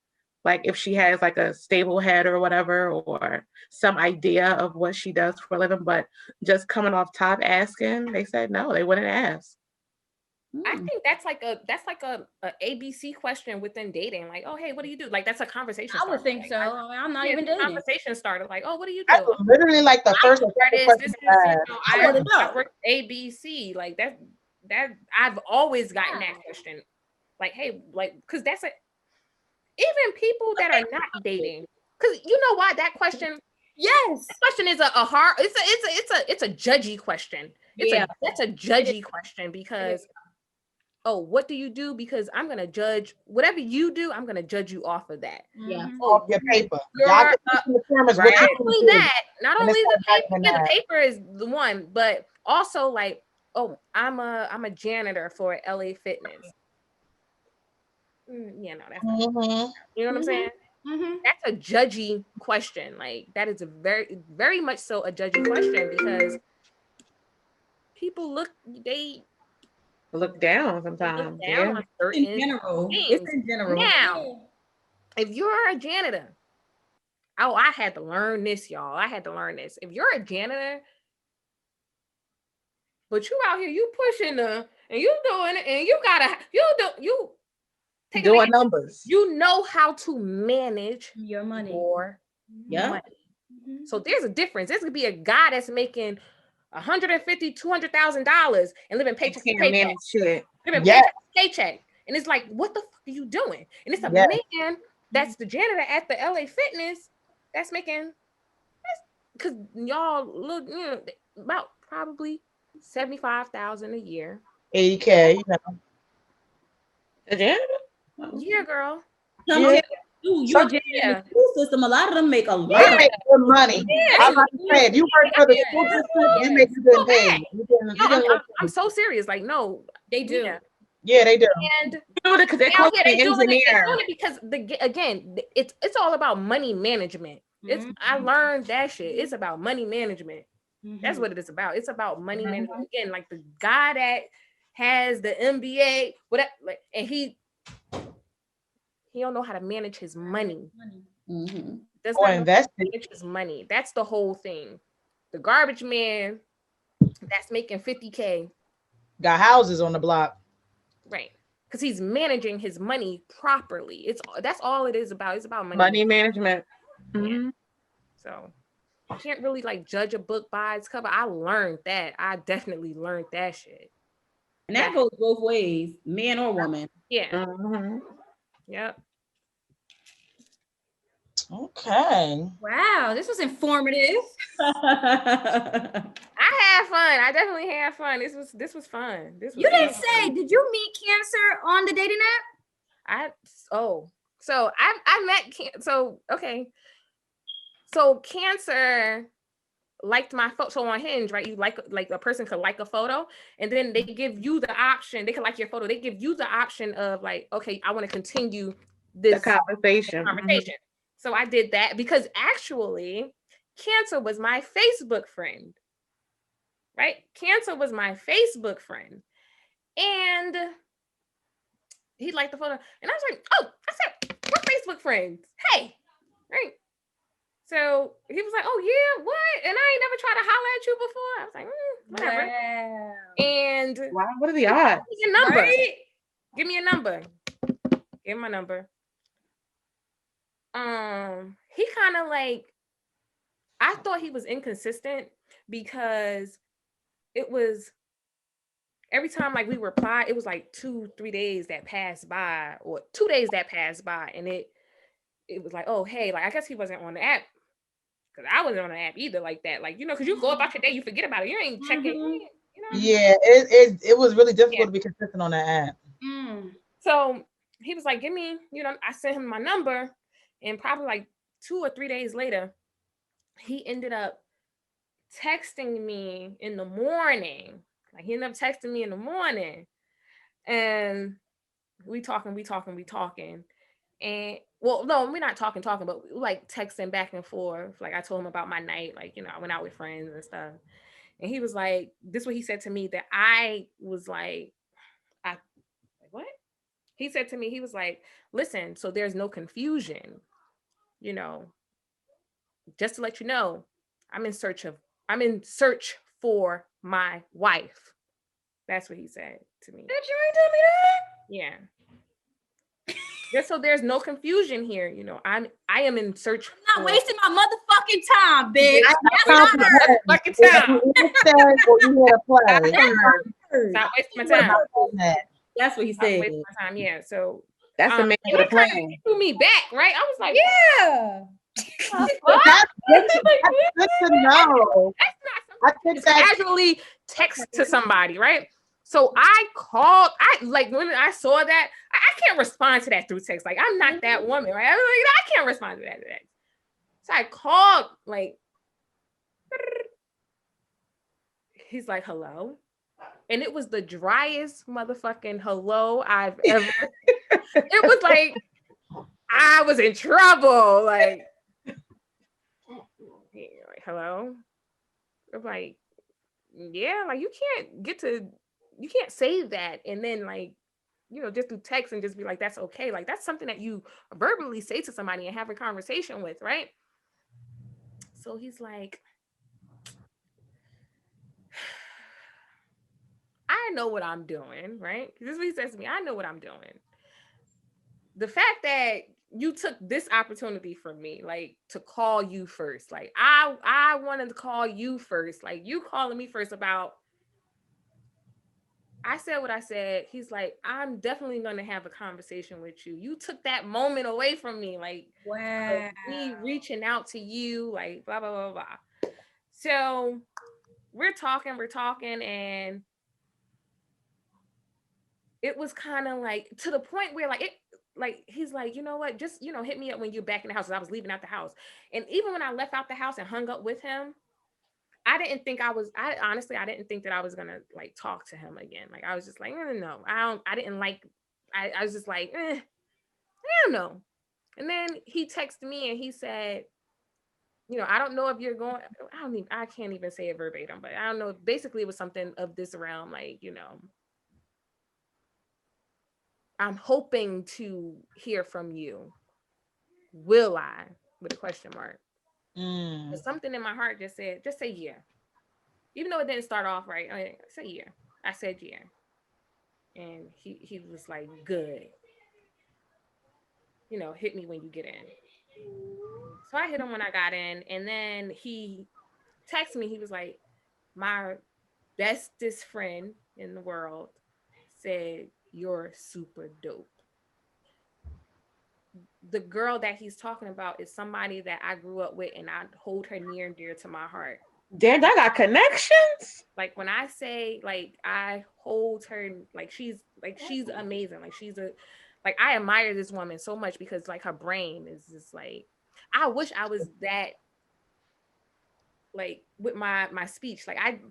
Speaker 5: like, if she has like a stable head or whatever, or some idea of what she does for a living. But just coming off top asking, they said no, they wouldn't ask.
Speaker 6: I think that's like a ABC question within dating. Like, oh, hey, what do you do? Like, that's a conversation starter.
Speaker 3: I would think so. I'm not even dating.
Speaker 6: Conversation starter. Like, oh, what do you do?
Speaker 1: That's literally like the first question.
Speaker 6: I work ABC. Like, that I've always gotten that question. Like, hey, like, because that's even people that are not dating. Because you know why that question?
Speaker 3: Yes,
Speaker 6: that question is a hard. It's a judgy question. That's a judgy question, because what do you do? Because I'm gonna judge whatever you do. I'm gonna judge you off of that.
Speaker 4: Yeah.
Speaker 1: Off your paper.
Speaker 6: Not only the paper is the one, but also like, oh, I'm a janitor for H.E.L.L.A. Fitness. Yeah, no, that's not, you know what I'm saying? That's a judgy question. Like, that is a very, very much so a judgy question, because people look
Speaker 5: down sometimes.
Speaker 6: On certain
Speaker 4: in general.
Speaker 6: things.
Speaker 4: It's in general.
Speaker 6: Now, if you're a janitor, I had to learn this, y'all. I had to learn this. If you're a janitor, but you out here, you pushing and you doing it, and you
Speaker 5: doing numbers.
Speaker 6: You know how to manage
Speaker 3: your money.
Speaker 6: Money. So there's a difference. There's gonna be a guy that's making $150,000, $200,000 and living paycheck to paycheck. Living paycheck to paycheck. And it's like, what the fuck are you doing? And it's a man that's the janitor at the H.E.L.L.A. Fitness that's making, because y'all look, about probably $75,000 a year.
Speaker 1: $80K,
Speaker 5: A janitor?
Speaker 6: Yeah, girl.
Speaker 4: You're a school system. A lot of them make a lot.
Speaker 1: They make good money. I'm about to say, if you work for the school system, you make good pay.
Speaker 6: I'm so serious. Like, no,
Speaker 3: they do.
Speaker 1: Yeah, they do.
Speaker 6: And
Speaker 5: because they call
Speaker 6: it because again, it's all about money management. I learned that shit. It's about money management. That's what it is about. It's about money management. Again, like the guy that has the MBA, whatever, and he don't know how to manage his money. does
Speaker 1: Or
Speaker 6: not know how to
Speaker 1: invested.
Speaker 6: manage his money. That's the whole thing. The garbage man that's making 50K,
Speaker 1: Got houses on the block.
Speaker 6: right? Because he's managing his money properly. That's all it is about. It's about
Speaker 5: Money management.
Speaker 6: Yeah.
Speaker 5: Mhm.
Speaker 6: So you can't really like judge a book by its cover. I learned that. I definitely learned that shit.
Speaker 4: And that goes both ways, man or woman.
Speaker 6: Yeah.
Speaker 5: Mhm.
Speaker 6: Yep.
Speaker 1: Okay.
Speaker 3: Wow, this was informative.
Speaker 6: I had fun. I definitely had fun. This was fun. This was
Speaker 3: You didn't
Speaker 6: fun.
Speaker 3: say, did you meet Cancer on the dating app?
Speaker 6: So I met so Cancer liked my photo. So on Hinge, right? You like a person could like a photo, and then they give you the option. They could like your photo. They give you the option of like, okay, I want to continue this
Speaker 5: The conversation.
Speaker 6: conversation. So I did that because actually, Cancer was my Facebook friend. Right? Cancer was my Facebook friend, and he liked the photo, and I was like, oh, I said, we're Facebook friends. Hey, right? So he was like, oh yeah, what? And I ain't never tried to holler at you before. I was like, whatever.
Speaker 3: Wow.
Speaker 6: And
Speaker 5: Wow, what are the odds?
Speaker 6: give me a number.
Speaker 3: Right?
Speaker 6: Give me a number. Give him my number. He kind of like, I thought he was inconsistent because it was every time like we replied, it was like 2-3 days that passed by, or 2 days that passed by, and it was like, oh hey, like I guess he wasn't on the app. Because I wasn't on the app either like that. Like, because you go about your day, you forget about it. You ain't checking,
Speaker 1: Yeah, it was really difficult to be consistent on that app.
Speaker 6: So he was like, give me, I sent him my number, and probably like 2 or 3 days later, he ended up texting me in the morning. Like he ended up texting me in the morning, and we talking. And well, no, we're not talking, but we like texting back and forth. Like I told him about my night, like, I went out with friends and stuff. And he was like, this is what he said to me that I was like, what? He said to me, he was like, listen, so there's no confusion, just to let you know, I'm in search for my wife. That's what he said to me.
Speaker 3: Did you ain't tell me that?
Speaker 6: Yeah. Just so there's no confusion here, I am in search.
Speaker 3: I'm not wasting my motherfucking time, bitch.
Speaker 6: Fucking time.
Speaker 1: You had a play.
Speaker 6: Stop wasting my time.
Speaker 4: That's what he said.
Speaker 6: Wasting my time. Yeah. So
Speaker 5: that's the man with a plan.
Speaker 6: Threw me back, right? I was like,
Speaker 3: yeah.
Speaker 1: That's good to know.
Speaker 6: That's not something I casually text to somebody, right? So I called. When I saw that, I can't respond to that through text. Like I'm not that woman, right? I can't respond to that. So I called. Like he's like, hello. And it was the driest motherfucking hello I've ever. It was like I was in trouble. Like hello. I'm like, yeah, like you can't say that and then like, just through text and just be like, that's okay. Like that's something that you verbally say to somebody and have a conversation with, right? So he's like, I know what I'm doing, right? This is what he says to me. I know what I'm doing. The fact that you took this opportunity from me, like to call you first, like I wanted to call you first, like you calling me first about. I said what I said. He's like, I'm definitely going to have a conversation with you. You took that moment away from me, like
Speaker 3: wow,
Speaker 6: me reaching out to you, like blah blah blah blah. So we're talking, and it was kind of like to the point where like he's like, you know what, just hit me up when you're back in the house. I was leaving out the house, and even when I left out the house and hung up with him, I didn't think that I was gonna like talk to him again. Like I was just like, no, I was just like, I don't know. And then he texted me and he said, I don't know if you're going, I can't even say it verbatim, but I don't know. Basically it was something of this realm, like, I'm hoping to hear from you. Will I? with a question mark.
Speaker 1: Mm.
Speaker 6: But something in my heart just said, just say yeah. Even though it didn't start off right, I said yeah. I said yeah. And he was like, good. You know, hit me when you get in. So I hit him when I got in, and then he texted me. He was like, my bestest friend in the world said, you're super dope. The girl that he's talking about is somebody that I grew up with, and I hold her near and dear to my heart.
Speaker 5: Damn, I got connections.
Speaker 6: Like when I say like I hold her, like she's amazing. Like I admire this woman so much because like her brain is just like, I wish I was that, like with my speech. Like I'm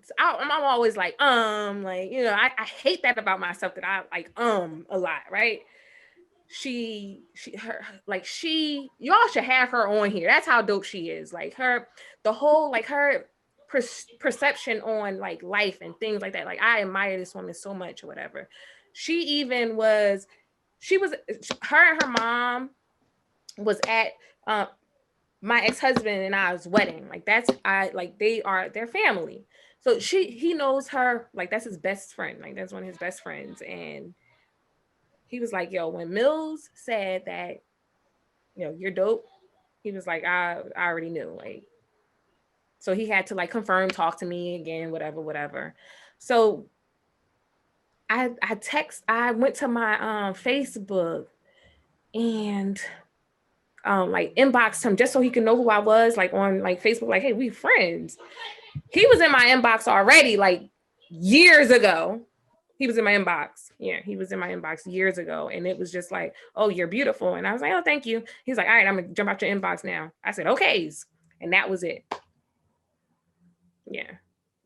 Speaker 6: always like like, you know, I hate that about myself, that I like a lot, right? Y'all should have her on here. That's how dope she is. Like the whole like her perception on like life and things like that. Like I admire this woman so much or whatever. Her and her mom was at my ex-husband and I's wedding. Like they're family. So he knows her, like that's his best friend. Like that's one of his best friends. And he was like, yo, when Mills said that, you know, you're dope, he was like, I already knew. Like, so he had to like confirm, talk to me again, whatever. So I went to my Facebook and like inboxed him just so he could know who I was, like on like Facebook, like, hey, we friends. He was in my inbox already, like years ago. He was in my inbox. Yeah, he was in my inbox years ago. And it was just like, oh, you're beautiful. And I was like, oh, thank you. He's like, all right, I'm going to jump out your inbox now. I said, okay. And that was it. Yeah.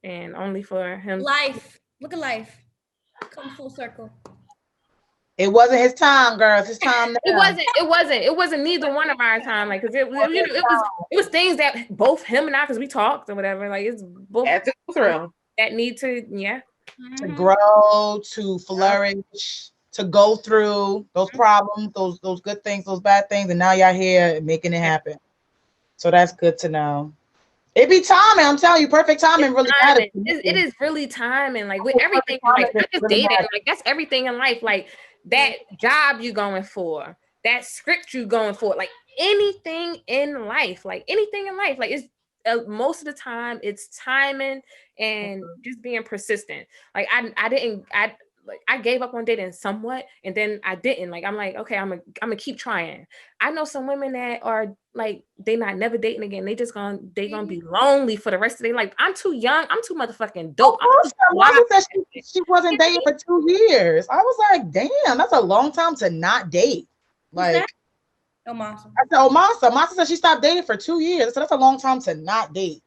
Speaker 6: And only for him.
Speaker 3: Life. Look at life. Come full circle.
Speaker 1: It wasn't his time, girls. His time now.
Speaker 6: It wasn't neither one of our time. Like, cause it was things that both him and I, cause we talked or whatever. Like it's both that need to, yeah.
Speaker 1: To grow, to flourish, to go through those problems, those good things, those bad things, and now y'all here making it happen. So that's good to know. It be timing. I'm telling you, perfect timing really matters.
Speaker 6: It is really timing. Like with everything, like not just dating, like that's everything in life. Like that job you going for, that script you going for, like anything in life, like it's most of the time it's timing and just being persistent. Like I gave up on dating somewhat, and then I didn't. Like I'm like, okay, I'm gonna keep trying. I know some women that are like they not never dating again. They gonna be lonely for the rest of their life. I'm too young. I'm too motherfucking dope.
Speaker 1: Mama said she wasn't dating for 2 years. I was like, damn, that's a long time to not date. Like,
Speaker 3: Omasa.
Speaker 1: I said, Omasa. Omasa said she stopped dating for 2 years. So that's a long time to not date.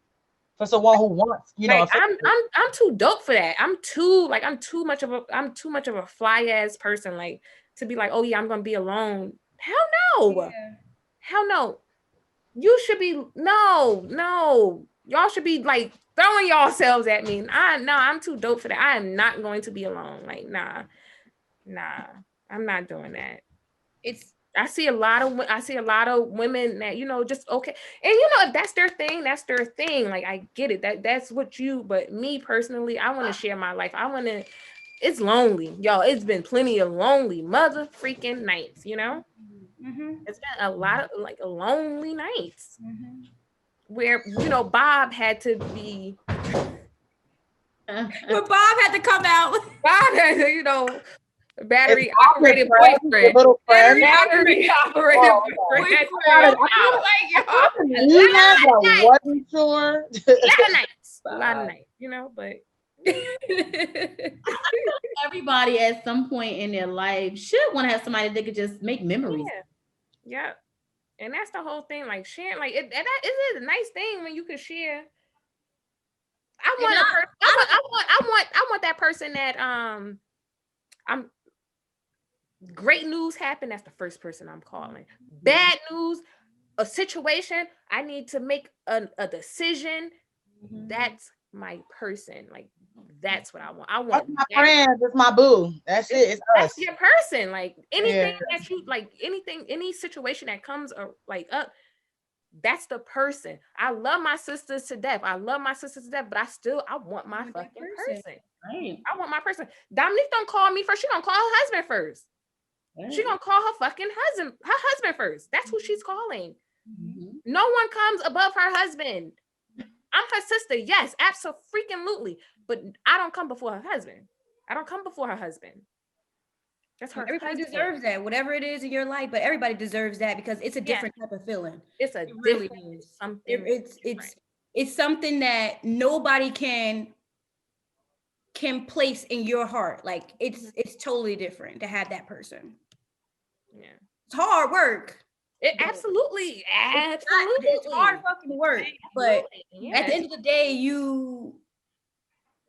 Speaker 1: For someone who wants, you know,
Speaker 6: like, I'm too dope for that. I'm too much of a fly ass person, like to be like, oh yeah, I'm gonna be alone. Hell no. Yeah. Hell no. You should be no. Y'all should be like throwing yourselves at me. I'm too dope for that. I am not going to be alone. Like nah. I'm not doing that. I see a lot of women that, you know, just okay. And you know, if that's their thing, that's their thing. Like I get it. That's what but me personally, I want to share my life. It's lonely, y'all. It's been plenty of lonely mother freaking nights, you know? Mm-hmm. It's been a lot of like lonely nights where, you know, Bob had to be
Speaker 3: where Bob had to come out.
Speaker 6: Bob had to, you know, battery operated boyfriend.
Speaker 1: Little friend.
Speaker 6: Battery operated boyfriend.
Speaker 1: I wasn't sure.
Speaker 6: A lot of nights, you know, but
Speaker 4: everybody at some point in their life should want to have somebody that could just make memories.
Speaker 6: Yeah. And that's the whole thing. Like sharing, like that is a nice thing when you can share. I want that person that I'm great news happened. That's the first person I'm calling. Bad news, a situation, I need to make a decision. That's my person. Like that's what I want. I want
Speaker 1: that's my friend. That's my boo. That's it. It's
Speaker 6: that's
Speaker 1: us.
Speaker 6: Your person. Like anything that you like, any situation that comes like up, that's the person. I love my sisters to death. But I want my fucking person.
Speaker 4: Right.
Speaker 6: I want my person. Dominique don't call me first. She gonna call her husband first.
Speaker 4: Right.
Speaker 6: She gonna call her husband first. That's who she's calling.
Speaker 4: Mhm.
Speaker 6: No one comes above her husband. I'm her sister, yes, absolutely. But I don't come before her husband. That's her
Speaker 3: Everybody
Speaker 6: husband.
Speaker 3: deserves that, whatever it is in your life, but everybody deserves that because it's a different type of feeling.
Speaker 6: It's a
Speaker 3: really
Speaker 6: different
Speaker 3: is.
Speaker 6: something.
Speaker 3: It's something that nobody can place in your heart. Like it's totally different to have that person.
Speaker 6: Yeah.
Speaker 3: It's hard work.
Speaker 6: Absolutely.
Speaker 3: It's hard fucking work. But at the end of the day, you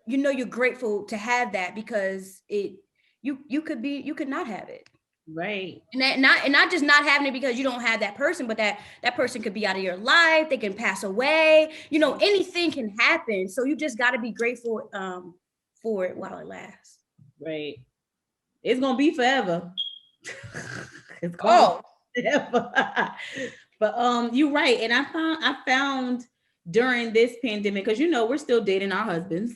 Speaker 3: know you're grateful to have that because you could not have it.
Speaker 4: Right.
Speaker 3: And not just not having it because you don't have that person, but that person could be out of your life. They can pass away. You know, anything can happen. So you just got to be grateful for it while it lasts.
Speaker 4: Right. It's gonna be forever. It's gonna be forever. But you're right. And I found during this pandemic, because we're still dating our husbands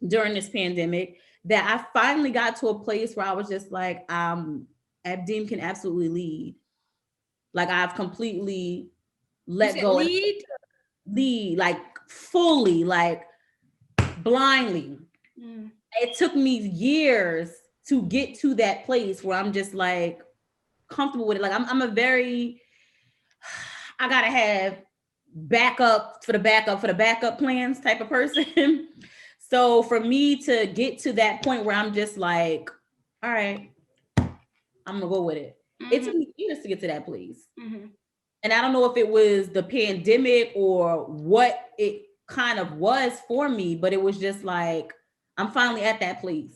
Speaker 4: during this pandemic, that I finally got to a place where I was just like, Abdim can absolutely lead. Like I've completely let go. Lead, like fully, like blindly. It took me years to get to that place where I'm just like comfortable with it. Like I'm a very, I gotta have backup for the backup plans type of person. So for me to get to that point where I'm just like, all right, I'm gonna go with it. It took me years to get to that place. And I don't know if it was the pandemic or what it kind of was for me, but it was just like, I'm finally at that place.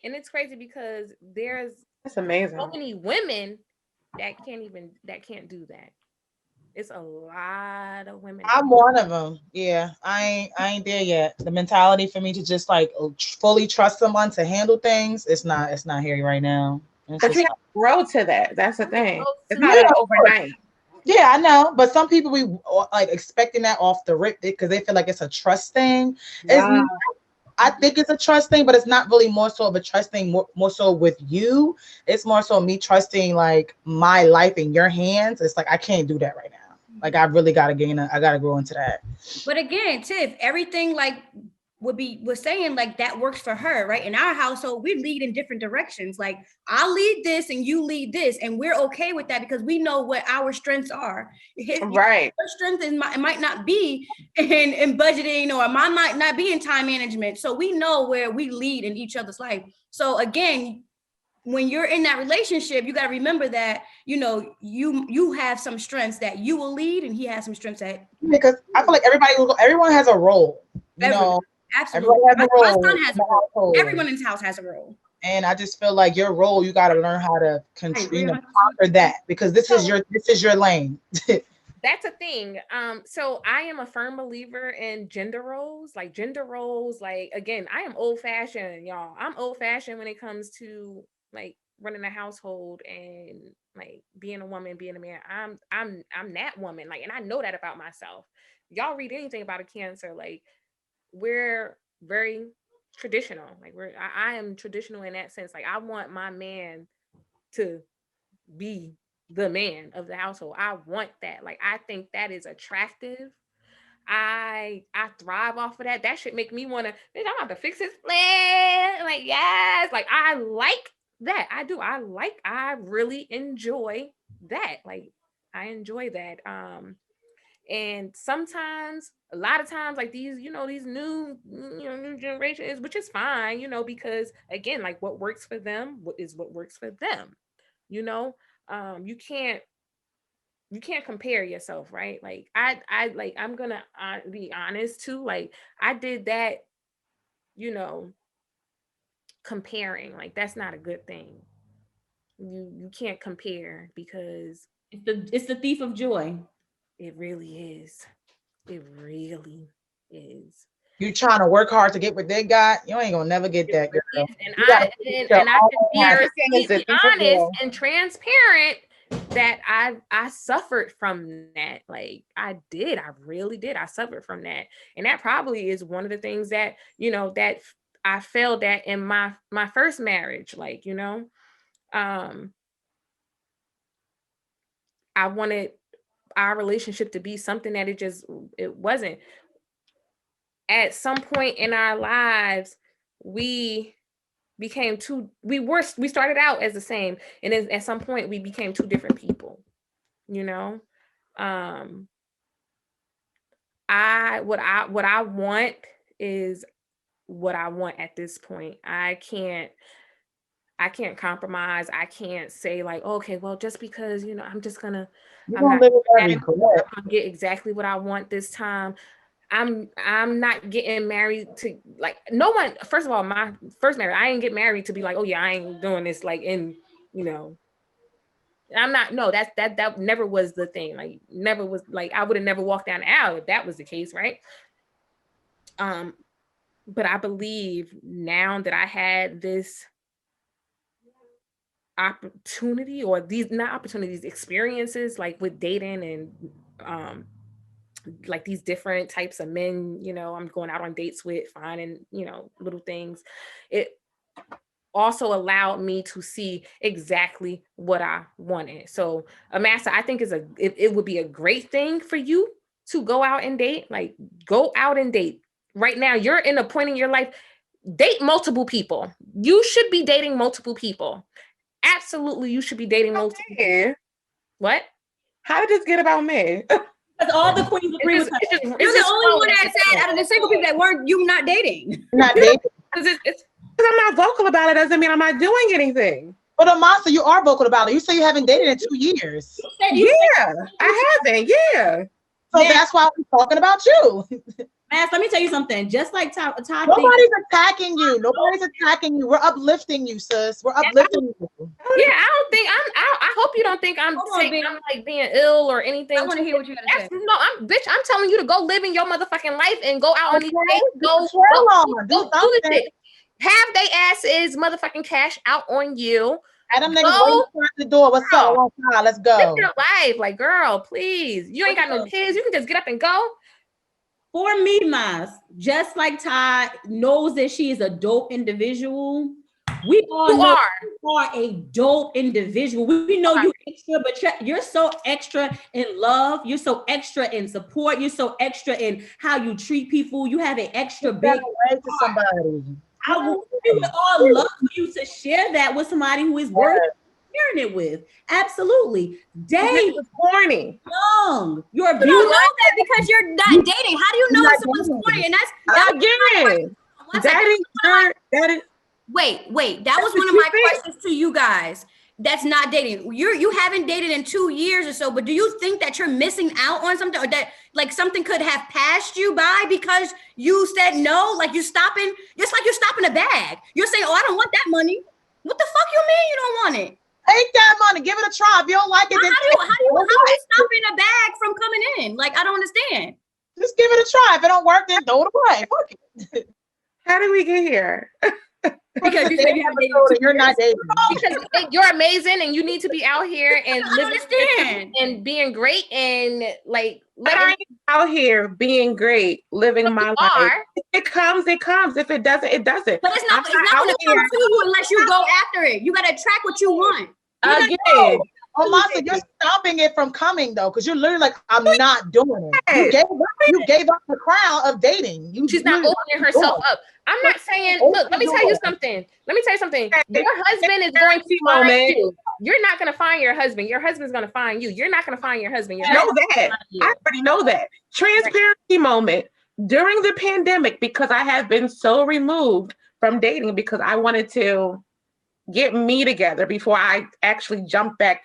Speaker 6: And it's crazy because
Speaker 5: that's amazing.
Speaker 6: So many women that can't do that. It's a lot of women.
Speaker 1: I'm one of them. Yeah, I ain't there yet. The mentality for me to just like fully trust someone to handle things, it's not here right now.
Speaker 5: But you have to grow to that. That's the thing. It's not overnight.
Speaker 1: Yeah, I know. But some people we like expecting that off the rip because they feel like it's a trust thing.
Speaker 5: Wow.
Speaker 1: I think it's a trust thing, but it's not really more so of a trust thing, more so with you. It's more so me trusting like my life in your hands. It's like I can't do that right now. Like I really gotta I gotta grow into that.
Speaker 3: But again, Tiff, everything like was saying like that works for her, right? In our household, we lead in different directions. Like I'll lead this and you lead this, and we're okay with that because we know what our strengths are.
Speaker 5: Right.
Speaker 3: Her strength might not be in budgeting, or mine might not be in time management. So we know where we lead in each other's life. So again, when you're in that relationship, you got to remember that, you have some strengths that you will lead and he has some strengths that.
Speaker 1: Because I feel like everyone has a role,
Speaker 3: Absolutely. My son has a role. Everyone in his house has a role.
Speaker 1: And I just feel like your role, you got to learn how to conquer that because this is your lane.
Speaker 6: That's a thing. So I am a firm believer in gender roles. Like, again, I am old fashioned, y'all. I'm old fashioned when it comes to like running a household and like being a woman, being a man. I'm that woman. Like, and I know that about myself. Y'all read anything about a Cancer, like we're very traditional. Like I am traditional in that sense. Like I want my man to be the man of the household. I want that. Like I think that is attractive. I thrive off of that. That should make me want to, I'm about to fix his plan. Like, yes. Like I like that. I do. I really enjoy that. Like I enjoy that. And sometimes, a lot of times, like these new generations, which is fine, because again, like what works for them is what works for them. You can't compare yourself, right? Like I'm gonna be honest too. Like I did that, comparing. Like that's not a good thing. You can't compare because
Speaker 4: it's the thief of joy.
Speaker 6: It really is. It really is.
Speaker 1: You trying to work hard to get what they got, you ain't gonna never get that, girl.
Speaker 6: And I can be honest and transparent. that I suffered from that. Like I really did. I suffered from that. And that probably is one of the things that, you know, that I failed at in my first marriage. Like, you know, I wanted our relationship to be something that it wasn't. At some point in our lives, we started out as the same, and then at some point we became two different people, you know. What I want is what I want at this point. I can't compromise. I can't say like, okay, well, just because, you know, I'm not gonna get exactly what I want this time. I'm not getting married to like no one. First of all, my first marriage, I didn't get married to be like, oh yeah, I ain't doing this like in, you know, I'm not, no, that never was the thing. Like never was, like I would have never walked down the aisle if that was the case, right? But I believe now that I had this opportunity, or these not opportunities, experiences like with dating and like these different types of men, you know, I'm going out on dates with, finding, you know, little things. It also allowed me to see exactly what I wanted. So Amasa, I think it would be a great thing for you to go out and date. Like go out and date. Right now, you're in a point in your life, date multiple people. You should be dating multiple people. Absolutely, you should be dating multiple people. What?
Speaker 5: How did this get about me?
Speaker 4: Because all the queens agree with her.
Speaker 3: You're the only one that said out of the single people that weren't you not dating.
Speaker 1: Not dating.
Speaker 5: Because I'm not vocal about it doesn't mean I'm not doing anything.
Speaker 1: But Amasa, you are vocal about it. You say you haven't dated in 2 years.
Speaker 5: Yeah, I haven't. Yeah.
Speaker 1: So that's why we're talking about you.
Speaker 4: Mass, let me tell you something. Just like Todd,
Speaker 1: nobody's attacking you. Nobody's attacking you. We're uplifting you, sis. We're uplifting you.
Speaker 6: Yeah, I don't think I hope you don't think I'm saying I'm like being ill or anything.
Speaker 3: I want to hear what you gotta say.
Speaker 6: No, I'm telling you to go live in your motherfucking life and go out on these dates. Go do the shit. Have they asses motherfucking cash out on you.
Speaker 1: Adam niggas waiting at the door. What's up? Let's go.
Speaker 6: Live your life, like girl, please. You ain't got no kids. You can just get up and go.
Speaker 4: For me, Mas, just like Todd knows that she is a dope individual, we all know you are a dope individual. We know you extra, but you're so extra in love. You're so extra in support. You're so extra in how you treat people. You have an extra big
Speaker 1: way to somebody.
Speaker 4: We would all love for you to share that with somebody who is worth sharing it with. Absolutely. Date
Speaker 5: is corny.
Speaker 4: Young. You're
Speaker 3: beautiful. You don't know that because you're not dating. How do you know if someone's corny? And Wait. That was one of my questions to you guys. That's not dating. You haven't dated in 2 years or so, but do you think that you're missing out on something, or that like something could have passed you by because you said no? Like you're stopping, just like you're stopping a bag. You're saying, oh, I don't want that money. What the fuck you mean you don't want it?
Speaker 1: Take that money, give it a try. If you don't like it, then
Speaker 3: how are you stopping a bag from coming in? Like I don't understand.
Speaker 1: Just give it a try. If it don't work, then throw it away. Fuck it.
Speaker 5: How did we get here?
Speaker 3: Because you said
Speaker 1: you're not dating.
Speaker 6: Because you're amazing and you need to be out here and living and being great and like
Speaker 5: I'm out here being great, living my life. If it comes. If it doesn't, it doesn't.
Speaker 3: But it's not gonna come to you unless you go after it. You gotta attract what you want.
Speaker 5: Again.
Speaker 1: Amasa, you're stopping it from coming though, because you're literally like, I'm not doing it. You gave up the crown of dating.
Speaker 6: She's not opening herself up. I'm not saying, look, let me tell you something. Your husband is going to find you. You're not going to find your husband. Your husband's going to find you. You're not going to find your husband.
Speaker 5: I already know that. Transparency moment. During the pandemic, because I have been so removed from dating because I wanted to get me together before I actually jumped back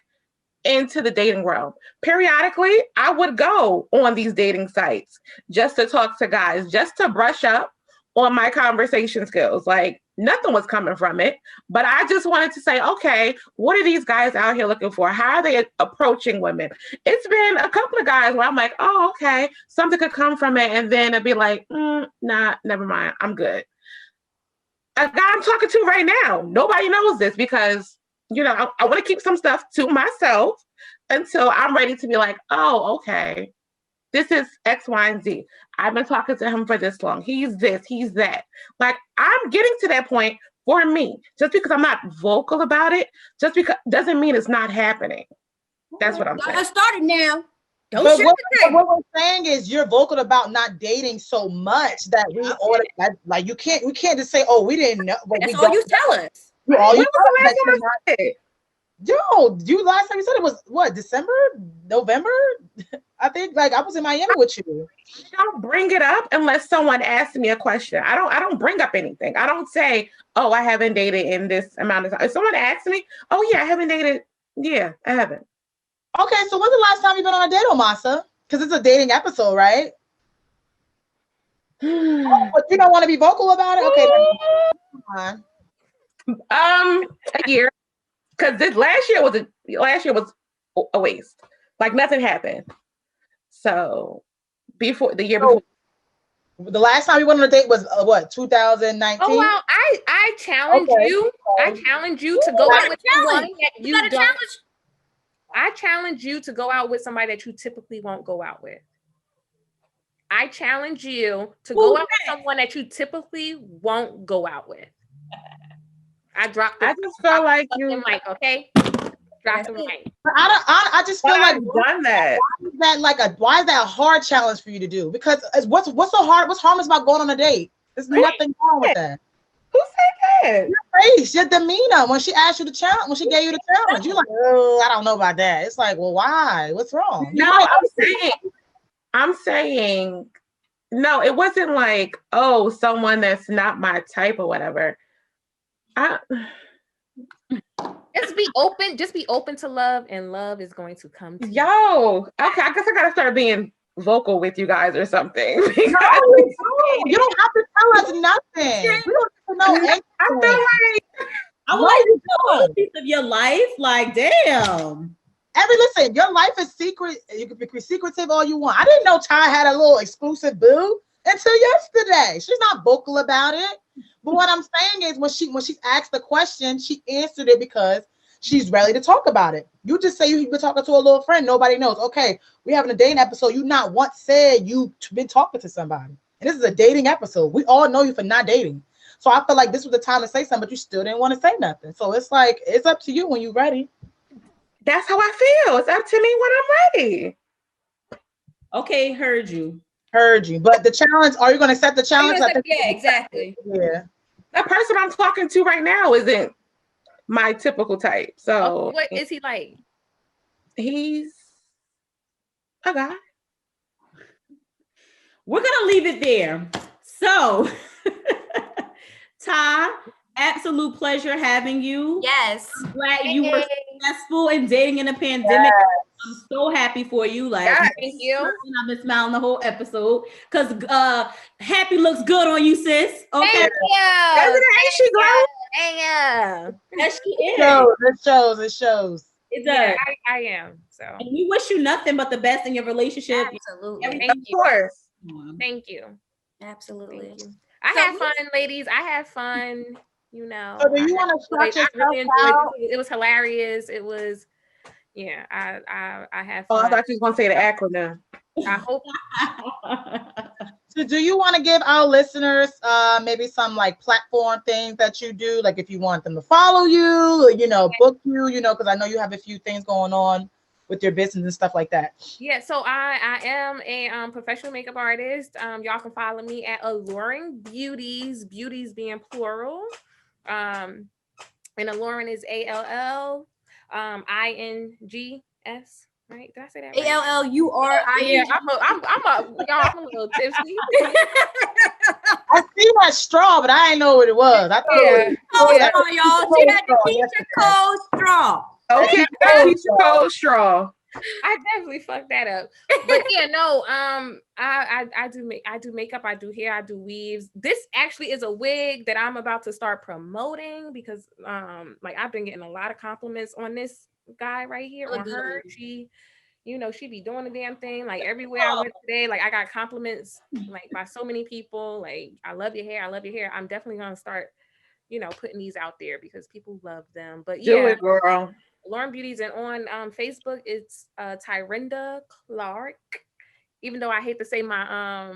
Speaker 5: into the dating world. Periodically, I would go on these dating sites just to talk to guys, just to brush up on my conversation skills. Like nothing was coming from it, but I just wanted to say, okay, what are these guys out here looking for? How are they approaching women? It's been a couple of guys where I'm like, oh, okay, something could come from it. And then it'd be like, nah, never mind. I'm good. A guy I'm talking to right now, nobody knows this because, you know, I want to keep some stuff to myself until I'm ready to be like, oh, okay, this is X, Y, and Z. I've been talking to him for this long. He's this, he's that. Like, I'm getting to that point for me. Just because I'm not vocal about it, just because doesn't mean it's not happening. That's what I'm saying.
Speaker 3: I started now. Don't
Speaker 1: But
Speaker 3: shit
Speaker 1: what,
Speaker 3: the table.
Speaker 1: what we're saying is you're vocal about not dating so much that we order that, like we can't just say, oh, we didn't know. But
Speaker 3: That's
Speaker 1: we
Speaker 3: all
Speaker 1: don't
Speaker 3: you tell us.
Speaker 1: know. All
Speaker 5: When
Speaker 1: you
Speaker 5: was the last
Speaker 1: tell us
Speaker 5: time I said it?
Speaker 1: yo, you last time you said it was what, December, November? I think like I was in Miami with you.
Speaker 5: I don't bring it up unless someone asks me a question. I don't bring up anything. I don't say, oh, I haven't dated in this amount of time. If someone asks me, oh yeah, I haven't dated. Yeah, I haven't.
Speaker 1: Okay, so when's the last time you've been on a date, Omasa? Because it's a dating episode, right? Oh, but you don't want to be vocal about it? Okay, then.
Speaker 5: A year. Because this last year was a waste. Like nothing happened. So before the year before.
Speaker 1: The last time you went on a date was what, 2019?
Speaker 6: Oh wow, I challenge you. I challenge you to go out with someone that you
Speaker 3: got a
Speaker 6: don't.
Speaker 3: challenge.
Speaker 6: I challenge you to go out with somebody that you typically won't go out with. I challenge you to go out with someone that you typically won't go out with. I dropped the
Speaker 5: I just feel like you
Speaker 6: mic, okay? Drop the mic.
Speaker 1: I just feel like
Speaker 5: I've done that.
Speaker 1: Why is that a hard challenge for you to do? Because what's so hard? What's harmless about going on a date? There's nothing wrong with that.
Speaker 5: Who said that?
Speaker 1: Your face, your demeanor when she asked you the challenge, when she gave you the challenge, you're like, oh, I don't know about that. It's like, well, why? What's wrong?
Speaker 5: No, I'm saying, no, it wasn't like, oh, someone that's not my type or whatever.
Speaker 6: Just be open. Just be open to love, and love is going to come to you.
Speaker 5: Yo, okay, I guess I gotta start being vocal with you guys or something.
Speaker 1: No, you don't have to tell us nothing. We don't have to know anything.
Speaker 5: I feel like
Speaker 4: I would like to know a piece of your life. Like, damn.
Speaker 1: Listen, your life is secret. You can be secretive all you want. I didn't know Ty had a little exclusive boo until yesterday. She's not vocal about it. But what I'm saying is when she's asked the question, she answered it because she's ready to talk about it. You just say you've been talking to a little friend, nobody knows. Okay, we having a dating episode. You not once said you've been talking to somebody. And this is a dating episode. We all know you for not dating. So I feel like this was the time to say something, but you still didn't want to say nothing. So it's like, it's up to you when you're ready.
Speaker 5: That's how I feel. It's up to me when I'm ready.
Speaker 4: Okay, heard you.
Speaker 1: But the challenge, are you going to accept the challenge?
Speaker 3: Yeah, exactly.
Speaker 1: Yeah.
Speaker 5: The person I'm talking to right now isn't my typical type. So
Speaker 6: what is he like?
Speaker 5: He's a guy.
Speaker 4: We're gonna leave it there. So Ty, absolute pleasure having you.
Speaker 3: Yes.
Speaker 4: I'm glad you were successful in dating in a pandemic. Yes. I'm so happy for you. Like,
Speaker 6: thank you.
Speaker 4: I've been smiling the whole episode because happy looks good on you, sis. Okay.
Speaker 6: Thank you.
Speaker 5: Doesn't she glow?
Speaker 6: Yeah.
Speaker 4: Yes, she is.
Speaker 1: It shows.
Speaker 4: It does. Yeah,
Speaker 6: I am. So.
Speaker 4: And we wish you nothing but the best in your relationship.
Speaker 3: Absolutely.
Speaker 5: Of course.
Speaker 6: Thank you.
Speaker 3: Absolutely.
Speaker 6: Thank you. I had fun, ladies. I had fun. You know.
Speaker 1: So do you want to start yourself
Speaker 6: really enjoyed
Speaker 1: out?
Speaker 6: it. It was hilarious. It was. Yeah, I had fun.
Speaker 5: Oh, I thought you was gonna say the acronym.
Speaker 6: I hope.
Speaker 1: So do you want to give our listeners maybe some like platform things that you do, like if you want them to follow you, or, book you, because I know you have a few things going on with your business and stuff like that.
Speaker 6: Yeah, so I am a professional makeup artist. Y'all can follow me at Alluring Beauties, beauties being plural. And Alluring is ALL. INGS, right? Did I say that right?
Speaker 3: ALLURING.
Speaker 6: Yeah, I'm a little tipsy.
Speaker 1: I see that straw, but I didn't know what it was. I thought it was,
Speaker 3: y'all. She had the teacher code straw.
Speaker 5: Okay, teacher code straw.
Speaker 6: I definitely fucked that up. But yeah, no, I do makeup, I do hair, I do weaves. This actually is a wig that I'm about to start promoting because like I've been getting a lot of compliments on this guy right here, on her. She be doing the damn thing. Like everywhere I went today, like I got compliments like by so many people. Like, I love your hair, I love your hair. I'm definitely gonna start, putting these out there because people love them. But
Speaker 5: do it, girl.
Speaker 6: Lauren Beauties, and on Facebook it's Tyrinda Clark. Even though I hate to say my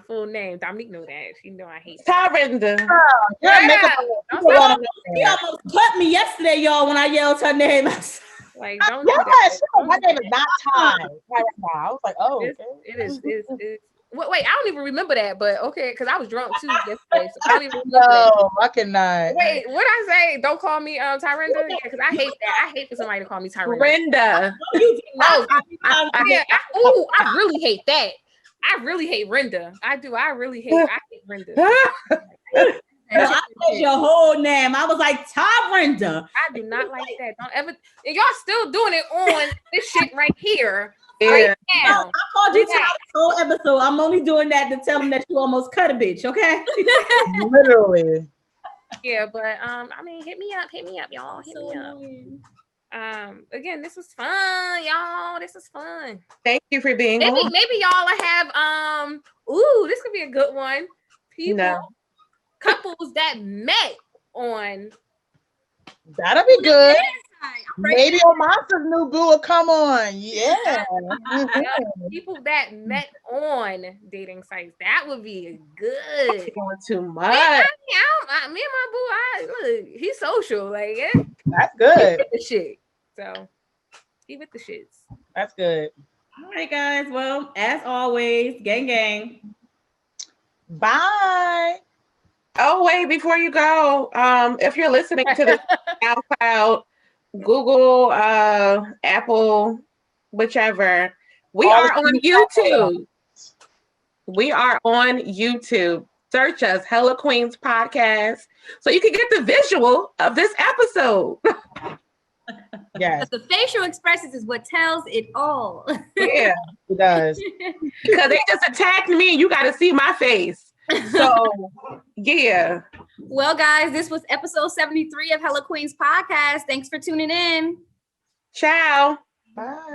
Speaker 6: full name, Dominique know that. She know I hate that.
Speaker 5: Tyrinda.
Speaker 1: You're a makeup
Speaker 6: Don't
Speaker 1: people
Speaker 6: say
Speaker 1: wanna
Speaker 6: that.
Speaker 1: know
Speaker 4: She
Speaker 1: that.
Speaker 4: almost cut me yesterday, y'all, when I yelled her name.
Speaker 6: Like, don't do that.
Speaker 1: Yes, my name is not Ty. I was like, oh,
Speaker 6: It's,
Speaker 1: okay.
Speaker 6: it is. It's. Wait, I don't even remember that, but okay, because I was drunk too yesterday, so I don't even remember that.
Speaker 1: No, I cannot.
Speaker 6: Wait, what I say? Don't call me Tyrinda. Yeah, because I hate that. I hate for somebody to call me Tyrinda.
Speaker 5: Brenda.
Speaker 6: No, yeah. I really hate that. I really hate Renda. I do. I hate Renda.
Speaker 4: No, I said your whole name. I was like, Tyrinda.
Speaker 6: I do not like that. Don't ever. And y'all still doing it on this shit right here.
Speaker 5: Yeah.
Speaker 6: Right
Speaker 4: No,
Speaker 6: now.
Speaker 4: I called you
Speaker 6: Relax.
Speaker 4: Ty this whole episode. I'm only doing that to tell them that you almost cut a bitch, okay?
Speaker 1: Literally.
Speaker 6: Yeah, but I mean, hit me up, y'all. Hit me up. Again, this was fun, y'all. This is fun.
Speaker 5: Thank you for being
Speaker 6: Maybe
Speaker 5: on.
Speaker 6: y'all will have this could be a good one. People, couples that met on.
Speaker 1: That'll be good.
Speaker 3: I'm ready.
Speaker 1: Maybe Omasa's new boo will come on. Yeah.
Speaker 6: People that met on dating sites. That would be good.
Speaker 5: Doing too much.
Speaker 6: Me and my boo, look, he's social. Like, yeah,
Speaker 1: That's good.
Speaker 6: with the shit. So he with the shits.
Speaker 1: That's good.
Speaker 4: All right, guys. Well, as always, gang, gang.
Speaker 1: Bye.
Speaker 5: Oh, wait, before you go, if you're listening to this SoundCloud, Google, Apple, whichever, we are on YouTube. We are on YouTube. Search us, Hella Queens Podcast, so you can get the visual of this episode.
Speaker 1: Yes,
Speaker 3: But the facial expressions is what tells it all.
Speaker 5: Yeah,
Speaker 1: it does.
Speaker 5: because they just attacked me and you got to see my face. So, yeah.
Speaker 3: Well, guys, this was episode 73 of Hella Queens Podcast. Thanks for tuning in.
Speaker 5: Ciao.
Speaker 1: Bye.